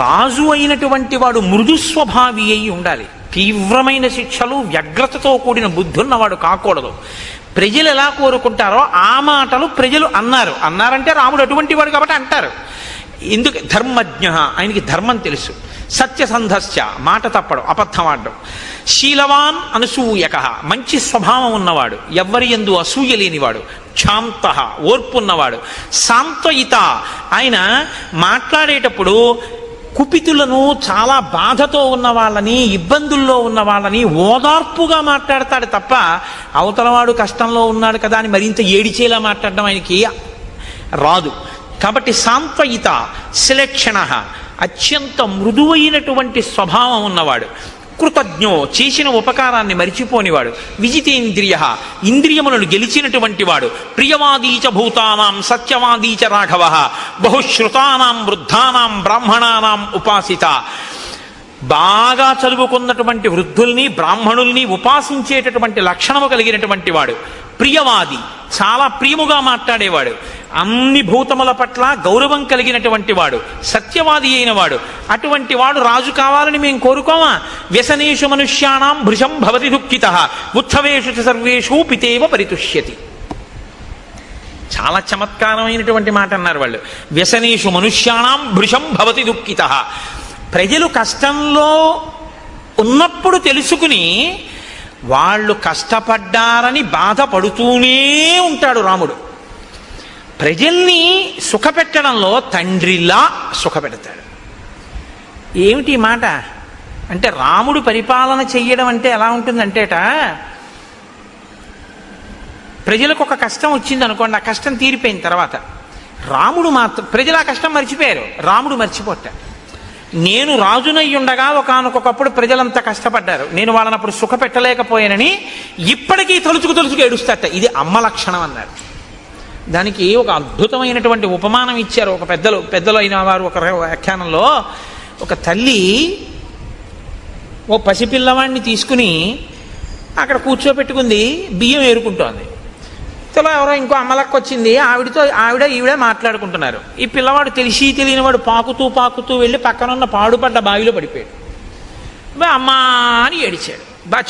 Speaker 1: రాజు అయినటువంటి వాడు మృదు స్వభావి అయి ఉండాలి. తీవ్రమైన శిక్షలు, వ్యగ్రతతో కూడిన బుద్ధి ఉన్నవాడు కాకూడదు. ప్రజలు ఎలా కోరుకుంటారో ఆ మాటలు ప్రజలు అన్నారంటే రాముడు అటువంటి వాడు కాబట్టి అంటారు. ఎందుకు? ధర్మజ్ఞ, ఆయనకి ధర్మం తెలుసు. సత్యసంధశ్చ, మాట తప్పడం, అబద్ధం ఆడడం. శీలవాన్ అనసూయక, మంచి స్వభావం ఉన్నవాడు, ఎవ్వరి యందు అసూయ లేనివాడు. క్షాంత, ఓర్పు ఉన్నవాడు. శాంతయిత, ఆయన మాట్లాడేటప్పుడు కుపితులను, చాలా బాధతో ఉన్న వాళ్ళని, ఇబ్బందుల్లో ఉన్న వాళ్ళని ఓదార్పుగా మాట్లాడతాడు తప్ప అవతలవాడు కష్టంలో ఉన్నాడు కదా అని మరింత ఏడిచేలా మాట్లాడడం ఆయనకి రాదు. కాబట్టి శాంతయిత, శ్లేక్షణ, అత్యంత మృదువైనటువంటి స్వభావం ఉన్నవాడు. కృతజ్ఞో, చేసిన ఉపకారాన్ని మరిచిపోనివాడు. విజితేంద్రియ, ఇంద్రియములను గెలిచినటువంటి వాడు. ప్రియవాదీచ భూతానాం సత్యవాదీచ రాఘవ బహుశ్రుతానాం వృద్ధానాం బ్రాహ్మణానాం ఉపాసిత. బాగా చదువుకున్నటువంటి వృద్ధుల్ని, బ్రాహ్మణుల్ని ఉపాసించేటటువంటి లక్షణము కలిగినటువంటి వాడు. ప్రియవాది, చాలా ప్రియముగా మాట్లాడేవాడు. అన్ని భూతముల పట్ల గౌరవం కలిగినటువంటి వాడు. సత్యవాది అయిన వాడు. అటువంటి వాడు రాజు కావాలని మేము కోరుకోమా? వ్యసనేషు మనుష్యాణం భృశం భవతి దుఃఖితః ఉత్సవేషు చ సర్వేషు పితేవ పరితుష్యతి. చాలా చమత్కారమైనటువంటి మాట అన్నారు వాళ్ళు. వ్యసనేషు మనుష్యాణం భృశం భవతి దుఃఖితః. ప్రజలు కష్టంలో ఉన్నప్పుడు తెలుసుకుని వాళ్ళు కష్టపడ్డారని బాధపడుతూనే ఉంటాడు రాముడు. ప్రజల్ని సుఖపెట్టడంలో తండ్రిలా సుఖపెడతాడు. ఏమిటి మాట అంటే, రాముడు పరిపాలన చెయ్యడం అంటే ఎలా ఉంటుందంటేట, ప్రజలకు ఒక కష్టం వచ్చింది అనుకోండి, ఆ కష్టం తీరిపోయిన తర్వాత రాముడు మాత్రం, ప్రజలు ఆ కష్టం మర్చిపోయారు, రాముడు మర్చిపోతా. నేను రాజునై ఉండగా ఒకానొకప్పుడు ప్రజలంతా కష్టపడ్డారు, నేను వాళ్ళని అప్పుడు సుఖ పెట్టలేకపోయానని ఇప్పటికీ తలుచుకు ఏడుస్తాట. ఇది అమ్మ లక్షణం అన్నారు. దానికి ఒక అద్భుతమైనటువంటి ఉపమానం ఇచ్చారు ఒక పెద్దలు అయిన వారు. ఒక వ్యాఖ్యానంలో ఒక తల్లి ఓ పసిపిల్లవాడిని తీసుకుని అక్కడ కూర్చోపెట్టుకుంది, బియ్యం ఏరుకుంటోంది. ఇంతలో ఎవరో ఇంకో అమ్మలక్క వచ్చింది, ఈవిడ మాట్లాడుకుంటున్నారు. ఈ పిల్లవాడు తెలిసి తెలియనివాడు పాకుతూ పాకుతూ వెళ్ళి పక్కనున్న పాడుపడ్డ బావిలో పడిపోయాడు. అమ్మా అని ఏడిచాడు.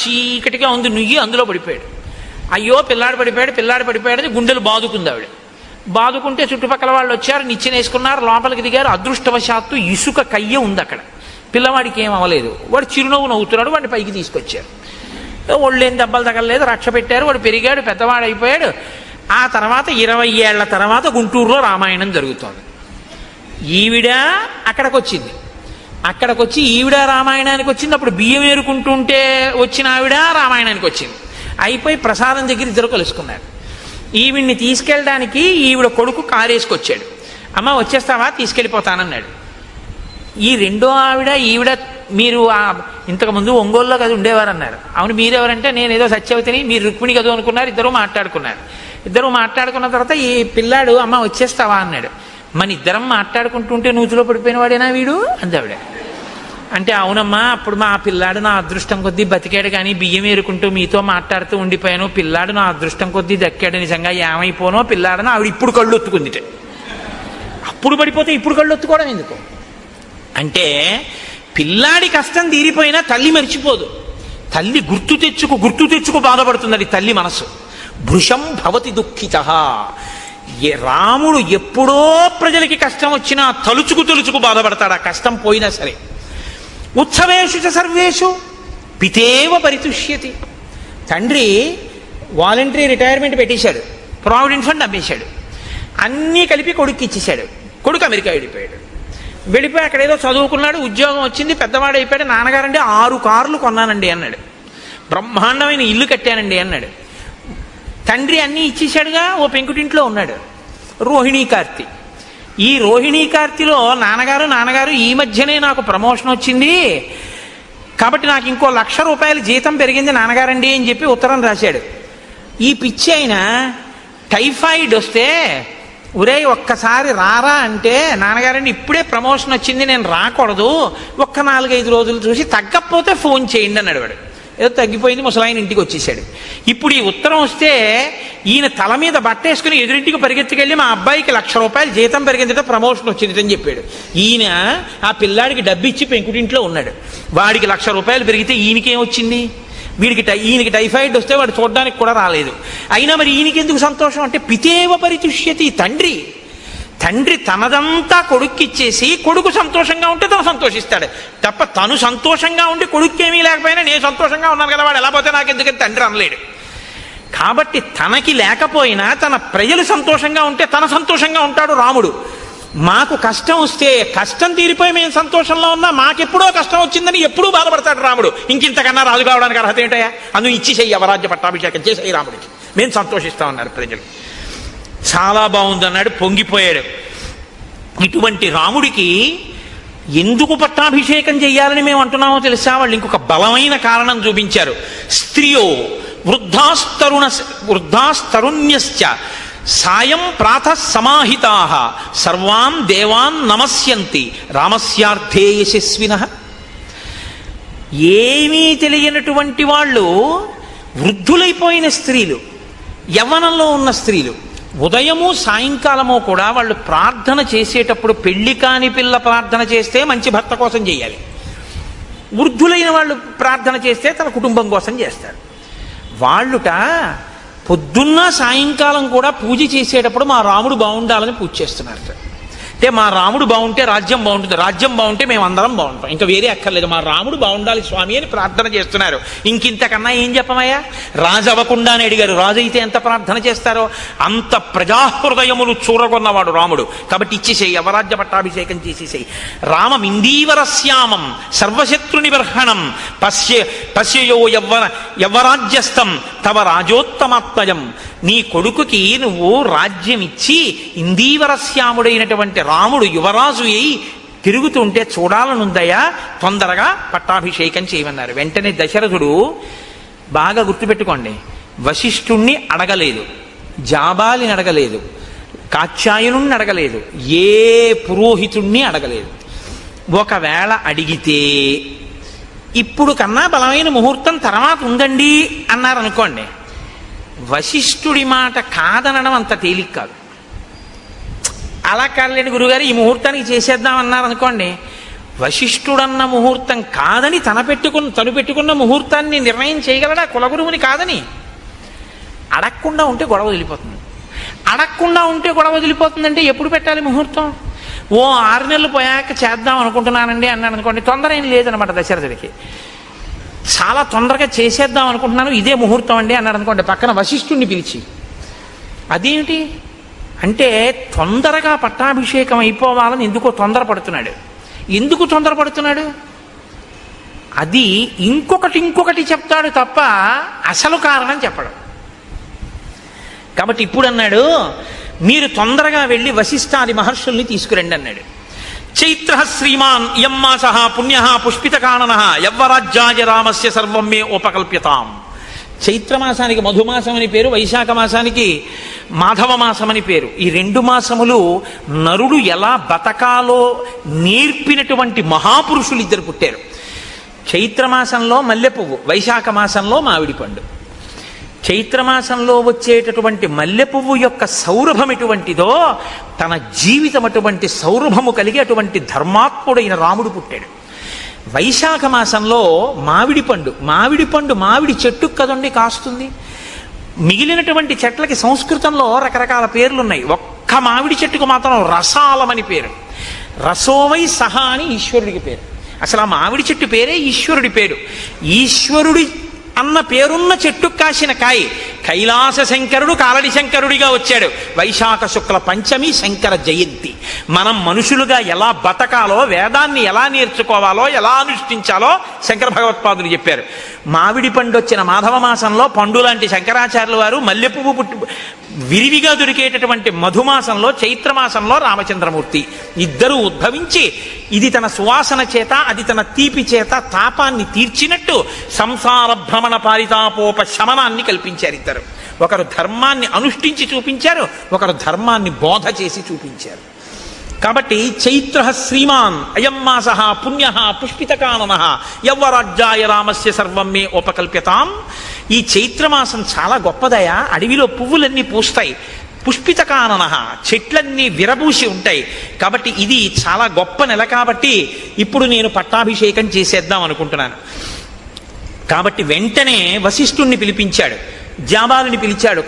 Speaker 1: చీకటిగా ఉంది, నుయ్యి అందులో పడిపోయాడు. అయ్యో పిల్లాడు పడిపోయాడు గుండెలు బాదుకుంది ఆవిడ. బాదుకుంటే చుట్టుపక్కల వాళ్ళు వచ్చారు, నిచ్చెనేసుకున్నారు, లోపలికి దిగారు. అదృష్టవశాత్తు ఇసుక కయ్య ఉంది అక్కడ. పిల్లవాడికి ఏం అవ్వలేదు. వాడు చిరునవ్వు నవ్వుతున్నాడు. వాడిని పైకి తీసుకొచ్చారు. ఒళ్ళేం దెబ్బలు తగలలేదు, రక్ష పెట్టారు. వాడు పెరిగాడు, పెద్దవాడు అయిపోయాడు. ఆ తర్వాత 20 ఏళ్ల తర్వాత గుంటూరులో రామాయణం జరుగుతోంది. ఈవిడ అక్కడికి వచ్చి ఈవిడ రామాయణానికి వచ్చింది. అప్పుడు బియ్యం ఏరుకుంటుంటే వచ్చిన ఆవిడ రామాయణానికి వచ్చింది. అయిపోయి ప్రసాదం దగ్గర ఇద్దరు కలుసుకున్నారు. ఈవిడ్ని తీసుకెళ్ళడానికి ఈవిడ కొడుకు కారేసుకొచ్చాడు. అమ్మ వచ్చేస్తావా, తీసుకెళ్ళిపోతానన్నాడు. ఈ రెండో ఈవిడ మీరు ఇంతకుముందు ఒంగోలులో కదా ఉండేవారు అన్నారు. అవును, మీరెవరంటే నేను ఏదో సత్యవతిని, మీరు రుక్మిణి కదా అనుకున్నారు. ఇద్దరు మాట్లాడుకున్న తర్వాత ఈ పిల్లాడు అమ్మ వచ్చేస్తావా అన్నాడు. మన ఇద్దరం మాట్లాడుకుంటుంటే నూతిలో పడిపోయిన వాడేనా వీడు అందావిడ. అంటే అవునమ్మా, అప్పుడు మా పిల్లాడు నా అదృష్టం కొద్దీ బతికాడు, కానీ బియ్యం ఏరుకుంటూ మీతో మాట్లాడుతూ ఉండిపోయాను. పిల్లాడు నా అదృష్టం కొద్దీ దక్కాడు, నిజంగా ఏమైపోనో పిల్లాడని ఆవిడ ఇప్పుడు కళ్ళు ఒత్తుకుందిట. అప్పుడు పడిపోతే ఇప్పుడు కళ్ళు ఒత్తుకోవడం ఎందుకు అంటే, పిల్లాడి కష్టం తీరిపోయినా తల్లి మర్చిపోదు. తల్లి గుర్తు తెచ్చుకు బాధపడుతుంది తల్లి మనసు. భృశం భవతి దుఃఖిత. రాముడు ఎప్పుడో ప్రజలకి కష్టం వచ్చినా తలుచుకు బాధపడతాడు, ఆ కష్టం పోయినా సరే. ఉత్సవేషు చ సర్వేషు పితేవ పరితుష్యతి. తండ్రి వాలంటరీ రిటైర్మెంట్ పెట్టేశాడు, ప్రావిడెంట్ ఫండ్ అమ్మేశాడు, అన్నీ కలిపి కొడుకు ఇచ్చేశాడు. కొడుకు అమెరికా వెళ్ళిపోయి అక్కడ ఏదో చదువుకున్నాడు, ఉద్యోగం వచ్చింది, పెద్దవాడు అయిపోయాడు. నాన్నగారంటే 6 కార్లు కొన్నానండి అన్నాడు. బ్రహ్మాండమైన ఇల్లు కట్టానండి అన్నాడు. తండ్రి అన్నీ ఇచ్చేశాడుగా. ఓ పెంకుటింట్లో ఉన్నాడు రోహిణీ కార్తీ. ఈ రోహిణీ కార్తీలో నాన్నగారు ఈ మధ్యనే నాకు ప్రమోషన్ వచ్చింది కాబట్టి నాకు ఇంకో 1,00,000 రూపాయలు జీతం పెరిగింది నాన్నగారండి అని చెప్పి ఉత్తరం రాశాడు. ఈ పిచ్చి అయినా టైఫాయిడ్ వస్తే ఒరే ఒక్కసారి రారా అంటే, నాన్నగారండి ఇప్పుడే ప్రమోషన్ వచ్చింది నేను రాకూడదు, ఒక్క 4-5 రోజులు చూసి తగ్గకపోతే ఫోన్ చేయండి అన్నాడు. వాడు ఏదో తగ్గిపోయింది, ముసలాయన ఇంటికి వచ్చేసాడు. ఇప్పుడు ఈ ఉత్తరం వస్తే ఈయన తల మీద బట్టేసుకుని ఎదురింటికి పరిగెత్తుకెళ్ళి మా అబ్బాయికి 1,00,000 రూపాయలు జీతం పెరిగిందట, ప్రమోషన్ వచ్చింది అని చెప్పాడు. ఈయన ఆ పిల్లాడికి డబ్బిచ్చి పెంకుటింట్లో ఉన్నాడు. వాడికి 1,00,000 రూపాయలు పెరిగితే ఈయనకేం వచ్చింది? ఈయనకి టైఫాయిడ్ వస్తే వాడు చూడడానికి కూడా రాలేదు. అయినా మరి ఈయనకి ఎందుకు సంతోషం అంటే, పితేవ పరితుష్యతి. తండ్రి తనదంతా కొడుక్కిచ్చేసి కొడుకు సంతోషంగా ఉంటే తను సంతోషిస్తాడు తప్ప, తను సంతోషంగా ఉండి కొడుక్కేమీ లేకపోయినా నేను సంతోషంగా ఉన్నాను కదా వాడు ఎలా పోతే నాకు ఎందుకని తండ్రి అనలేడు. కాబట్టి తనకి లేకపోయినా తన ప్రజలు సంతోషంగా ఉంటే తన సంతోషంగా ఉంటాడు రాముడు. మాకు కష్టం వస్తే కష్టం తీరిపోయి మేము సంతోషంలో ఉన్నా మాకెప్పుడో కష్టం వచ్చిందని ఎప్పుడూ బాధపడతాడు రాముడు. ఇంకింతకన్నా రాజు కావడానికి అర్హత ఏంటయ్యా? అందుకు ఇచ్చేసేయి, అవరాజ్య పట్టాభిషేకం చేసేయి రాముడికి, మేము సంతోషిస్తామన్నారు ప్రజలు. చాలా బాగుందన్నాడు, పొంగిపోయాడు. ఇటువంటి రాముడికి ఎందుకు పట్టాభిషేకం చెయ్యాలని మేము అంటున్నామో తెలుసా? వాళ్ళు ఇంకొక బలమైన కారణం చూపించారు. స్త్రియో వృద్ధాస్తరుణ్యశ్చ సాయం ప్రాతః సమాహితాః సర్వాన్ దేవాన్ నమస్యంతి రామస్యార్థే యశస్వినః. ఏమీ తెలియనటువంటి వాళ్ళు, వృద్ధులైపోయిన స్త్రీలు, యవ్వనంలో ఉన్న స్త్రీలు, ఉదయము సాయంకాలము కూడా వాళ్ళు ప్రార్థన చేసేటప్పుడు పెళ్లి కాని పిల్ల ప్రార్థన చేస్తే మంచి భర్త కోసం చేయాలి. వృద్ధులైన వాళ్ళు ప్రార్థన చేస్తే తన కుటుంబం కోసం చేస్తారు. వాళ్ళుట పొద్దున్న సాయంకాలం కూడా పూజ చేసేటప్పుడు మా రాముడు బాగుండాలని పూజ చేస్తున్నారు. అంటే మా రాముడు బాగుంటే రాజ్యం బాగుంటుంది, రాజ్యం బాగుంటే మేము అందరం బాగుంటాం, ఇంకా వేరే అక్కర్లేదు, మా రాముడు బాగుండాలి స్వామి అని ప్రార్థన చేస్తున్నారు. ఇంకింతకన్నా ఏం చెప్పమయ్యా? రాజు అవ్వకుండానే అడిగారు, రాజు అయితే ఎంత ప్రార్థన చేస్తారో అంత ప్రజాహృదయములు చూరగొన్నవాడు రాముడు. కాబట్టి ఇచ్చేసేయి, అవరాజ్య పట్టాభిషేకం చేసేసేయి. రామమిందీవరశ్యామం సర్వశత్రు నిబర్హణం పశ్యయో యవ్వరాజ్యస్థం తవ రాజోత్తమాత్మజం. నీ కొడుకుకి నువ్వు రాజ్యం ఇచ్చి ఇందీవరశ్యాముడైనటువంటి రాముడు యువరాజు అయి తిరుగుతుంటే చూడాలనుందయా, తొందరగా పట్టాభిషేకం చేయమన్నారు. వెంటనే దశరథుడు, బాగా గుర్తుపెట్టుకోండి, వశిష్ఠుణ్ణి అడగలేదు, జాబాలిని అడగలేదు, కాత్యాయనుణ్ణి అడగలేదు, ఏ పురోహితుణ్ణి అడగలేదు. ఒకవేళ అడిగితే ఇప్పుడు కన్నా బలమైన ముహూర్తం తర్వాత ఉందండి అన్నారనుకోండి, వశిష్ఠుడి మాట కాదనడం అంత తేలిక కాదు. అలా కాదులేండి గురుగారు, ఈ ముహూర్తానికి చేసేద్దాం అన్నారు అనుకోండి, వశిష్ఠుడన్న ముహూర్తం కాదని తను పెట్టుకున్న ముహూర్తాన్ని నిర్ణయం చేయగలడా కులగురువుని కాదని? అడగకుండా ఉంటే గొడవ వదిలిపోతుంది. అడగకుండా ఉంటే గొడవ వదిలిపోతుందంటే ఎప్పుడు పెట్టాలి ముహూర్తం? 6 నెలలు పోయాక చేద్దాం అనుకుంటున్నానండి అన్నాడు అనుకోండి, తొందర ఏం లేదనమాట దశరథుడికి. చాలా తొందరగా చేసేద్దాం అనుకుంటున్నాను, ఇదే ముహూర్తం అండి అన్నాడు అనుకోండి, పక్కన వశిష్ఠుడిని పిలిచి, అదేమిటి అంటే తొందరగా పట్టాభిషేకం అయిపోవాలని ఎందుకో తొందరపడుతున్నాడు. ఎందుకు తొందరపడుతున్నాడు? అది ఇంకొకటి చెప్తాడు తప్ప అసలు కారణం చెప్పడం. కాబట్టి ఇప్పుడు అన్నాడు, మీరు తొందరగా వెళ్ళి వశిష్ఠాది మహర్షుల్ని తీసుకురండి అన్నాడు. చైత్ర శ్రీమాన్ ఇయం మాస పుణ్య పుష్పితకానన యవ్వరాజ్యాయ రామస్య సర్వం మే ఉపకల్ప్యతాం. చైత్రమాసానికి మధుమాసం అని పేరు, వైశాఖ మాసానికి మాధవ మాసం అని పేరు. ఈ 2 మాసములు నరుడు ఎలా బతకాలో నేర్పినటువంటి మహాపురుషులు ఇద్దరు పుట్టారు. చైత్రమాసంలో మల్లెపువ్వు, వైశాఖ మాసంలో మామిడి పండు. చైత్రమాసంలో వచ్చేటటువంటి మల్లెపువ్వు యొక్క సౌరభం ఎటువంటిదో తన జీవితం అటువంటి సౌరభము కలిగి అటువంటి ధర్మాత్ముడైన రాముడు పుట్టాడు. వైశాఖ మాసంలో మామిడి పండు మామిడి చెట్టుకు కదండి కాస్తుంది. మిగిలినటువంటి చెట్లకి సంస్కృతంలో రకరకాల పేర్లున్నాయి. ఒక్క మామిడి చెట్టుకు మాత్రం రసాలమని పేరు. రసోవై సహా అని ఈశ్వరుడికి పేరు. అసలు ఆ మామిడి చెట్టు పేరే ఈశ్వరుడి పేరు. ఈశ్వరుడి అన్న పేరున్న చెట్టుకు కాసిన కాయ కైలాస శంకరుడు కాలడి శంకరుడిగా వచ్చాడు. వైశాఖ శుక్ల పంచమి శంకర జయంతి. మనం మనుషులుగా ఎలా బతకాలో, వేదాన్ని ఎలా నేర్చుకోవాలో, ఎలా అనుష్ఠించాలో శంకర భగవత్పాదులు చెప్పారు. మామిడి పండు వచ్చిన మాధవ మాసంలో పండు లాంటి శంకరాచార్యుల వారు, మల్లెపువ్వు విరివిగా దొరికేటటువంటి మధుమాసంలో చైత్రమాసంలో రామచంద్రమూర్తి ఇద్దరూ ఉద్భవించి ఇది తన సువాసన చేత, అది తన తీపి చేత తాపాన్ని తీర్చినట్టు సంసార భ్రమణ పారితాపోపశమనాన్ని కల్పించారు ఇద్దరు. ఒకరు ధర్మాన్ని అనుష్ఠించి చూపించారు, ఒకరు ధర్మాన్ని బోధ చేసి చూపించారు. కాబట్టి చైత్ర శ్రీమాన్ అయం మాస పుణ్య పుష్పితకానన యవ్వరాజ్యాయ రామస్య సర్వం మే ఉపకల్ప్యతాం. ఈ చైత్రమాసం చాలా గొప్పదయా. అడవిలో పువ్వులన్నీ పూస్తాయి. పుష్పితకానన చెట్లన్నీ విరబూసి ఉంటాయి. కాబట్టి ఇది చాలా గొప్ప నెల. కాబట్టి ఇప్పుడు నేను పట్టాభిషేకం చేసేద్దాం అనుకుంటున్నాను. కాబట్టి వెంటనే వశిష్ఠుణ్ణి పిలిపించాడు, జాబాలుని పిలిచాడు,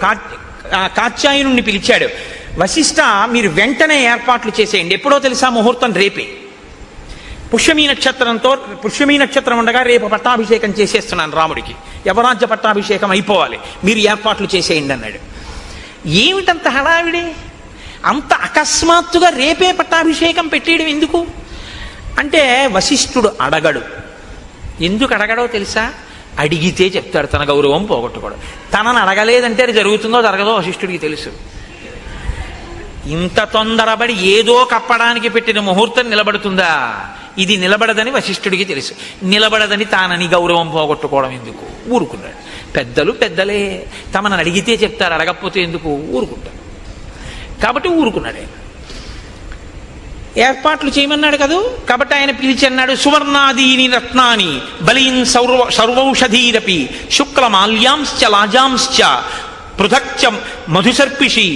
Speaker 1: కాత్యాయనుణ్ణి పిలిచాడు. వశిష్ఠ, మీరు వెంటనే ఏర్పాట్లు చేసేయండి. ఎప్పుడో తెలుసా? ముహూర్తం రేపే. పుష్యమీ నక్షత్రం ఉండగా రేపు పట్టాభిషేకం చేసేస్తున్నాను రాముడికి. యవరాజ్య పట్టాభిషేకం అయిపోవాలి, మీరు ఏర్పాట్లు చేసేయండి అన్నాడు. ఏమిటంత హడావిడి? అంత అకస్మాత్తుగా రేపే పట్టాభిషేకం పెట్టేయడం ఎందుకు అంటే, వశిష్ఠుడు అడగడు. ఎందుకు అడగడో తెలుసా? అడిగితే చెప్తాడు, తన గౌరవం పోగొట్టుకోడు. తనను అడగలేదంటే అది జరుగుతుందో జరగదో వశిష్ఠుడికి తెలుసు. ఇంత తొందరపడి ఏదో కప్పడానికి పెట్టిన ముహూర్తం నిలబడుతుందా? ఇది నిలబడదని వశిష్ఠుడికి తెలుసు. నిలబడదని తానని గౌరవం పోగొట్టుకోవడం ఎందుకు? ఊరుకున్నాడు. పెద్దలే తమను అడిగితే చెప్తారు, అడగకపోతే ఎందుకు? ఊరుకుంటారు. కాబట్టి ఊరుకున్నాడు. ఆయన ఏర్పాట్లు చేయమన్నాడు కదూ. కాబట్టి ఆయన పిలిచి అన్నాడు, సువర్ణాదీని రత్నాని బలీన్ సర్వౌషధీరపి శుక్లమాల్యాంశ్చ లాజాంశ్చ పృథక్చ మధుసర్పిషి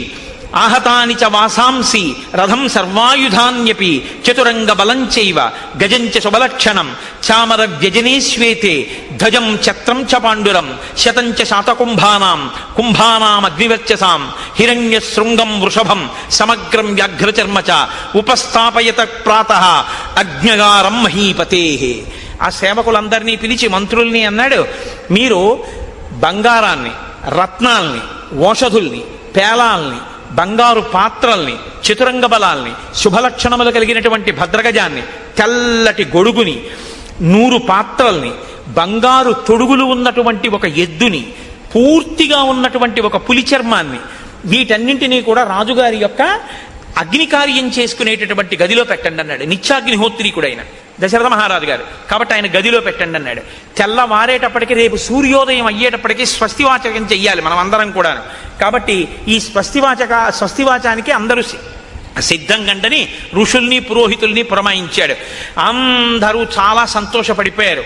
Speaker 1: ఆహతాని చ వాసాంసి రథం సర్వాయుధాన్యపి చతురంగ బలంచైవ గజంచ శుభలక్షణం చామర వ్యజనే శ్వేతే ధ్వజం ఛత్రం చ పాండురం శతంచ శాతకుంభానాం అగ్నివర్చసాం హిరణ్య శృంగం వృషభం సమగ్రం వ్యాఘ్రచర్మ చ ఉపస్థాపయత ప్రాతః అగ్నిగారం మహీపతే. ఆ సేవకులందరినీ పిలిచి మంత్రుల్ని అన్నాడు, మీరు బంగారాన్ని, రత్నాల్ని, ఓషధుల్ని, పేలాల్ని, బంగారు పాత్రల్ని, చతురంగ బలాల్ని, శుభలక్షణములు కలిగినటువంటి భద్రగజాన్ని, తెల్లటి గొడుగుని, 100 పాత్రల్ని, బంగారు తొడుగులు ఉన్నటువంటి ఒక ఎద్దుని, పూర్తిగా ఉన్నటువంటి ఒక పులి చర్మాన్ని, వీటన్నింటినీ కూడా రాజుగారి యొక్క అగ్నికార్యం చేసుకునేటటువంటి గదిలో పెట్టండి అన్నాడు. నిత్యాగ్నిహోత్రీకుడైన దశరథ మహారాజు గారు. కాబట్టి ఆయన గదిలో పెట్టండి అన్నాడు. తెల్లవారేటప్పటికి, రేపు సూర్యోదయం అయ్యేటప్పటికీ స్వస్తివాచకం చెయ్యాలి మనం అందరం కూడా. కాబట్టి ఈ స్వస్తివాచానికి అందరూ సిద్ధం గంటని ఋషుల్ని పురోహితుల్ని పురమాయించాడు. అందరూ చాలా సంతోషపడిపోయారు.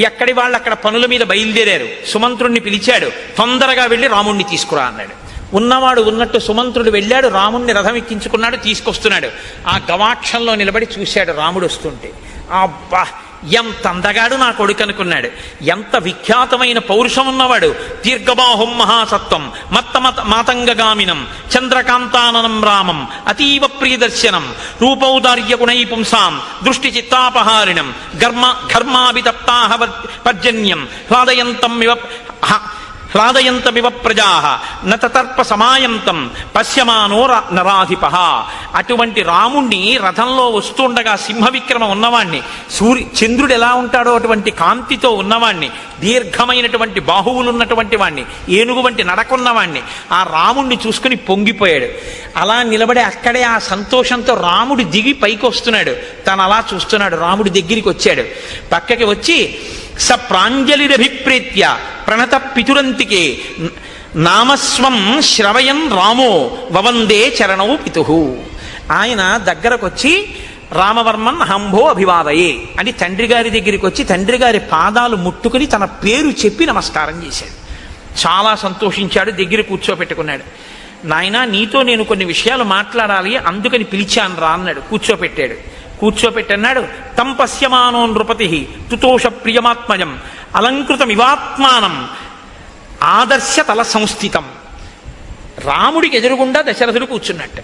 Speaker 1: ఎక్కడి వాళ్ళు అక్కడ పనుల మీద బయలుదేరారు. సుమంత్రుణ్ణి పిలిచాడు, తొందరగా వెళ్ళి రాముణ్ణి తీసుకురా అన్నాడు. ఉన్నవాడు ఉన్నట్టు సుమంత్రుడు వెళ్ళాడు, రాముణ్ణి రథం ఎక్కించుకున్నాడు, తీసుకొస్తున్నాడు. ఆ గవాక్షంలో నిలబడి చూశాడు రాముడు వస్తుంటే. అబ్బా, ఎంత అందగాడు నా కొడుకు అనుకున్నాడు. ఎంత విఖ్యాతమైన పౌరుషం ఉన్నవాడు. దీర్ఘబాహుం మహాసత్వం మాతంగగామినం చంద్రకాంతాననం రామం అతీవ ప్రియదర్శనం రూపౌదార్య గుణై పుంసాం దృష్టి చిత్తాపహారిణం ఘర్మాభితప్తాహ పర్జన్యం హ్లాదయంతమివ ప్రజాః నతర్ప సమాయంతం పశ్యమానో నరాధిపః. అటువంటి రాముణ్ణి రథంలో వస్తుండగా సింహవిక్రమం ఉన్నవాణ్ణి, చంద్రుడు ఎలా ఉంటాడో అటువంటి కాంతితో ఉన్నవాణ్ణి, దీర్ఘమైనటువంటి బాహువులున్నటువంటి వాణ్ణి, ఏనుగు వంటి నడకున్నవాణ్ణి, ఆ రాముణ్ణి చూసుకుని పొంగిపోయాడు. అలా నిలబడి అక్కడే ఆ సంతోషంతో రాముడు దిగి పైకి వస్తున్నాడు. తను అలా చూస్తున్నాడు. రాముడి దగ్గరికి వచ్చాడు. పక్కకి వచ్చి స ప్రాంజలిరభిప్రేత్య ప్రణత పితురంతికే నామస్వం శ్రవయన్ రామో వవందే చరణౌ పితుః. ఆయన దగ్గరకొచ్చి రామవర్మన్ హంభో అభివాదయే అని తండ్రి గారి దగ్గరికి వచ్చి తండ్రి గారి పాదాలు ముట్టుకుని తన పేరు చెప్పి నమస్కారం చేశాడు. చాలా సంతోషించాడు. దగ్గర కూర్చోపెట్టుకున్నాడు. నాయనా, నీతో నేను కొన్ని విషయాలు మాట్లాడాలి, అందుకని పిలిచాను రా అన్నాడు. కూర్చోపెట్టాడు. కూర్చోపెట్టన్నాడు. తం పశ్యమానో నృపతి తుతోష ప్రియమాత్మజం అలంకృతమివాత్మానం ఆదర్శ తల సంస్థితం. రాముడికి ఎదురుగుండా దశరథుడు కూర్చున్నట్టు.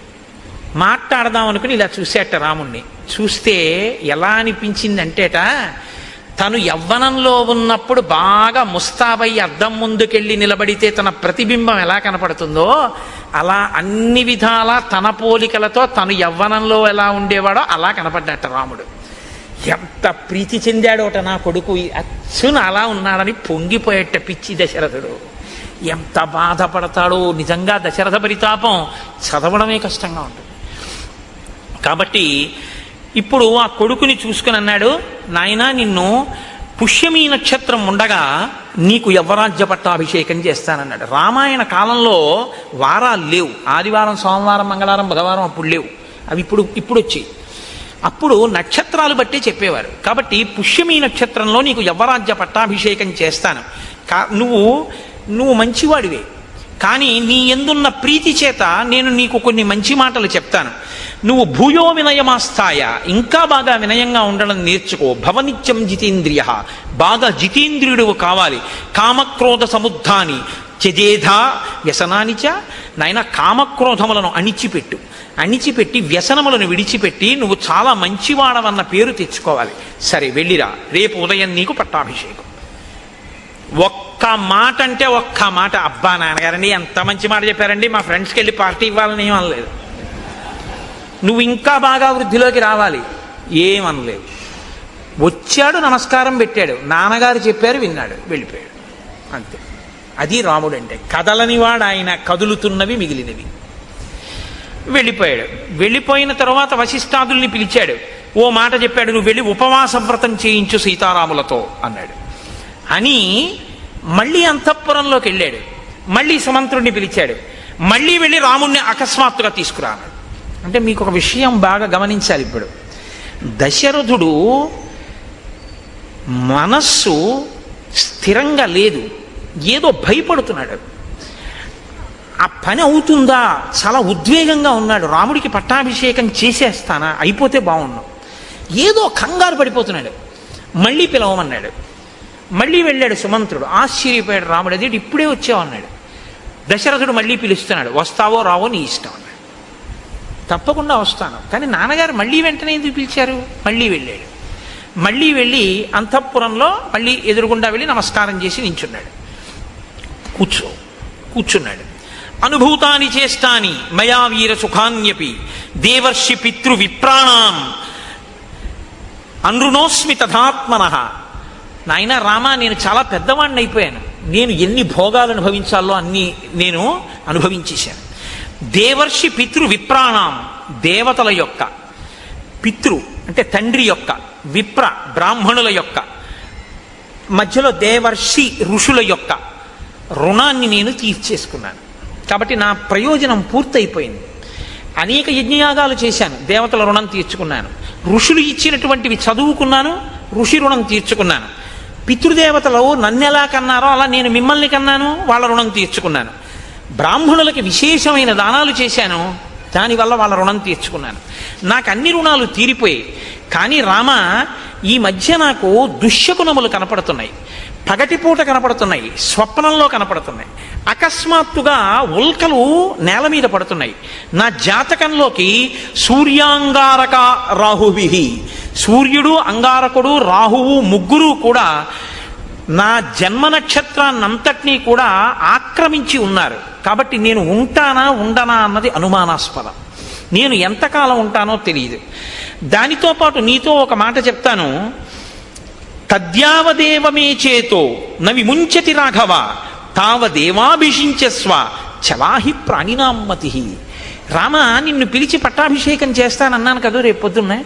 Speaker 1: మాట్లాడదాం అనుకుని ఇలా చూసేట రాముణ్ణి. చూస్తే ఎలా అనిపించిందంటేట, తను యవ్వనంలో ఉన్నప్పుడు బాగా ముస్తాబై అద్దం ముందుకెళ్ళి నిలబడితే తన ప్రతిబింబం ఎలా కనపడుతుందో అలా అన్ని విధాలా తన పోలికలతో తను యవ్వనంలో ఎలా ఉండేవాడో అలా కనపడ్డట రాముడు. ఎంత ప్రీతి చెందాడోట నా కొడుకు, అచ్చున అలా ఉన్నాడని పొంగిపోయేట పిచ్చి దశరథుడు. ఎంత బాధపడతాడో నిజంగా. దశరథ పరితాపం చదవడమే కష్టంగా ఉంటుంది. కాబట్టి ఇప్పుడు ఆ కొడుకుని చూసుకుని అన్నాడు, నాయనా, నిన్ను పుష్యమీ నక్షత్రం ఉండగా నీకు యవ్వరాజ్య పట్టాభిషేకం చేస్తానన్నాడు. రామాయణ కాలంలో వారాలు లేవు. ఆదివారం, సోమవారం, మంగళవారం, బుధవారం అప్పుడు లేవు. అవి ఇప్పుడు వచ్చాయి. అప్పుడు నక్షత్రాలు బట్టే చెప్పేవారు. కాబట్టి పుష్యమీ నక్షత్రంలో నీకు యవ్వరాజ్య పట్టాభిషేకం చేస్తాను. నువ్వు మంచివాడివే, కానీ నీ ఎందున్న ప్రీతి చేత నేను నీకు కొన్ని మంచి మాటలు చెప్తాను. నువ్వు భూయో వినయమాస్థాయ, ఇంకా బాగా వినయంగా ఉండడం నేర్చుకో. భవనిత్యం జితేంద్రియ, బాగా జితేంద్రియుడు కావాలి. కామక్రోధ సముద్ధాని చెజేధా వ్యసనానిచ, నాయన కామక్రోధములను అణిచిపెట్టి వ్యసనములను విడిచిపెట్టి నువ్వు చాలా మంచివాడవన్న పేరు తెచ్చుకోవాలి. సరే వెళ్ళిరా, రేపు ఉదయం నీకు పట్టాభిషేకం. ఒక్క మాట అంటే ఒక్క మాట. అబ్బా నాన్నగారండి ఎంత మంచి మాట చెప్పారండి, మా ఫ్రెండ్స్కి వెళ్ళి పార్టీ ఇవ్వాలని ఏమనలేదు. నువ్వు ఇంకా బాగా వృద్ధిలోకి రావాలి ఏమనలేదు. వచ్చాడు, నమస్కారం పెట్టాడు, నాన్నగారు చెప్పారు, విన్నాడు, వెళ్ళిపోయాడు. అంతే. అది రాముడు అంటే. కదలనివాడు ఆయన, కదులుతున్నవి మిగిలినవి. వెళ్ళిపోయాడు. వెళ్ళిపోయిన తర్వాత వశిష్ఠాదుల్ని పిలిచాడు. ఓ మాట చెప్పాడు, నువ్వు వెళ్ళి ఉపవాస వ్రతం చేయించు సీతారాములతో అన్నాడు. అని మళ్ళీ అంతఃపురంలోకి వెళ్ళాడు. మళ్ళీ సుమంత్రుడిని పిలిచాడు. మళ్ళీ వెళ్ళి రాముణ్ణి అకస్మాత్తుగా తీసుకురా అన్నాడు. అంటే మీకు ఒక విషయం బాగా గమనించాలి. ఇప్పుడు దశరథుడు మనస్సు స్థిరంగా లేదు, ఏదో భయపడుతున్నాడు. ఆ పని అవుతుందా, చాలా ఉద్వేగంగా ఉన్నాడు. రాముడికి పట్టాభిషేకం చేసేస్తానా, అయిపోతే బాగుండు, ఏదో కంగారు పడిపోతున్నాడు. మళ్ళీ పిలవమన్నాడు. మళ్ళీ వెళ్ళాడు సుమంత్రుడు. ఆశ్చర్యపోయాడు రాముడు. అదేంటి ఇప్పుడే వచ్చావు అన్నాడు. దశరథుడు మళ్ళీ పిలుస్తున్నాడు. వస్తావో రావో నీ ఇష్టం అన్నాడు. తప్పకుండా వస్తాను, కానీ నాన్నగారు మళ్ళీ వెంటనే ఎందుకు పిలిచారు? మళ్ళీ వెళ్ళాడు. మళ్ళీ వెళ్ళి అంతఃపురంలో మళ్ళీ ఎదురుగుండా వెళ్ళి నమస్కారం చేసి నించున్నాడు. కూర్చున్నాడు. అనుభూతాని చేష్టాని మయా వీర సుఖాన్యపి దేవర్షి పితృ విప్రాణాం అనృణోస్మి తథాత్మనః. నాయన రామా, నేను చాలా పెద్దవాడిని అయిపోయాను. నేను ఎన్ని భోగాలు అనుభవించాలో అన్నీ నేను అనుభవించేశాను. దేవర్షి పితృ విప్రాణాం, దేవతల యొక్క, పితృ అంటే తండ్రి యొక్క, విప్ర బ్రాహ్మణుల యొక్క, మధ్యలో దేవర్షి ఋషుల యొక్క రుణాన్ని నేను తీర్చేసుకున్నాను. కాబట్టి నా ప్రయోజనం పూర్తయిపోయింది. అనేక యజ్ఞయాగాలు చేశాను, దేవతల రుణం తీర్చుకున్నాను. ఋషులు ఇచ్చినటువంటివి చదువుకున్నాను, ఋషి రుణం తీర్చుకున్నాను. పితృదేవతలు నన్ను ఎలా కన్నారో అలా నేను మిమ్మల్ని కన్నాను, వాళ్ళ రుణం తీర్చుకున్నాను. బ్రాహ్మణులకి విశేషమైన దానాలు చేశాను, దానివల్ల వాళ్ళ రుణం తీర్చుకున్నాను. నాకు అన్ని రుణాలు తీరిపోయాయి. కానీ రామ, ఈ మధ్య నాకు దుశ్శకునములు కనపడుతున్నాయి, పగటిపూట కనపడుతున్నాయి, స్వప్నంలో కనపడుతున్నాయి. అకస్మాత్తుగా ఉల్కలు నేల మీద పడుతున్నాయి. నా జాతకంలోకి సూర్యాంగారక రాహువిహి, సూర్యుడు, అంగారకుడు, రాహువు ముగ్గురు కూడా నా జన్మ నక్షత్రాన్నంతటినీ కూడా ఆక్రమించి ఉన్నారు. కాబట్టి నేను ఉంటానా ఉండనా అన్నది అనుమానాస్పదం. నేను ఎంతకాలం ఉంటానో తెలియదు. దానితో పాటు నీతో ఒక మాట చెప్తాను. తద్యావదేవమే చేతో నవిముంచతి రాఘవ తావదేవాభిషించస్వ చలాహి ప్రాణినామ్మతి. రామ, నిన్ను పిలిచి పట్టాభిషేకం చేస్తానన్నాను కదా రేపు పొద్దున్నే.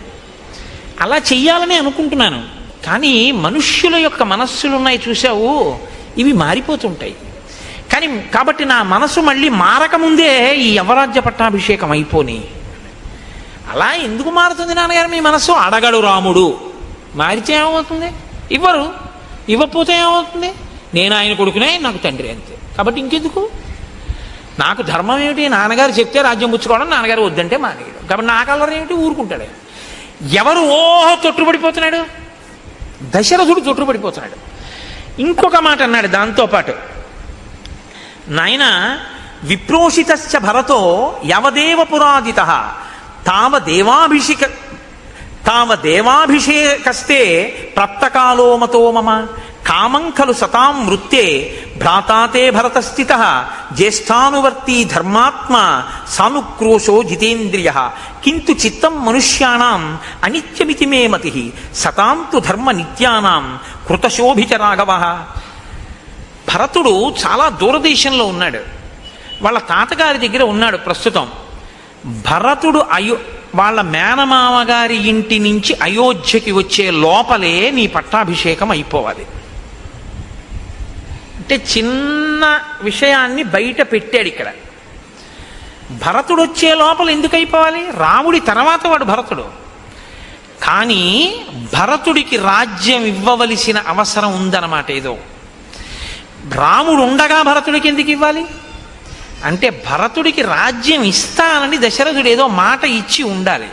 Speaker 1: అలా చెయ్యాలని అనుకుంటున్నాను. కానీ మనుష్యుల యొక్క మనస్సులున్నాయి చూసావు, ఇవి మారిపోతుంటాయి. కానీ కాబట్టి నా మనసు మళ్ళీ మారకముందే ఈ యవరాజ్య పట్టాభిషేకం అయిపోని. అలా ఎందుకు మారుతుంది నాన్నగారు మీ మనస్సు? అడగడు రాముడు, మారితే ఏమవుతుంది? ఇవ్వరు, ఇవ్వకపోతే ఏమవుతుంది? నేను ఆయన కొడుకునే, నాకు తండ్రి అంతే. కాబట్టి ఇంకెందుకు? నాకు ధర్మం ఏమిటి? నాన్నగారు చెప్తే రాజ్యం పుచ్చుకోవడం, నాన్నగారు వద్దంటే మానేయడం. కాబట్టి నా కలర్ ఏమిటి? ఊరుకుంటాడు. ఎవరు ఓహో తొట్టుపడిపోతున్నాడు? దశరథుడు తొట్టుపడిపోతున్నాడు. ఇంకొక మాట అన్నాడు దాంతోపాటు, నాయన విప్రోషితశ్చ భరతో యవదేవ పురాదిత తావదేవాభిషేకస్తే ప్రప్తకాలో మతో మమ కామం ఖలు సతాం వృత్తే భ్రాతాతే భరతస్థిత జ్యేష్ఠానువర్తీ ధర్మాత్మ సానుక్రోశో జితేంద్రియ కింటు చిత్తం మనుష్యాణం అనిత్యమితి మే మతి సతాం తు ధర్మ నిత్యానాం కృతశోభిత రాఘవ. భరతుడు చాలా దూరదేశంలో ఉన్నాడు, వాళ్ళ తాతగారి దగ్గర ఉన్నాడు ప్రస్తుతం. భరతుడు వాళ్ళ మేనమామ గారి ఇంటి నుంచి అయోధ్యకి వచ్చే లోపలే నీ పట్టాభిషేకం అయిపోవాలి. అంటే చిన్న విషయాన్ని బయట పెట్టాడు ఇక్కడ. భరతుడు వచ్చే లోపల ఎందుకు అయిపోవాలి? రాముడి తర్వాత వాడు భరతుడు. కానీ భరతుడికి రాజ్యం ఇవ్వవలసిన అవసరం ఉందన్నమాట. ఏదో రాముడు ఉండగా భరతుడికి ఎందుకు ఇవ్వాలి అంటే, భరతుడికి రాజ్యం ఇస్తానని దశరథుడు ఏదో మాట ఇచ్చి ఉండాలి.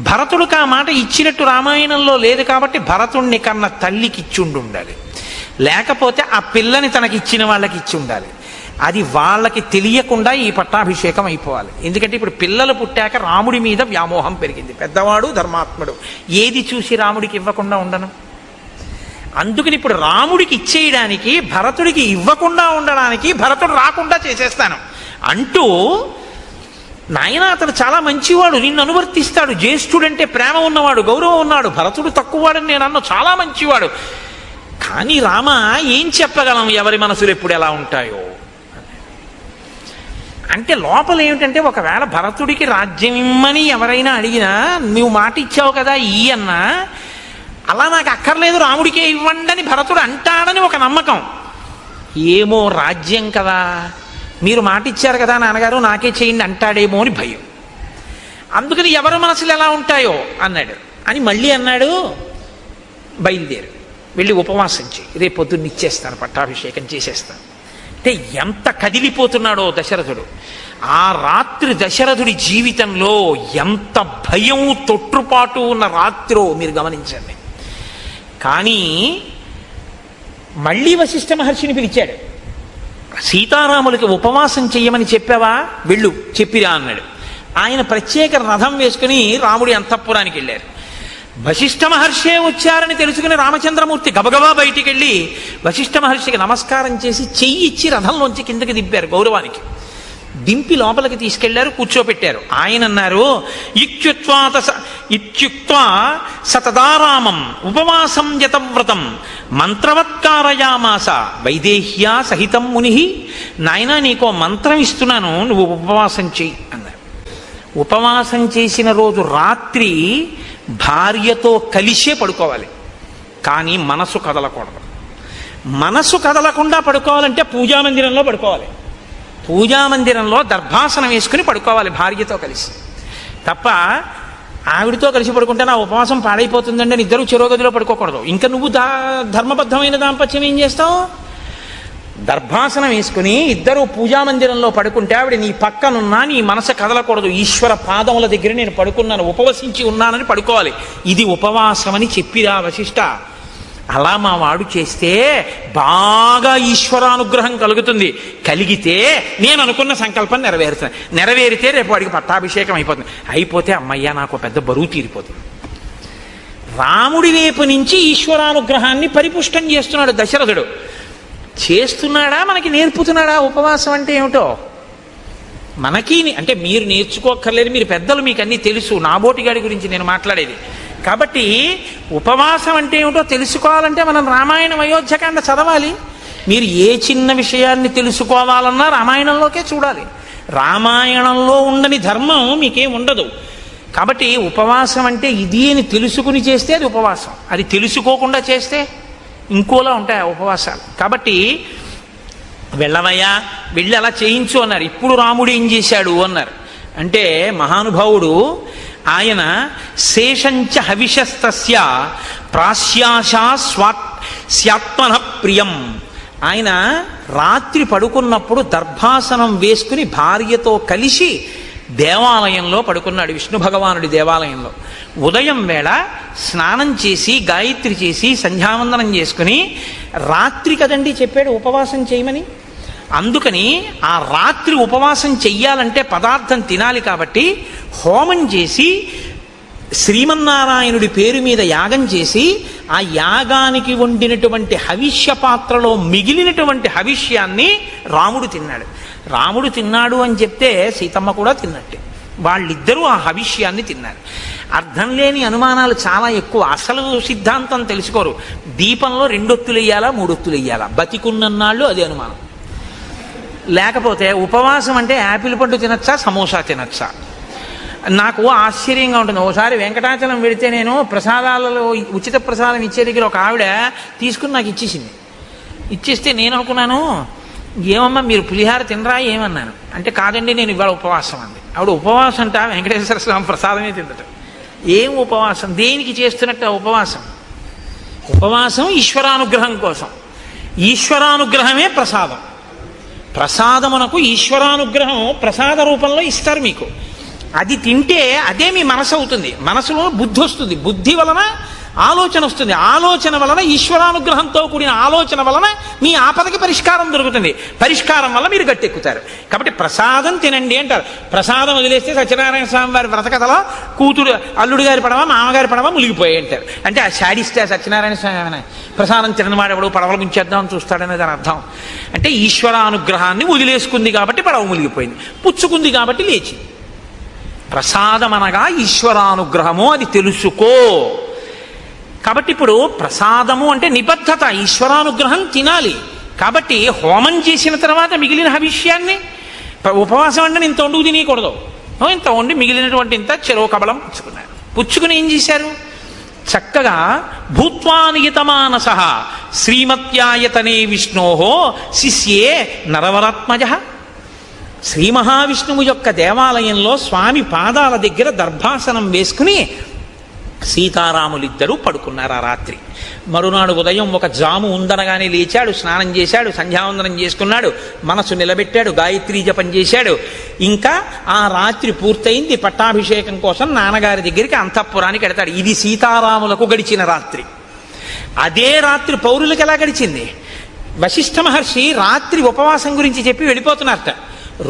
Speaker 1: భరతుడికి ఆ మాట ఇచ్చినట్టు రామాయణంలో లేదు. కాబట్టి భరతుడిని కన్న తల్లికి ఇచ్చి ఉండాలి, లేకపోతే ఆ పిల్లని తనకి ఇచ్చిన వాళ్ళకి ఇచ్చి ఉండాలి. అది వాళ్ళకి తెలియకుండా ఈ పట్టాభిషేకం అయిపోవాలి. ఎందుకంటే ఇప్పుడు పిల్లలు పుట్టాక రాముడి మీద వ్యామోహం పెరిగింది. పెద్దవాడు ధర్మాత్ముడు, ఏది చూసి రాముడికి ఇవ్వకుండా ఉండను. అందుకని ఇప్పుడు రాముడికి ఇచ్చేయడానికి, భరతుడికి ఇవ్వకుండా ఉండడానికి భరతుడు రాకుండా చేసేస్తాను అంటూ, నాయన అతను చాలా మంచివాడు, నిన్ను అనువర్తిస్తాడు, జ్యేష్ఠుడంటే ప్రేమ ఉన్నవాడు, గౌరవం ఉన్నాడు, భరతుడు తక్కువవాడని నేను అన్న, చాలా మంచివాడు. కానీ రామ, ఏం చెప్పగలం ఎవరి మనసులు ఎప్పుడు ఎలా ఉంటాయో అంటే, లోపల ఏమిటంటే, ఒకవేళ భరతుడికి రాజ్యం ఇమ్మని ఎవరైనా అడిగినా నువ్వు మాట ఇచ్చావు కదా ఈ అన్నా, అలా నాకు అక్కర్లేదు రాముడికే ఇవ్వండి అని భరతుడు అంటాడని ఒక నమ్మకం. ఏమో రాజ్యం కదా, మీరు మాట ఇచ్చారు కదా నాన్నగారు నాకే చేయండి అంటాడేమో అని భయం. అందుకని ఎవరి మనసులు ఎలా ఉంటాయో అన్నాడు. అని మళ్ళీ అన్నాడు, బయలుదేరు, వెళ్ళి ఉపవాసం చేయి, రేపు పొద్దున్న ఇచ్చేస్తాను, పట్టాభిషేకం చేసేస్తాను. అంటే ఎంత కదిలిపోతున్నాడో దశరథుడు. ఆ రాత్రి దశరథుడి జీవితంలో ఎంత భయం తొట్టుపాటు ఉన్న రాత్రో మీరు గమనించండి. కానీ మళ్ళీ వశిష్ఠ మహర్షిని పిలిచాడు. సీతారాములకి ఉపవాసం చెయ్యమని చెప్పావా, వెళ్ళు చెప్పిరా అన్నాడు. ఆయన ప్రత్యేక రథం వేసుకుని రాముడి అంతఃపురానికి వెళ్ళారు. వశిష్ఠ మహర్షే వచ్చారని తెలుసుకుని రామచంద్రమూర్తి గబగబా బయటికి వెళ్ళి వశిష్ఠ మహర్షికి నమస్కారం చేసి చెయ్యి ఇచ్చి రథంలోంచి కిందకి దింపారు గౌరవానికి. దింపి లోపలికి తీసుకెళ్లారు, కూర్చోపెట్టారు. ఆయన అన్నారు, ఇత్యుక్త్వా సతదారామం ఉపవాసం యతవ్రతం మంత్రవత్కారయామాస వైదేహ్యా సహితం ముని. నాయన, నీకో మంత్రం ఇస్తున్నాను, నువ్వు ఉపవాసం చెయ్యి అన్నారు. ఉపవాసం చేసిన రోజు రాత్రి భార్యతో కలిసే పడుకోవాలి, కానీ మనసు కదలకూడదు. మనసు కదలకుండా పడుకోవాలంటే పూజామందిరంలో పడుకోవాలి. పూజామందిరంలో దర్భాసనం వేసుకుని పడుకోవాలి భార్యతో కలిసి. తప్ప ఆవిడితో కలిసి పడుకుంటే నా ఉపవాసం పాడైపోతుందండి అని ఇద్దరు చెరోగదిలో పడుకోకూడదు. ఇంకా నువ్వు ధర్మబద్ధమైన దాంపత్యం ఏం చేస్తావు? దర్భాసనం వేసుకుని ఇద్దరు పూజామందిరంలో పడుకుంటే ఆవిడ నీ పక్కనున్నా నీ మనసు కదలకూడదు. ఈశ్వర పాదముల దగ్గర నేను పడుకున్నాను, ఉపవసించి ఉన్నానని పడుకోవాలి. ఇది ఉపవాసం అని చెప్పిరా వశిష్ఠ. అలా మా వాడు చేస్తే బాగా ఈశ్వరానుగ్రహం కలుగుతుంది. కలిగితే నేను అనుకున్న సంకల్పం నెరవేరుతుంది. నెరవేరితే రేపు వాడికి పట్టాభిషేకం అయిపోతుంది. అయిపోతే అమ్మయ్య నాకు పెద్ద బరువు తీరిపోతుంది. రాముడి వైపు నుంచి ఈశ్వరానుగ్రహాన్ని పరిపుష్టం చేస్తున్నాడు దశరథుడు. చేస్తున్నాడా, మనకి నేర్పుతున్నాడా ఉపవాసం అంటే ఏమిటో? మనకి అంటే మీరు నేర్చుకోక్కర్లేదు, మీరు పెద్దలు, మీకు అన్నీ తెలుసు. నాబోటిగాడి గురించి నేను మాట్లాడేది. కాబట్టి ఉపవాసం అంటే ఏమిటో తెలుసుకోవాలంటే మనం రామాయణం అయోధ్యకాండ చదవాలి. మీరు ఏ చిన్న విషయాన్ని తెలుసుకోవాలన్నా రామాయణంలోకే చూడాలి. రామాయణంలో ఉండని ధర్మం మీకేం ఉండదు. కాబట్టి ఉపవాసం అంటే ఇది అని తెలుసుకుని చేస్తే అది ఉపవాసం. అది తెలుసుకోకుండా చేస్తే ఇంకోలా ఉంటాయి ఆ ఉపవాసాలు. కాబట్టి వెళ్ళవయ్యా, వెళ్ళి అలా చేయించు అన్నారు. ఇప్పుడు రాముడు ఏం చేశాడు అన్నారు అంటే, మహానుభావుడు ఆయన శేషంచ హవిషస్తస్య ప్రాశ్యాశా స్యాత్మన ప్రియం. ఆయన రాత్రి పడుకున్నప్పుడు దర్భాసనం వేసుకుని భార్యతో కలిసి దేవాలయంలో పడుకున్నాడు, విష్ణు భగవానుడి దేవాలయంలో. ఉదయం వేళ స్నానం చేసి గాయత్రి చేసి సంధ్యావందనం చేసుకుని, రాత్రి కదండి చెప్పాడు ఉపవాసం చేయమని. అందుకని ఆ రాత్రి ఉపవాసం చెయ్యాలంటే పదార్థం తినాలి కాబట్టి హోమం చేసి శ్రీమన్నారాయణుడి పేరు మీద యాగం చేసి ఆ యాగానికి వండినటువంటి హవిష్య పాత్రలో మిగిలినటువంటి హవిష్యాన్ని రాముడు తిన్నాడు. రాముడు తిన్నాడు అని చెప్తే సీతమ్మ కూడా తిన్నట్టే. వాళ్ళిద్దరూ ఆ హవిష్యాన్ని తిన్నారు. అర్థం లేని అనుమానాలు చాలా ఎక్కువ. అసలు సిద్ధాంతం తెలుసుకోరు. దీపంలో 2 ఒత్తులు వేయాలా 3 ఒత్తులు వేయాలా, బతికున్నన్నాళ్ళు అది అనుమానం. లేకపోతే ఉపవాసం అంటే యాపిల్ పండు తినచ్చా సమోసా తినచ్చా? నాకు ఆశ్చర్యంగా ఉంటుంది. ఒకసారి వెంకటాచలం వెళితే నేను ప్రసాదాలలో ఉచిత ప్రసాదం ఇచ్చే దగ్గర ఒక ఆవిడ తీసుకుని నాకు ఇచ్చేసింది. ఇచ్చేస్తే నేను అనుకున్నాను, ఏమమ్మా మీరు పులిహార తినరా ఏమన్నాను. అంటే కాదండి నేను ఇవాళ ఉపవాసం అంది. ఆవిడ ఉపవాసం అంట వెంకటేశ్వర స్వామి ప్రసాదమే తిందట. ఏం ఉపవాసం, దేనికి చేస్తున్నట్టు ఉపవాసం? ఉపవాసం ఈశ్వరానుగ్రహం కోసం. ఈశ్వరానుగ్రహమే ప్రసాదం. ప్రసాదమునకు ఈశ్వరానుగ్రహం ప్రసాద రూపంలో ఇస్తారు మీకు. అది తింటే అదే మీ మనసు అవుతుంది. మనసులో బుద్ధి వస్తుంది, బుద్ధి వలన ఆలోచన వస్తుంది, ఆలోచన వలన ఈశ్వరానుగ్రహంతో కూడిన ఆలోచన వలన మీ ఆపదకి పరిష్కారం దొరుకుతుంది, పరిష్కారం వల్ల మీరు గట్టెక్కుతారు. కాబట్టి ప్రసాదం తినండి అంటారు. ప్రసాదం వదిలేస్తే సత్యనారాయణ స్వామి వారి వ్రతకథలో కూతురు అల్లుడు గారి పడవ మామగారి పడవ మునిగిపోయాయి అంటారు. అంటే ఆ శాడిస్తే సత్యనారాయణ స్వామి ప్రసాదం తినవాడు ఎవడు పడవలు ముంచేద్దామని చూస్తాడనే దాని అర్థం. అంటే ఈశ్వరానుగ్రహాన్ని వదిలేసుకుంది కాబట్టి పడవ మునిగిపోయింది, పుచ్చుకుంది కాబట్టి లేచింది. ప్రసాదం అనగా ఈశ్వరానుగ్రహము, అది తెలుసుకో. కాబట్టి ఇప్పుడు ప్రసాదము అంటే నిబద్ధత, ఈశ్వరానుగ్రహం తినాలి. కాబట్టి హోమం చేసిన తర్వాత మిగిలిన హవిష్యాన్ని, ఉపవాసం అంటే ఇంత వండుకు తినకూడదు, ఇంత వండి మిగిలినటువంటి ఇంత చెరో కబలం పుచ్చుకున్నారు. పుచ్చుకుని ఏం చేశారు? చక్కగా భూత్వానియతమానస శ్రీమత్యాయతనే విష్ణోహో శిష్యే నరవరాత్మజ. శ్రీ మహావిష్ణువు యొక్క దేవాలయంలో స్వామి పాదాల దగ్గర దర్భాసనం వేసుకుని సీతారాములిద్దరూ పడుకున్నారు ఆ రాత్రి. మరునాడు ఉదయం ఒక జాము ఉందనగానే లేచాడు, స్నానం చేశాడు, సంధ్యావందనం చేసుకున్నాడు, మనసు నిలబెట్టాడు, గాయత్రీ జపం చేశాడు. ఇంకా ఆ రాత్రి పూర్తయింది. పట్టాభిషేకం కోసం నాన్నగారి దగ్గరికి అంతఃపురానికి వెడతాడు. ఇది సీతారాములకు గడిచిన రాత్రి. అదే రాత్రి పౌరులకు ఎలా గడిచింది? వశిష్ఠ మహర్షి రాత్రి ఉపవాసం గురించి చెప్పి వెళ్ళిపోతున్నారట.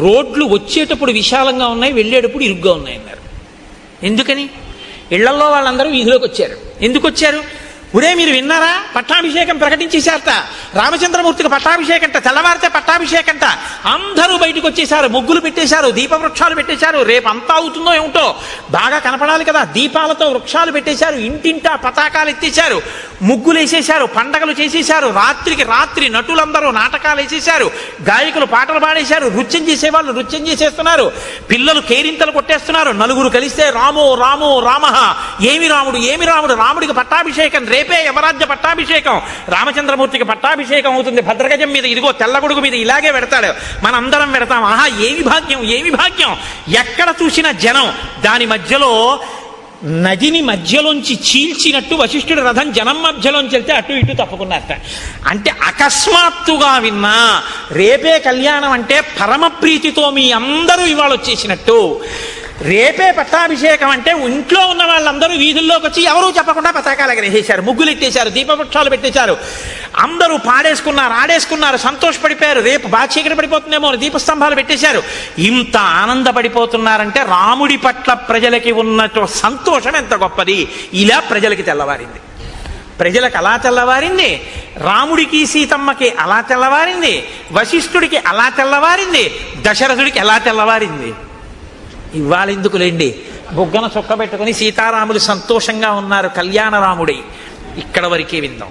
Speaker 1: రోడ్లు వచ్చేటప్పుడు విశాలంగా ఉన్నాయి, వెళ్ళేటప్పుడు ఇరుగ్గా ఉన్నాయి అన్నారు. ఎందుకని? ఇళ్లల్లో వాళ్ళందరూ వీధిలోకి వచ్చారు. ఎందుకు వచ్చారు? ఉరే మీరు విన్నారా, పట్టాభిషేకం ప్రకటించేశారట, రామచంద్రమూర్తికి పట్టాభిషేకంట, తెల్లవారితే పట్టాభిషేకంట. అందరూ బయటకు వచ్చేశారు, ముగ్గులు పెట్టేశారు, దీపవృక్షాలు పెట్టేశారు. రేపు అంతా అవుతుందో ఏమిటో, బాగా కనపడాలి కదా, దీపాలతో వృక్షాలు పెట్టేశారు, ఇంటింటా పతాకాలు ఎత్తేశారు, ముగ్గులు వేసేశారు, పండగలు చేసేశారు. రాత్రికి రాత్రి నటులందరూ నాటకాలు వేసేశారు, గాయకులు పాటలు పాడేశారు, నృత్యం చేసేవాళ్ళు నృత్యం చేసేస్తున్నారు, పిల్లలు కేరింతలు కొట్టేస్తున్నారు. నలుగురు కలిస్తే రామో రామో రామ, ఏమి రాముడు ఏమి రాముడు, రాముడికి పట్టాభిషేకం, రేపే యమరాజ్య పట్టాభిషేకం, రామచంద్రమూర్తికి పట్టాభిషేకం అవుతుంది. భద్రగజం మీద ఇదిగో తెల్లగొడుగు మీద ఇలాగే పెడతాడు, మనందరం పెడతాం. ఆహా ఏమి భాగ్యం ఏమి భాగ్యం. ఎక్కడ చూసిన జనం, దాని మధ్యలో నదిని మధ్యలోంచి చీల్చినట్టు వశిష్ఠుడి రథం జనం మధ్యలోంచి వెళ్తే అటు ఇటు తప్పుకున్నారట. అంటే అకస్మాత్తుగా విన్నా రేపే కళ్యాణం అంటే పరమ ప్రీతితో మీ అందరూ ఇవాళ వచ్చేసినట్టు, రేపే పట్టాభిషేకం అంటే ఇంట్లో ఉన్న వాళ్ళందరూ వీధుల్లోకి వచ్చి ఎవరూ చెప్పకుండా పతాకాలు ఎగరేసేశారు, ముగ్గులు ఎట్టేశారు, దీపవృక్షాలు పెట్టేశారు, అందరూ పాడేసుకున్నారు, ఆడేసుకున్నారు, సంతోషపడిపోయారు. రేపు బాగా చీకటి పడిపోతుందేమో దీపస్తంభాలు పెట్టేశారు. ఇంత ఆనందపడిపోతున్నారంటే రాముడి పట్ల ప్రజలకి ఉన్న సంతోషం ఎంత గొప్పది. ఇలా ప్రజలకి తెల్లవారింది, ప్రజలకు అలా తెల్లవారింది, రాముడికి సీతమ్మకి అలా తెల్లవారింది, వశిష్ఠుడికి అలా తెల్లవారింది, దశరథుడికి ఎలా తెల్లవారింది. ఇవాళ ఎందుకులేండి, బొగ్గన చొక్క పెట్టుకుని సీతారాములు సంతోషంగా ఉన్నారు కళ్యాణ రాముడై. ఇక్కడ వరకే విందాం.